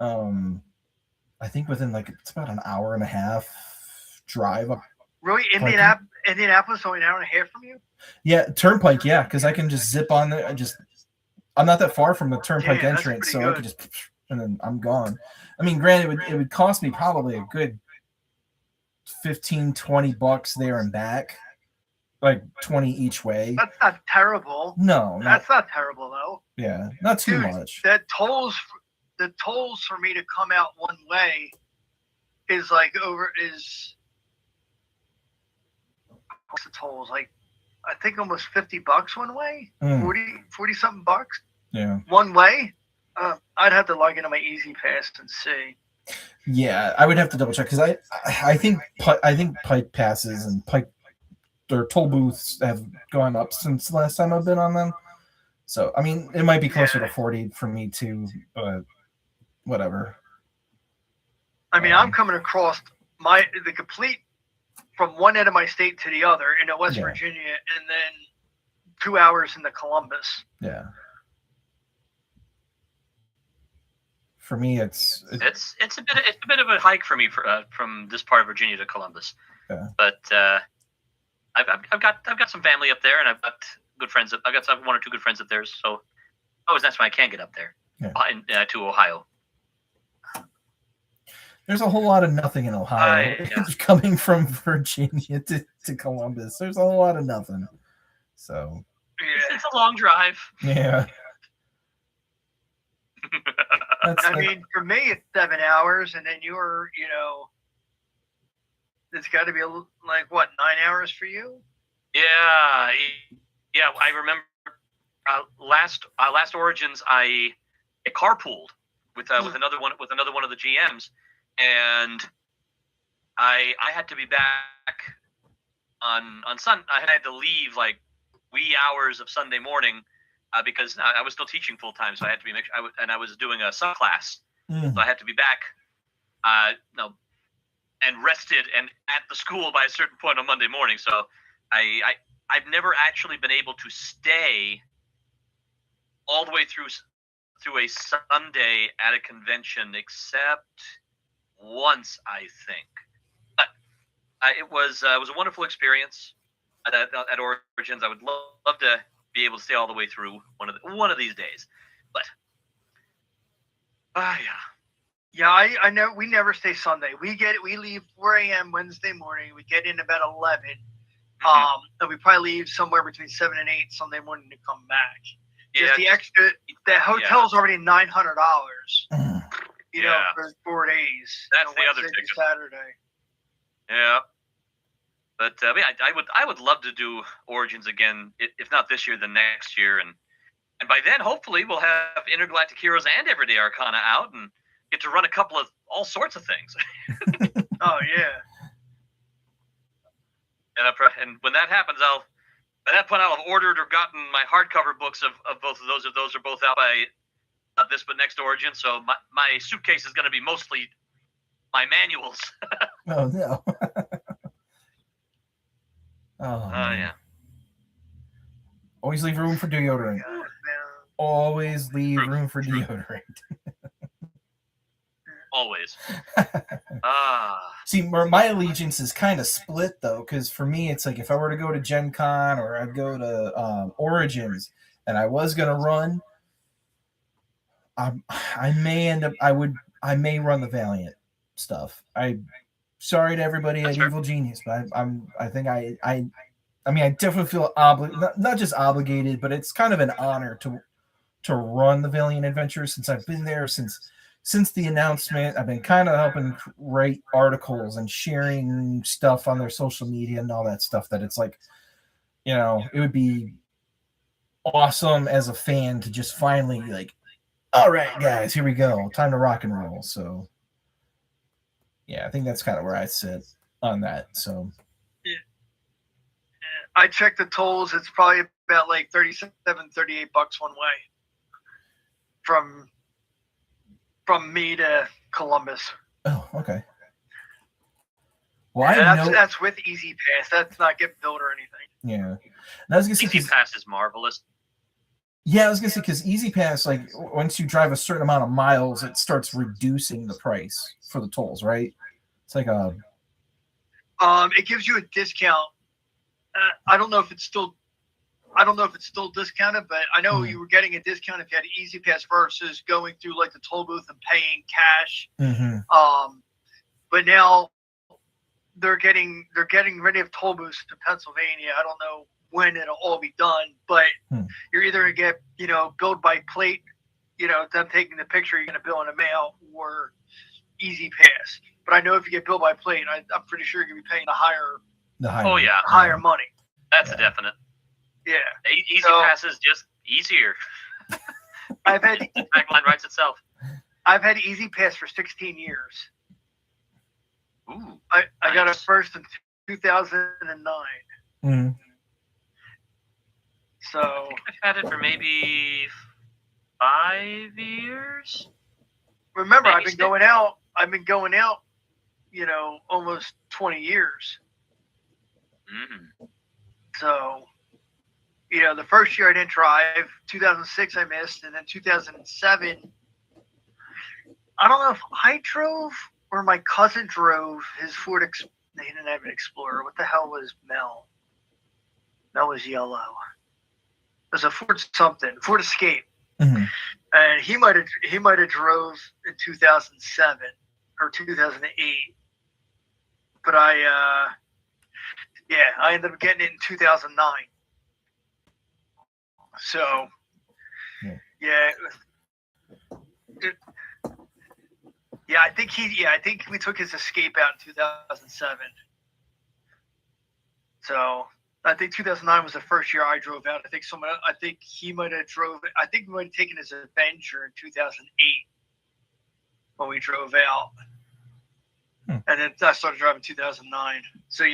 I think within it's about an hour and a half drive. Really, Indianapolis only an hour and a half from you? Yeah, turnpike. Yeah, because I can just zip on there. I'm not that far from the turnpike entrance, so I could just and then I'm gone. I mean, granted, it would cost me probably a good $15-20 there and back. Like 20 each way. That's not terrible. No, that's not terrible though. Yeah, not too much. The tolls for me to come out one way is what's the tolls? Like I think almost $50 one way. 40 something bucks. Yeah. One way. I'd have to log into my Easy Pass and see. Yeah, I would have to double check because I think Pike passes and Pike or toll booths have gone up since the last time I've been on them. So, I mean, it might be closer to 40 for me too, but whatever. I mean, I'm coming across the complete from one end of my state to the other into West Virginia, and then 2 hours into Columbus. Yeah. For me, it's a bit of a hike for me from this part of Virginia to Columbus. Yeah. But I've got some family up there, and I've got good friends. I've got 1 or 2 good friends up there, so always nice when I can get up there to Ohio. There's a whole lot of nothing in Ohio. Coming from Virginia to Columbus, there's a whole lot of nothing. So it's a long drive. Yeah. I mean, for me, it's 7 hours, and then it's got to be like what, 9 hours for you? Yeah. I remember last Origins, I carpooled with another one of the GMs, and I had to be back on Sunday. I had to leave like wee hours of Sunday morning. Because I was still teaching full time, so I had to be and I was doing a subclass, so I had to be back, and rested and at the school by a certain point on Monday morning. So I've never actually been able to stay all the way through a Sunday at a convention, except once, I think. But it was a wonderful experience at Origins. I would love to be able to stay all the way through one of these days, but yeah. Yeah, I know we never stay Sunday. We leave 4 a.m. Wednesday morning. We get in about 11. And we probably leave somewhere between 7 and 8 Sunday morning to come back. Yeah, the hotel's already $900. You know, Yeah. for 4 days. That's the other Wednesday ticket. to Saturday. Yeah. But yeah, I would love to do Origins again, if not this year, then next year, and by then hopefully we'll have Intergalactic Heroes and Everyday Arcana out and get to run a couple of all sorts of things. Oh yeah. And when that happens, at that point I'll have ordered or gotten my hardcover books of both of those. If those are both out by not this but next Origin, so my suitcase is going to be mostly my manuals. Oh no. Oh yeah. Always leave room for deodorant. God, man. Always leave room for deodorant. Always. See, my allegiance is kind of split though, because for me, it's like if I were to go to Gen Con or I'd go to Origins, and I was gonna run, I may run the Valiant stuff. Sorry to everybody at Evil Genius, but I think I definitely feel not just obligated, but it's kind of an honor to run the Valiant Adventures since I've been there since the announcement. I've been kind of helping write articles and sharing stuff on their social media and all that stuff, that it's like, you know, it would be awesome as a fan to just finally be like, all right, guys, here we go. Time to rock and roll. So yeah, I think that's kind of where I sit on that. So yeah. I checked the tolls. It's probably about like $37, $38 one way from me to Columbus. Oh, okay. Well, that's with Easy Pass. That's not get billed or anything. Yeah. And I was gonna say, Easy Pass is marvelous. Yeah, I was gonna say, because Easy Pass, like once you drive a certain amount of miles, it starts reducing the price for the tolls, right? It's like it gives you a discount. I don't know if it's still discounted, but I know you were getting a discount if you had Easy Pass versus going through like the toll booth and paying cash. But now they're getting rid of toll booths to Pennsylvania. I don't know when it'll all be done, but you're either gonna get, you know, billed by plate, you know, them taking the picture, you're gonna bill in the mail, or Easy Pass. But I know if you get billed by plate, I'm pretty sure you're gonna be paying the higher money. That's a definite. Yeah. Easy Pass is just easier. I've had tagline writes itself. I've had Easy Pass for 16 years. Ooh. I got it first in 2009. So I think I've had it for maybe 5 years. Remember, I've been going out, you know, almost 20 years. So, you know, the first year I didn't drive. 2006 I missed, and then 2007. I don't know if I drove or my cousin drove his Ford. They didn't have an Explorer. What the hell was Mel? Mel was yellow. It was a Ford Escape, and he might have drove in 2007 or 2008. But I ended up getting it in 2009. So, I think we took his Escape out in 2007. So I think 2009 was the first year I drove out. I think he might have drove it. I think we might have taken his Avenger in 2008 when we drove out. And then I started driving in 2009. So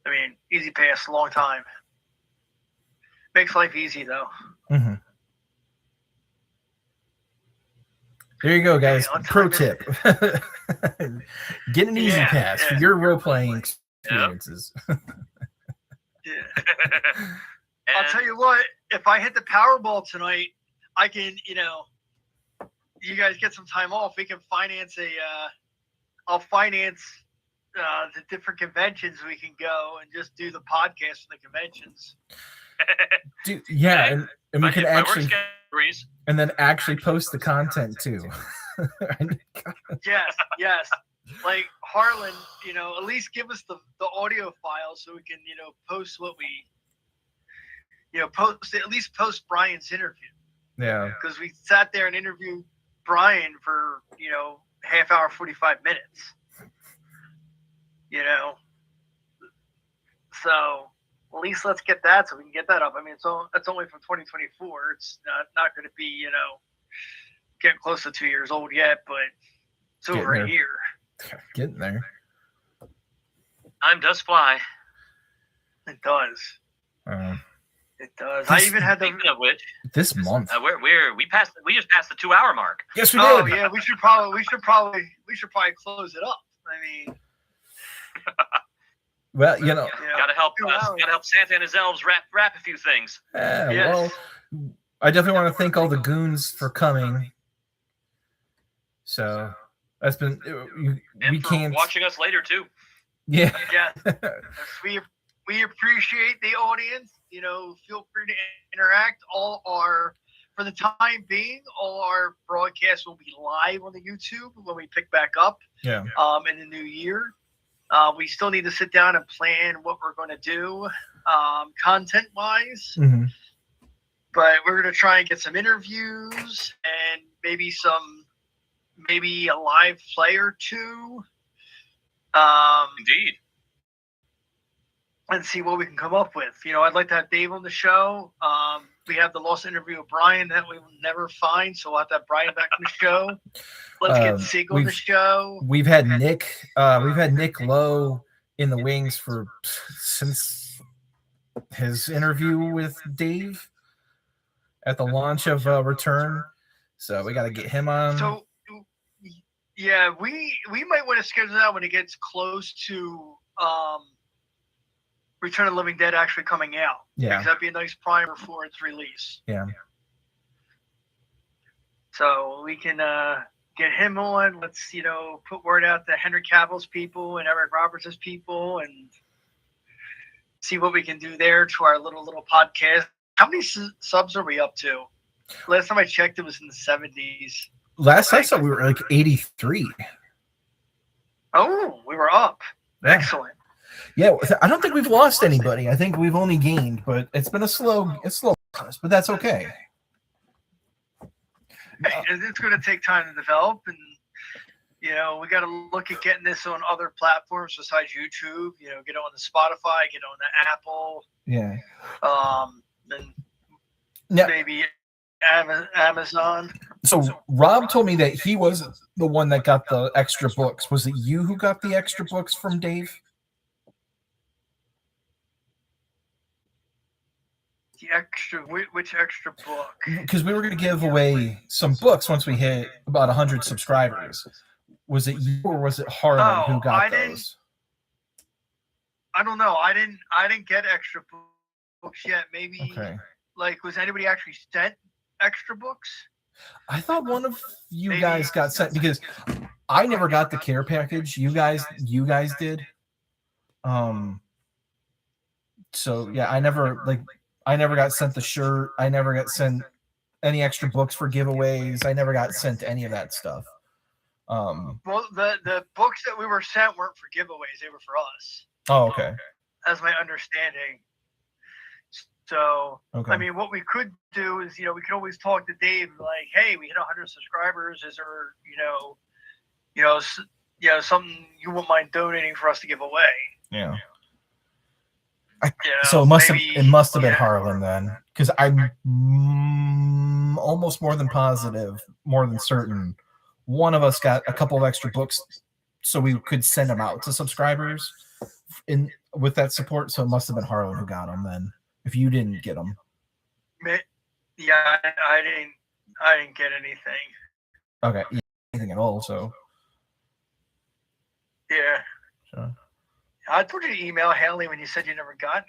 I mean, Easy Pass, long time. Makes life easy though. There you go, guys. Pro tip: get an Easy Pass for your role playing experiences. I'll tell you what, if I hit the Powerball tonight, I can, you know, you guys get some time off. We can finance I'll finance the different conventions we can go and just do the podcast from the conventions. Dude, yeah, and we can If my work actually, schedule agrees, and then actually post the content too. Yes. Like Harlan, at least give us the audio file so we can, post what we, post Brian's interview. Yeah. Because we sat there and interviewed Brian for, half hour, 45 minutes. So at least let's get that so we can get that up. I mean, that's only from 2024. It's not going to be, getting close to 2 years old yet, but it's over a year. Getting there. Time does fly. It does. It does. I even had Speaking of which, this month. We just passed the 2-hour mark. Yes, we Oh did. yeah, we should probably close it up. I mean, Well, Gotta help Santa and his elves wrap a few things. Yes. Well, I definitely want to thank all the goons for coming. So that's been And we for can't watching us later too. Yeah. yes, we appreciate the audience. Feel free to interact. For the time being, all our broadcasts will be live on the YouTube when we pick back up. Yeah. In the new year. We still need to sit down and plan what we're going to do, content-wise. Mm-hmm. But we're going to try and get some interviews and maybe a live play or two. Indeed. And see what we can come up with. I'd like to have Dave on the show. We have the lost interview of Brian that we will never find, so we'll have to have Brian back on the show. Let's get Sig on the show. We've had Nick. We've had Nick Lowe in the wings since his interview with Dave at the launch of Return. So we got to get him on. So yeah, we might want to schedule that when it gets close to Return of the Living Dead actually coming out. Yeah, because that'd be a nice primer for its release. Yeah. So we can get him on. Let's put word out to Henry Cavill's people and Eric Roberts' people and see what we can do there to our little podcast. How many subs are we up to? Last time I checked, it was in the 70s. Last I saw, we were like 83. Oh, we were up. Yeah. Excellent. Yeah, I don't think we've lost anybody. I think we've only gained, but it's been a slow process, but that's okay. It's going to take time to develop, and we got to look at getting this on other platforms besides YouTube. Get it on the Spotify, get it on the Apple. Yeah. And Yeah. maybe Amazon. So Rob told me that he was the one that got the extra books. Was it you who got the extra books from Dave? Which extra book? Because we were going to give away some books once we hit about 100 subscribers. Was it you or was it Harlan who got those? I don't know. I didn't get extra books yet. Maybe was anybody actually sent extra books? I thought one of you guys got sent because I never got the care package. You guys did. So yeah, I never got sent the shirt. I never got sent any extra books for giveaways. I never got sent any of that stuff. Well, the books that we were sent weren't for giveaways. They were for us. Oh, okay. That's my understanding. So, okay. I mean, what we could do is, we could always talk to Dave, like, hey, we hit 100 subscribers. Is there, something you wouldn't mind donating for us to give away? Yeah. So it must have been Harlan then, because I'm almost more than positive, more than certain, one of us got a couple of extra books, so we could send them out to subscribers with that support. So it must have been Harlan who got them then, if you didn't get them. Yeah, I didn't get anything. Okay, anything at all. So yeah. So. I told you to email Haley when you said you never got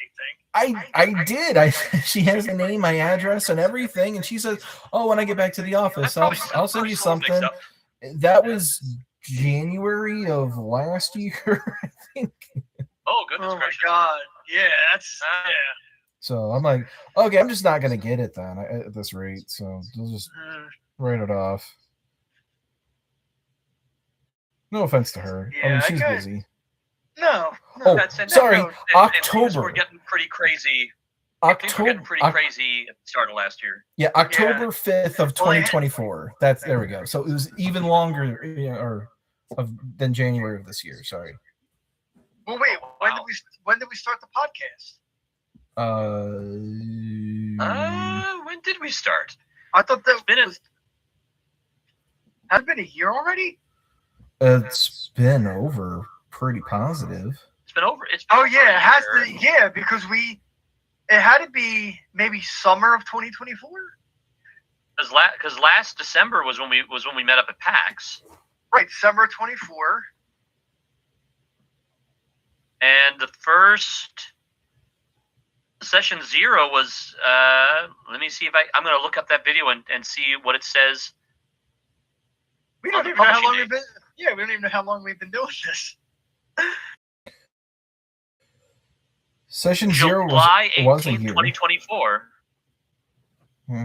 anything. I did. She has the name, my address, and everything, and she says, "Oh, when I get back to the office, I'll send you something." That was January of last year, I think. Oh, goodness Oh my gracious. god. Yeah, that's yeah. So I'm like, okay, I'm just not gonna get it then at this rate. So we'll just write it off. No offense to her. I Yeah, mean, I she's got- busy. No. Oh, That's and- sorry, and things October. were getting pretty crazy. Things were getting pretty crazy at the start of last year. Yeah, October 5th of 2024. That's there we go. So it was even longer, than January of this year. Sorry. Well, wait. When did we start the podcast? When did we start? I thought that Has it been a year already? It's been over pretty positive. It's been over. It's Oh yeah, it has to. Yeah, because it had to be maybe summer of 2024. Because last December was when we met up at PAX. Right, December 24. And the first session 0 was. Let me see if I'm going to look up that video and see what it says. We don't even know how long we've been. Yeah, we don't even know how long we've been doing this. Session 0 July was a 18th, year. 2024.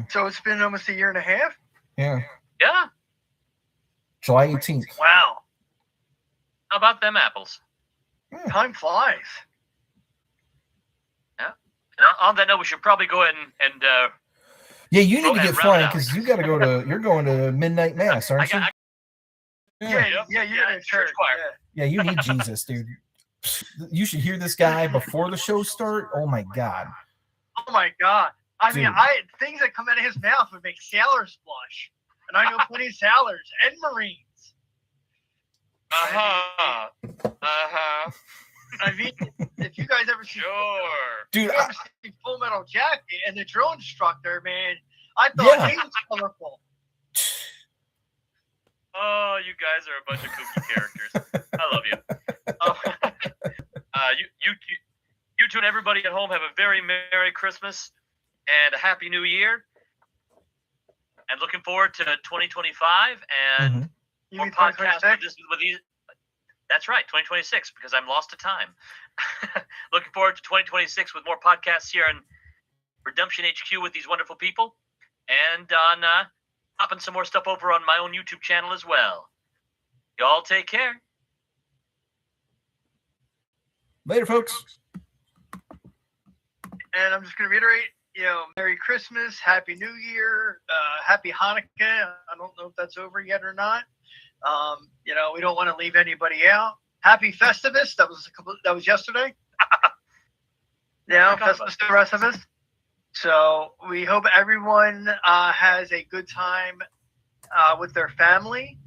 So it's been almost a year and a half. Yeah. Yeah. July 18th. Wow. How about them apples? Time flies. Yeah. And on that note, we should probably go ahead and yeah, you need to get round flying it out. because you got to go to. You're going to midnight mass, aren't you? Yeah, you're in church choir. Yeah, you need Jesus, dude. You should hear this guy before the show start. Oh my god. Oh my god. I mean, Dude. things that come out of his mouth would make sailors blush, and I know plenty of sailors and Marines. Uh-huh. I mean, if you guys ever see, Dude, if you ever see Full Metal Jacket and the drill instructor, man, I thought he was colorful. Oh, you guys are a bunch of kooky characters. I love you. You two and everybody at home have a very Merry Christmas and a Happy New Year. And looking forward to 2025 and more podcasts with these. That's right, 2026, because I'm lost to time. Looking forward to 2026 with more podcasts here on Redemption HQ with these wonderful people, and on popping some more stuff over on my own YouTube channel as well. Y'all take care. Later, folks. And I'm just going to reiterate, Merry Christmas, Happy New Year, Happy Hanukkah. I don't know if that's over yet or not. We don't want to leave anybody out. Happy Festivus. That was yesterday. Yeah, Festivus the rest of us. So we hope everyone has a good time with their family.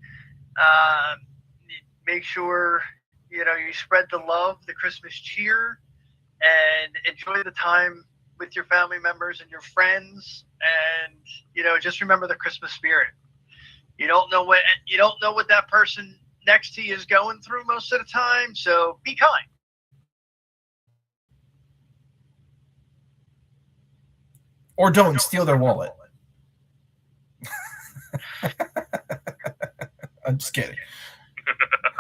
Make sure you spread the love, the Christmas cheer, and enjoy the time with your family members and your friends. And just remember the Christmas spirit. You don't know what that person next to you is going through most of the time, so be kind. Or don't steal their wallet. I'm just kidding.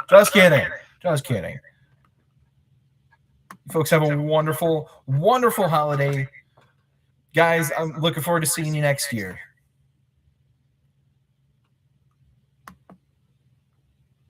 Just kidding. Just kidding. You folks have a wonderful, wonderful holiday. Guys, I'm looking forward to seeing you next year.